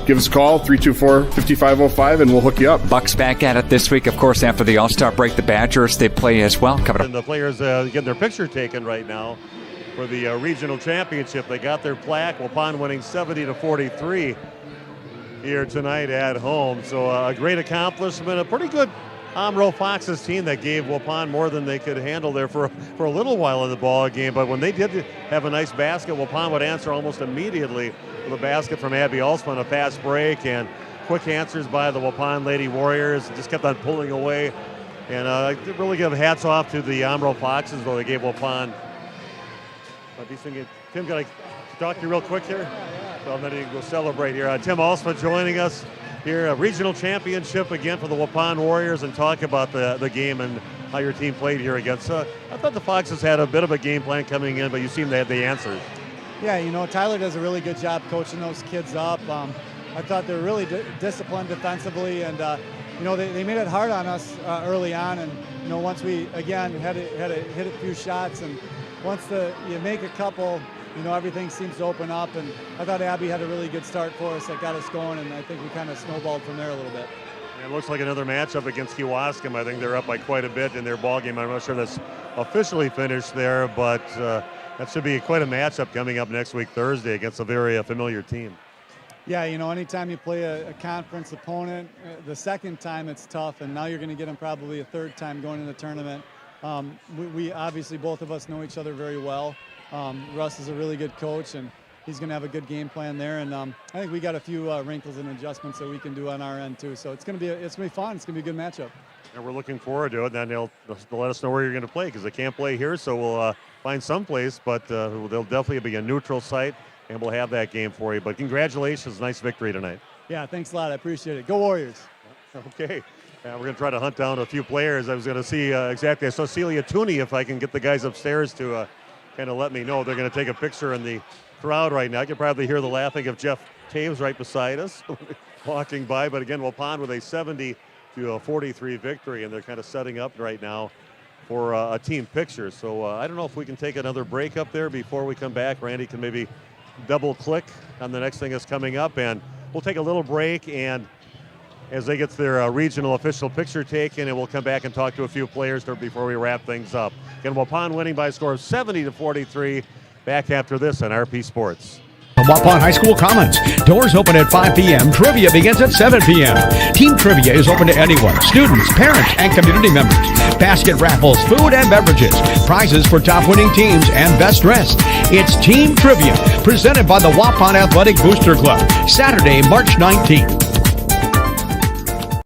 Give us a call, 324-5505, and we'll hook you up. Bucks back at it this week, of course, after the All-Star break. The Badgers, they play as well. And the players getting their picture taken right now for the regional championship. They got their plaque. Waupun winning 70-43 here tonight at home. So a great accomplishment, a pretty good Omro Fox's team that gave Waupun more than they could handle there for a little while in the ball game. But when they did have a nice basket, Waupun would answer almost immediately with a basket from Abby Alsman, a fast break, and quick answers by the Waupun Lady Warriors. Just kept on pulling away. And I really give hats off to the Omro Foxes, though. They gave Waupun Tim, can I talk to you real quick here? Well, then you can go celebrate here. Tim Alsma joining us here, a regional championship again for the Waupun Warriors, and talk about the game and how your team played here against. I thought the Foxes had a bit of a game plan coming in, but you seem to have the answers. Yeah, Tyler does a really good job coaching those kids up. I thought they were really disciplined defensively, and they made it hard on us early on. And once we again had to hit a few shots, and once you make a couple, everything seems to open up. And I thought Abby had a really good start for us that got us going, and I think we kind of snowballed from there a little bit. It looks like another matchup against Kewaskum. I think they're up by quite a bit in their ball game. I'm not sure that's officially finished there, but that should be quite a matchup coming up next week, Thursday, against a very familiar team. Yeah, anytime you play a conference opponent, the second time it's tough, and now you're going to get them probably a third time going in the tournament. We obviously, both of us know each other very well. Russ is a really good coach, and he's going to have a good game plan there. And I think we got a few wrinkles and adjustments that we can do on our end too. So it's going to be fun. It's going to be a good matchup. And we're looking forward to it. Then they'll let us know where you're going to play, because they can't play here, so we'll find some place. But they'll definitely be a neutral site, and we'll have that game for you. But congratulations, nice victory tonight. Yeah, thanks a lot. I appreciate it. Go Warriors. Okay. We're going to try to hunt down a few players. I was going to see exactly. I saw Celia Tooney, if I can get the guys upstairs to kind of let me know. They're going to take a picture in the crowd right now. I can probably hear the laughing of Jeff Taves right beside us walking by. But again, Waupun with a 70-43 victory, and they're kind of setting up right now for a team picture. So I don't know if we can take another break up there before we come back. Randy can maybe double click on the next thing that's coming up, and we'll take a little break, and as they get their regional official picture taken, and we'll come back and talk to a few players before we wrap things up. Again, Waupun winning by a score of 70-43. Back after this on RP Sports. Waupun High School Commons. Doors open at 5 p.m. Trivia begins at 7 p.m. Team Trivia is open to anyone, students, parents, and community members. Basket raffles, food and beverages, prizes for top winning teams, and best dressed. It's Team Trivia, presented by the Waupun Athletic Booster Club, Saturday, March 19th.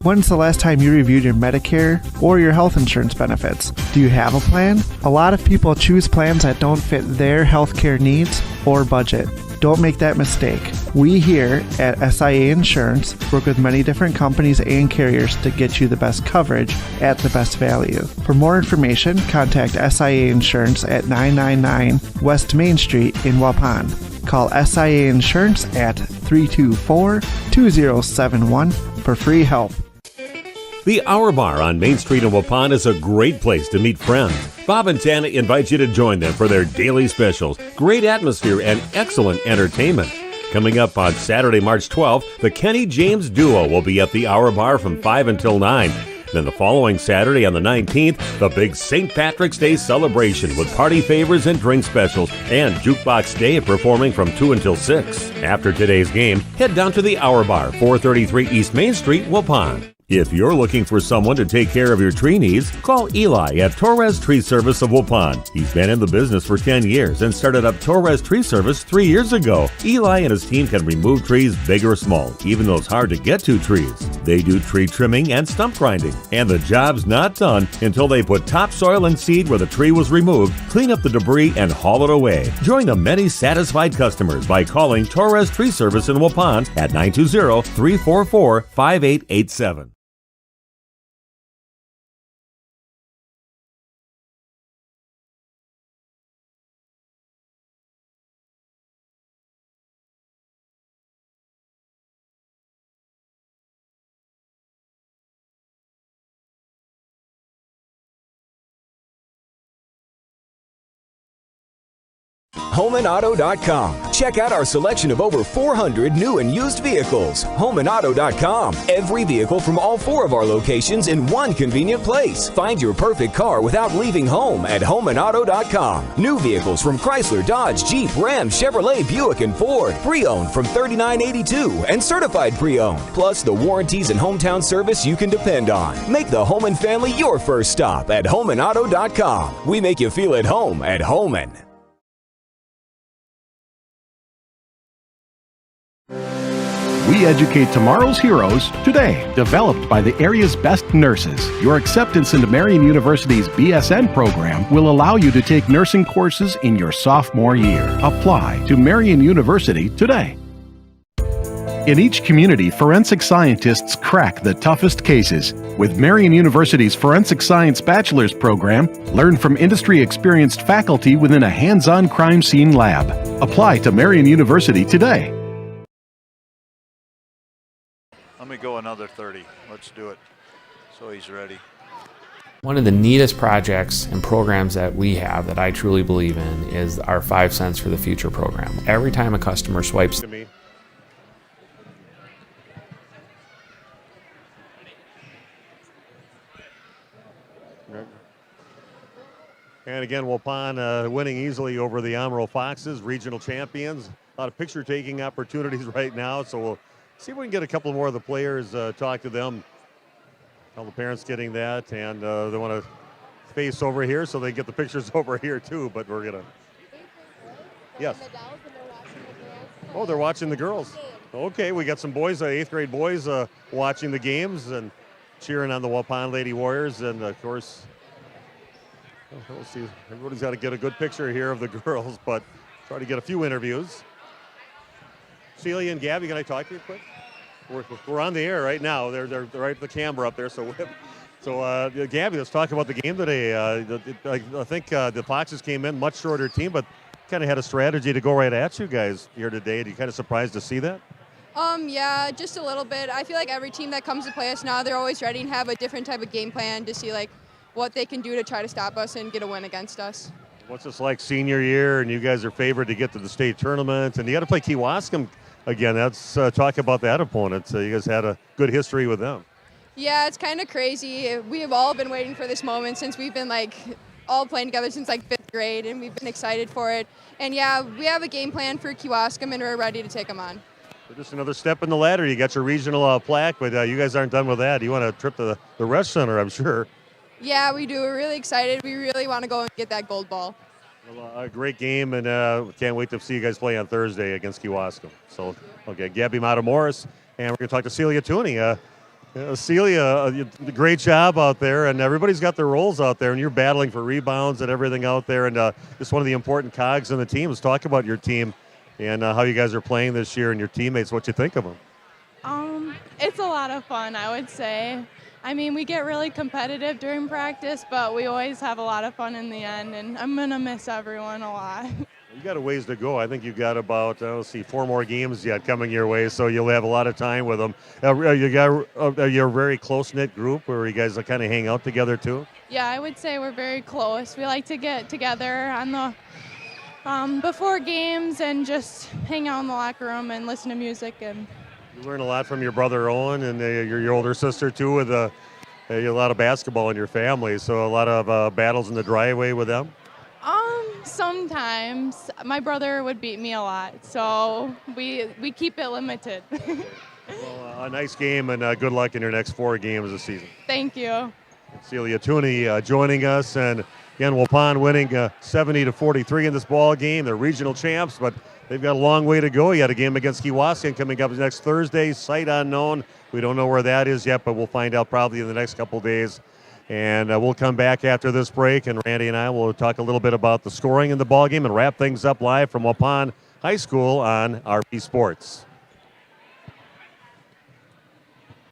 When's the last time you reviewed your Medicare or your health insurance benefits? Do you have a plan? A lot of people choose plans that don't fit their healthcare needs or budget. Don't make that mistake. We here at SIA Insurance work with many different companies and carriers to get you the best coverage at the best value. For more information, contact SIA Insurance at 999 West Main Street in Waupun. Call SIA Insurance at 324-2071 for free help. The Hour Bar on Main Street in Waupun is a great place to meet friends. Bob and Tana invite you to join them for their daily specials, great atmosphere, and excellent entertainment. Coming up on Saturday, March 12th, the Kenny James Duo will be at the Hour Bar from 5 until 9. Then the following Saturday on the 19th, the big St. Patrick's Day celebration with party favors and drink specials, and Jukebox Dave performing from 2 until 6. After today's game, head down to the Hour Bar, 433 East Main Street, Waupun. If you're looking for someone to take care of your tree needs, call Eli at Torres Tree Service of Waupun. He's been in the business for 10 years and started up Torres Tree Service 3 years ago. Eli and his team can remove trees big or small, even those hard-to-get-to trees. They do tree trimming and stump grinding, and the job's not done until they put topsoil and seed where the tree was removed, clean up the debris, and haul it away. Join the many satisfied customers by calling Torres Tree Service in Waupun at 920-344-5887. HomeandAuto.com. Check out our selection of over 400 new and used vehicles. HomeandAuto.com. Every vehicle from all 4 of our locations in one convenient place. Find your perfect car without leaving home at HomeandAuto.com. New vehicles from Chrysler, Dodge, Jeep, Ram, Chevrolet, Buick, and Ford. Pre-owned from $39.82 and certified pre-owned. Plus the warranties and hometown service you can depend on. Make the home and family your first stop at HomeandAuto.com. We make you feel at home at Homan. We educate tomorrow's heroes today. Developed by the area's best nurses, your acceptance into Marian University's BSN program will allow you to take nursing courses in your sophomore year. Apply to Marian University today. In each community, forensic scientists crack the toughest cases. With Marian University's Forensic Science Bachelor's program, learn from industry-experienced faculty within a hands-on crime scene lab. Apply to Marian University today. Let me go another 30. Let's do it. So he's ready. One of the neatest projects and programs that we have that I truly believe in is our 5 cents for the future program. Every time a customer swipes... And again, Waupun winning easily over the Omro Foxes, regional champions. A lot of picture-taking opportunities right now, so we'll see if we can get a couple more of the players, talk to them. All the parents getting that, and they want to face over here so they get the pictures over here too, but we're going to... Yes. Oh, they're watching the girls. Okay, we got some boys, 8th grade boys, watching the games and cheering on the Waupun Lady Warriors, and of course... We'll see. Everybody's got to get a good picture here of the girls, but try to get a few interviews. Celia and Gabby, can I talk to you quick? We're on the air right now. They're right at the camera up there. So Gabby, let's talk about the game today. I think the Foxes came in much shorter team, but kind of had a strategy to go right at you guys here today. Are you kind of surprised to see that? Yeah, just a little bit. I feel like every team that comes to play us now, they're always ready and have a different type of game plan to see what they can do to try to stop us and get a win against us. What's this like senior year, and you guys are favored to get to the state tournament, and you got to play Kewaskum again. Let's talk about that opponent. You guys had a good history with them. Yeah, it's kind of crazy. We have all been waiting for this moment since we've been all playing together since 5th grade, and we've been excited for it. And yeah, we have a game plan for Kewaskum, and we're ready to take them on. So just another step in the ladder. You got your regional plaque, but you guys aren't done with that. You want a trip to the Rec Center, I'm sure. Yeah, we do. We're really excited. We really want to go and get that gold ball. Well, a great game, and can't wait to see you guys play on Thursday against Kewaskum. So, okay, Gabby Mata-Morris, and we're going to talk to Celia Tooney. Celia, great job out there, and everybody's got their roles out there, and you're battling for rebounds and everything out there, and just one of the important cogs in the team. Let's talk about your team and how you guys are playing this year and your teammates, what you think of them. It's a lot of fun, I would say. I mean, we get really competitive during practice, but we always have a lot of fun in the end, and I'm going to miss everyone a lot. You got a ways to go. I think you've got about, 4 more games yet coming your way, so you'll have a lot of time with them. Are you a very close-knit group where you guys kind of hang out together too? Yeah, I would say we're very close. We like to get together on the before games and just hang out in the locker room and listen to music. And you learn a lot from your brother Owen and your older sister too, with a lot of basketball in your family. So a lot of battles in the driveway with them. Sometimes my brother would beat me a lot, so we keep it limited. Well, a nice game, and good luck in your next 4 games this season. Thank you. Celia Tooney joining us, and again, Waupun winning 70-43 in this ball game. They're regional champs, but they've got a long way to go. You had a game against Kewaskum coming up next Thursday, site unknown. We don't know where that is yet, but we'll find out probably in the next couple days. And we'll come back after this break, and Randy and I will talk a little bit about the scoring in the ball game and wrap things up live from Waupun High School on RP Sports.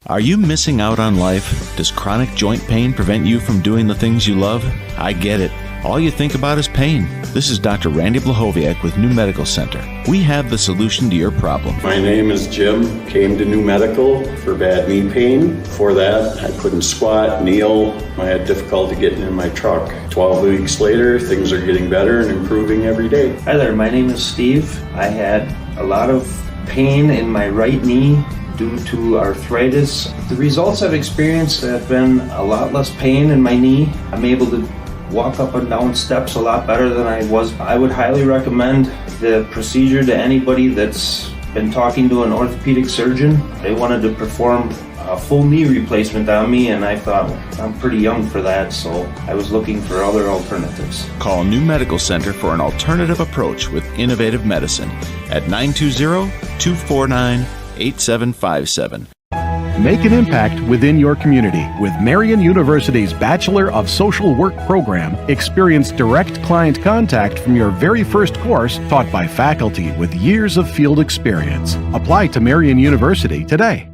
Are you missing out on life? Does chronic joint pain prevent you from doing the things you love? I get it. All you think about is pain. This is Dr. Randy Blahoviak with New Medical Center. We have the solution to your problem. My name is Jim. Came to New Medical for bad knee pain. Before that, I couldn't squat, kneel. I had difficulty getting in my truck. 12 weeks later, things are getting better and improving every day. Hi there, my name is Steve. I had a lot of pain in my right knee due to arthritis. The results I've experienced have been a lot less pain in my knee. I'm able to walk up and down steps a lot better than I was. I would highly recommend the procedure to anybody that's been talking to an orthopedic surgeon. They wanted to perform a full knee replacement on me, and I thought, I'm pretty young for that, so I was looking for other alternatives. Call New Medical Center for an alternative approach with innovative medicine at 920-249-4600. 8757. Make an impact within your community with Marian University's Bachelor of Social Work program. Experience direct client contact from your very first course, taught by faculty with years of field experience. Apply to Marian University today.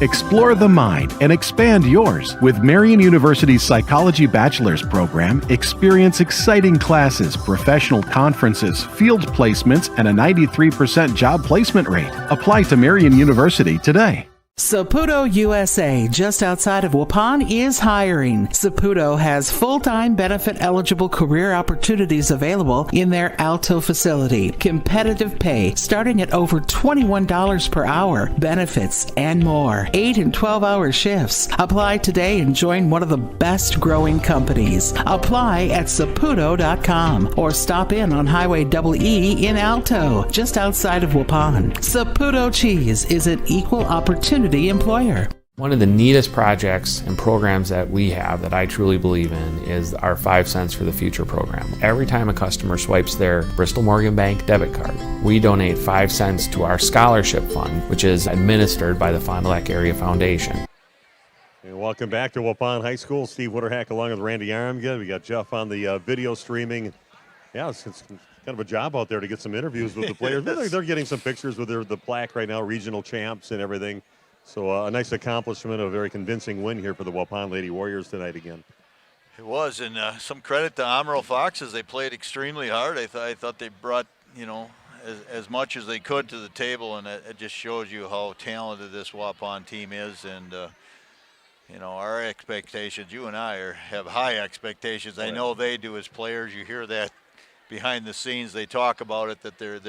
Explore the mind and expand yours. With Marian University's Psychology Bachelor's program, experience exciting classes, professional conferences, field placements, and a 93% job placement rate. Apply to Marian University today. Saputo USA, just outside of Waupun, is hiring. Saputo has full-time benefit-eligible career opportunities available in their Alto facility. Competitive pay starting at over $21 per hour, benefits, and more. 8 and 12-hour shifts. Apply today and join one of the best-growing companies. Apply at Saputo.com or stop in on Highway EE in Alto, just outside of Waupun. Saputo Cheese is an equal opportunity employer. One of the neatest projects and programs that we have that I truly believe in is our 5 cents for the future program. Every time a customer swipes their Bristol Morgan Bank debit card, we donate 5 cents to our scholarship fund, which is administered by the Fond du Lac Area Foundation. And welcome back to Waupun High School. Steve Witterhack along with Randy Armgren. We got Jeff on the video streaming. Yeah, it's kind of a job out there to get some interviews with the players. They're getting some pictures with the plaque right now, regional champs and everything. So a nice accomplishment, a very convincing win here for the Waupun Lady Warriors tonight again. It was, and some credit to Omro Foxes. They played extremely hard. I thought they brought, as much as they could to the table, and it just shows you how talented this Waupun team is. And, our expectations, you and I have high expectations. I know they do as players. You hear that behind the scenes. They talk about it, that they're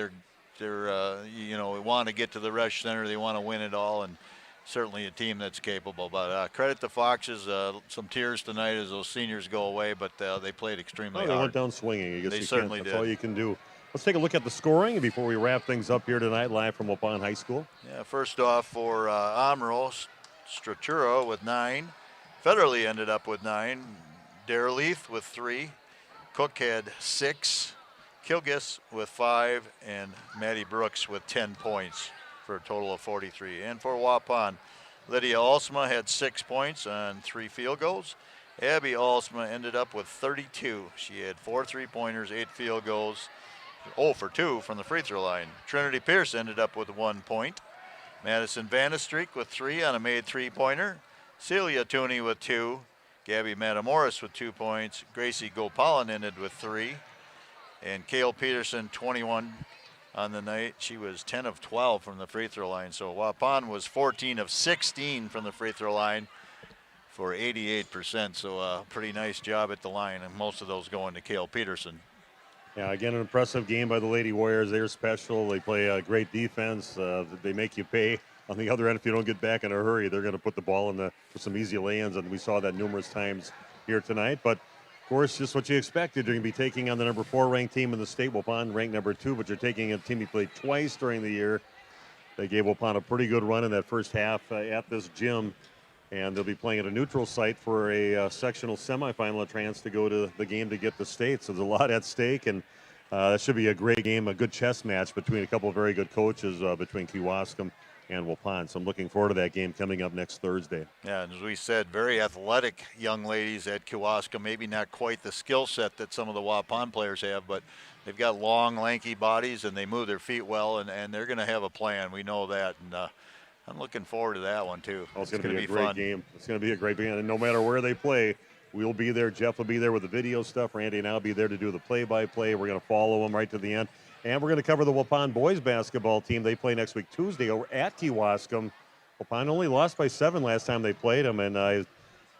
want to get to the Rush Center. They want to win it all, and certainly a team that's capable. But credit the Foxes. Some tears tonight as those seniors go away, but they played extremely hard. They went down swinging. I guess they certainly did. That's all you can do. Let's take a look at the scoring before we wrap things up here tonight, live from Waupun High School. Yeah, first off for Omro, Stratura with 9. Federally ended up with 9. Dareleith with 3. Cook had 6. Kilgis with 5, and Maddie Brooks with 10 points for a total of 43. And for Waupun, Lydia Alsma had 6 points on 3 field goals. Abby Alsma ended up with 32. She had 4 3-pointers, 8 field goals, 0 for 2 from the free throw line. Trinity Pierce ended up with 1 point. Madison Vanestreek with 3 on a made 3-pointer. Celia Tooney with 2. Gabby Matamoris with 2 points. Gracie Gopalan ended with 3. And Kale Peterson, 21 on the night. She was 10 of 12 from the free throw line. So Waupun was 14 of 16 from the free throw line for 88%. So a pretty nice job at the line, and most of those going to Kale Peterson. Yeah, again, an impressive game by the Lady Warriors. They're special. They play a great defense. They make you pay. On the other end, if you don't get back in a hurry, they're going to put the ball in for some easy lay-ins, and we saw that numerous times here tonight. But of course, just what you expected. You're going to be taking on the number 4 ranked team in the state, Waupun ranked number 2, but you're taking a team you played twice during the year. They gave Waupun a pretty good run in that first half at this gym, and they'll be playing at a neutral site for a sectional semifinal, a chance to go to the game to get the state. So there's a lot at stake, and that should be a great game, a good chess match between a couple of very good coaches between Kewaskum and Waupun. So I'm looking forward to that game coming up next Thursday. Yeah, and as we said, very athletic young ladies at Kewaskum. Maybe not quite the skill set that some of the Waupun players have, but they've got long, lanky bodies, and they move their feet well, and they're going to have a plan. We know that, and I'm looking forward to that one, too. It's going to be a great game. It's going to be a great game, and no matter where they play, we'll be there. Jeff will be there with the video stuff. Randy and I will be there to do the play-by-play. We're going to follow them right to the end. And we're going to cover the Waupun boys basketball team. They play next week Tuesday over at Kewaskum. Waupun only lost by 7 last time they played them, and I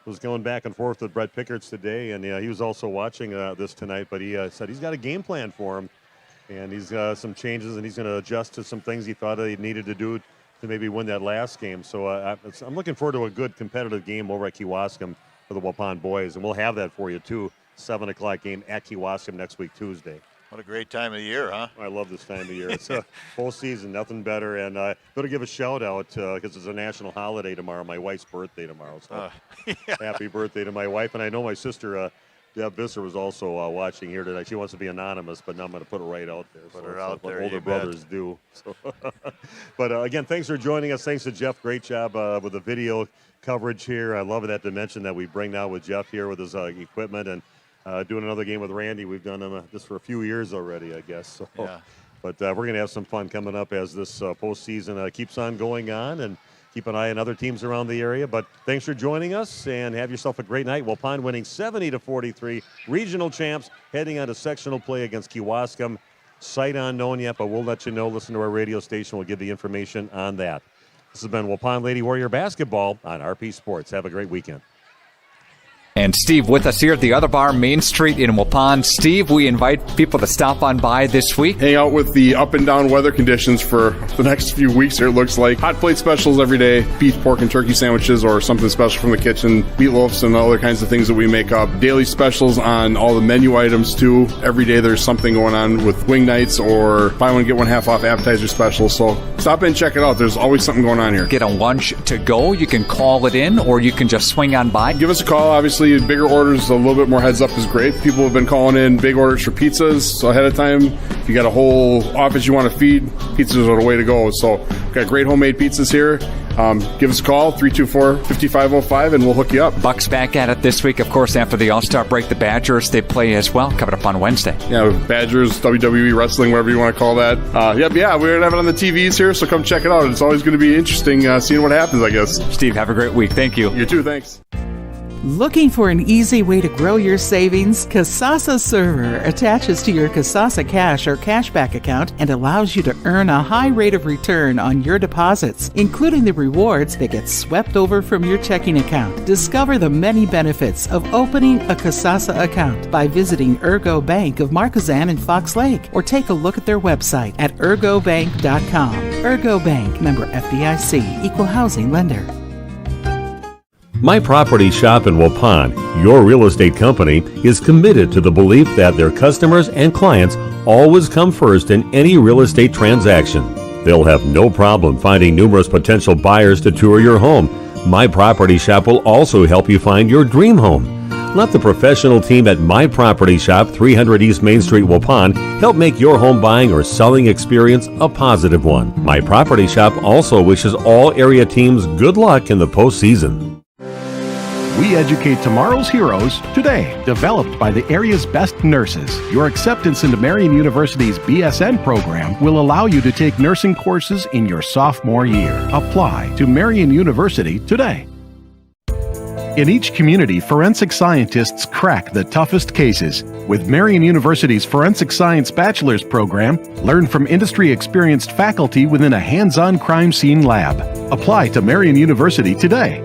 was going back and forth with Brett Pickards today, and he was also watching this tonight, but he said he's got a game plan for him, and he's got some changes, and he's going to adjust to some things he thought he needed to do to maybe win that last game. So I'm looking forward to a good competitive game over at Kewaskum for the Waupun boys, and we'll have that for you, too. 7 o'clock game at Kewaskum next week, Tuesday. What a great time of the year, huh? I love this time of year. It's a full season, nothing better. And I'm going to give a shout out because it's a national holiday tomorrow, my wife's birthday tomorrow. So happy birthday to my wife. And I know my sister Deb Visser was also watching here tonight. She wants to be anonymous, but now I'm going to put it right out there. Put her out there. Older brothers do. So. But again, thanks for joining us. Thanks to Jeff. Great job with the video coverage here. I love that dimension that we bring now with Jeff here with his equipment and doing another game with Randy. We've done this for a few years already, I guess. So. Yeah. But we're going to have some fun coming up as this postseason keeps on going on, and keep an eye on other teams around the area. But thanks for joining us, and have yourself a great night. Waupun winning 70-43, regional champs, heading on to sectional play against Kewaskum. Site unknown yet, but we'll let you know. Listen to our radio station. We'll give the information on that. This has been Waupun Lady Warrior Basketball on RP Sports. Have a great weekend. And Steve with us here at the Other Bar, Main Street in Waupun. Steve, we invite people to stop on by this week. Hang out with the up and down weather conditions for the next few weeks here, it looks like. Hot plate specials every day, beef, pork, and turkey sandwiches or something special from the kitchen, meatloafs and other kinds of things that we make up. Daily specials on all the menu items too. Every day there's something going on with wing nights or buy one, get one half off appetizer specials. So stop in and check it out. There's always something going on here. Get a lunch to go. You can call it in or you can just swing on by. Give us a call, obviously. Bigger orders, a little bit more heads up is great. People have been calling in big orders for pizzas so ahead of time. If you got a whole office you want to feed, pizzas are the way to go. So we've got great homemade pizzas here. Give us a call, 324-5505, and we'll hook you up. Bucks back at it this week. Of course, after the All-Star break, the Badgers, they play as well, coming up on Wednesday. Yeah, Badgers, WWE Wrestling, whatever you want to call that. We're going to have it on the TVs here, so come check it out. It's always going to be interesting seeing what happens, I guess. Steve, have a great week. Thank you. You too, thanks. Looking for an easy way to grow your savings? Kasasa Server attaches to your Kasasa Cash or Cashback account and allows you to earn a high rate of return on your deposits, including the rewards that get swept over from your checking account. Discover the many benefits of opening a Kasasa account by visiting Ergo Bank of Marquezan and Fox Lake, or take a look at their website at ergobank.com. Ergo Bank, member FDIC, equal housing lender. My Property Shop in Waupun, your real estate company, is committed to the belief that their customers and clients always come first in any real estate transaction. They'll have no problem finding numerous potential buyers to tour your home. My Property Shop will also help you find your dream home. Let the professional team at My Property Shop, 300 East Main Street, Waupun, help make your home buying or selling experience a positive one. My Property Shop also wishes all area teams good luck in the postseason. We educate tomorrow's heroes today. Developed by the area's best nurses, your acceptance into Marian University's BSN program will allow you to take nursing courses in your sophomore year. Apply to Marian University today. In each community, forensic scientists crack the toughest cases. With Marian University's Forensic Science Bachelor's program, learn from industry-experienced faculty within a hands-on crime scene lab. Apply to Marian University today.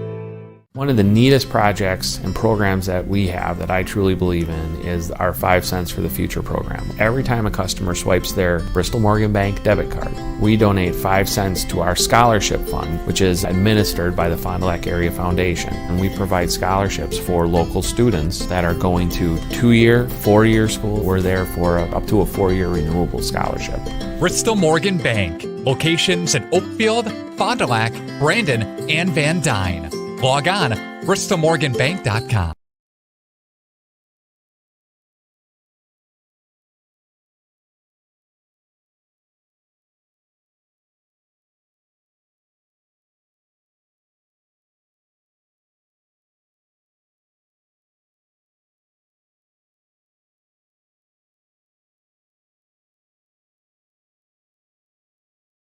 One of the neatest projects and programs that we have that I truly believe in is our 5 cents for the future program. Every time a customer swipes their Bristol Morgan Bank debit card, we donate 5 cents to our scholarship fund, which is administered by the Fond du Lac Area Foundation. And we provide scholarships for local students that are going to 2-year, 4-year school. We're there for up to a 4-year renewable scholarship. Bristol Morgan Bank. Locations in Oakfield, Fond du Lac, Brandon, and Van Dyne. Log on, bristolmorganbank.com.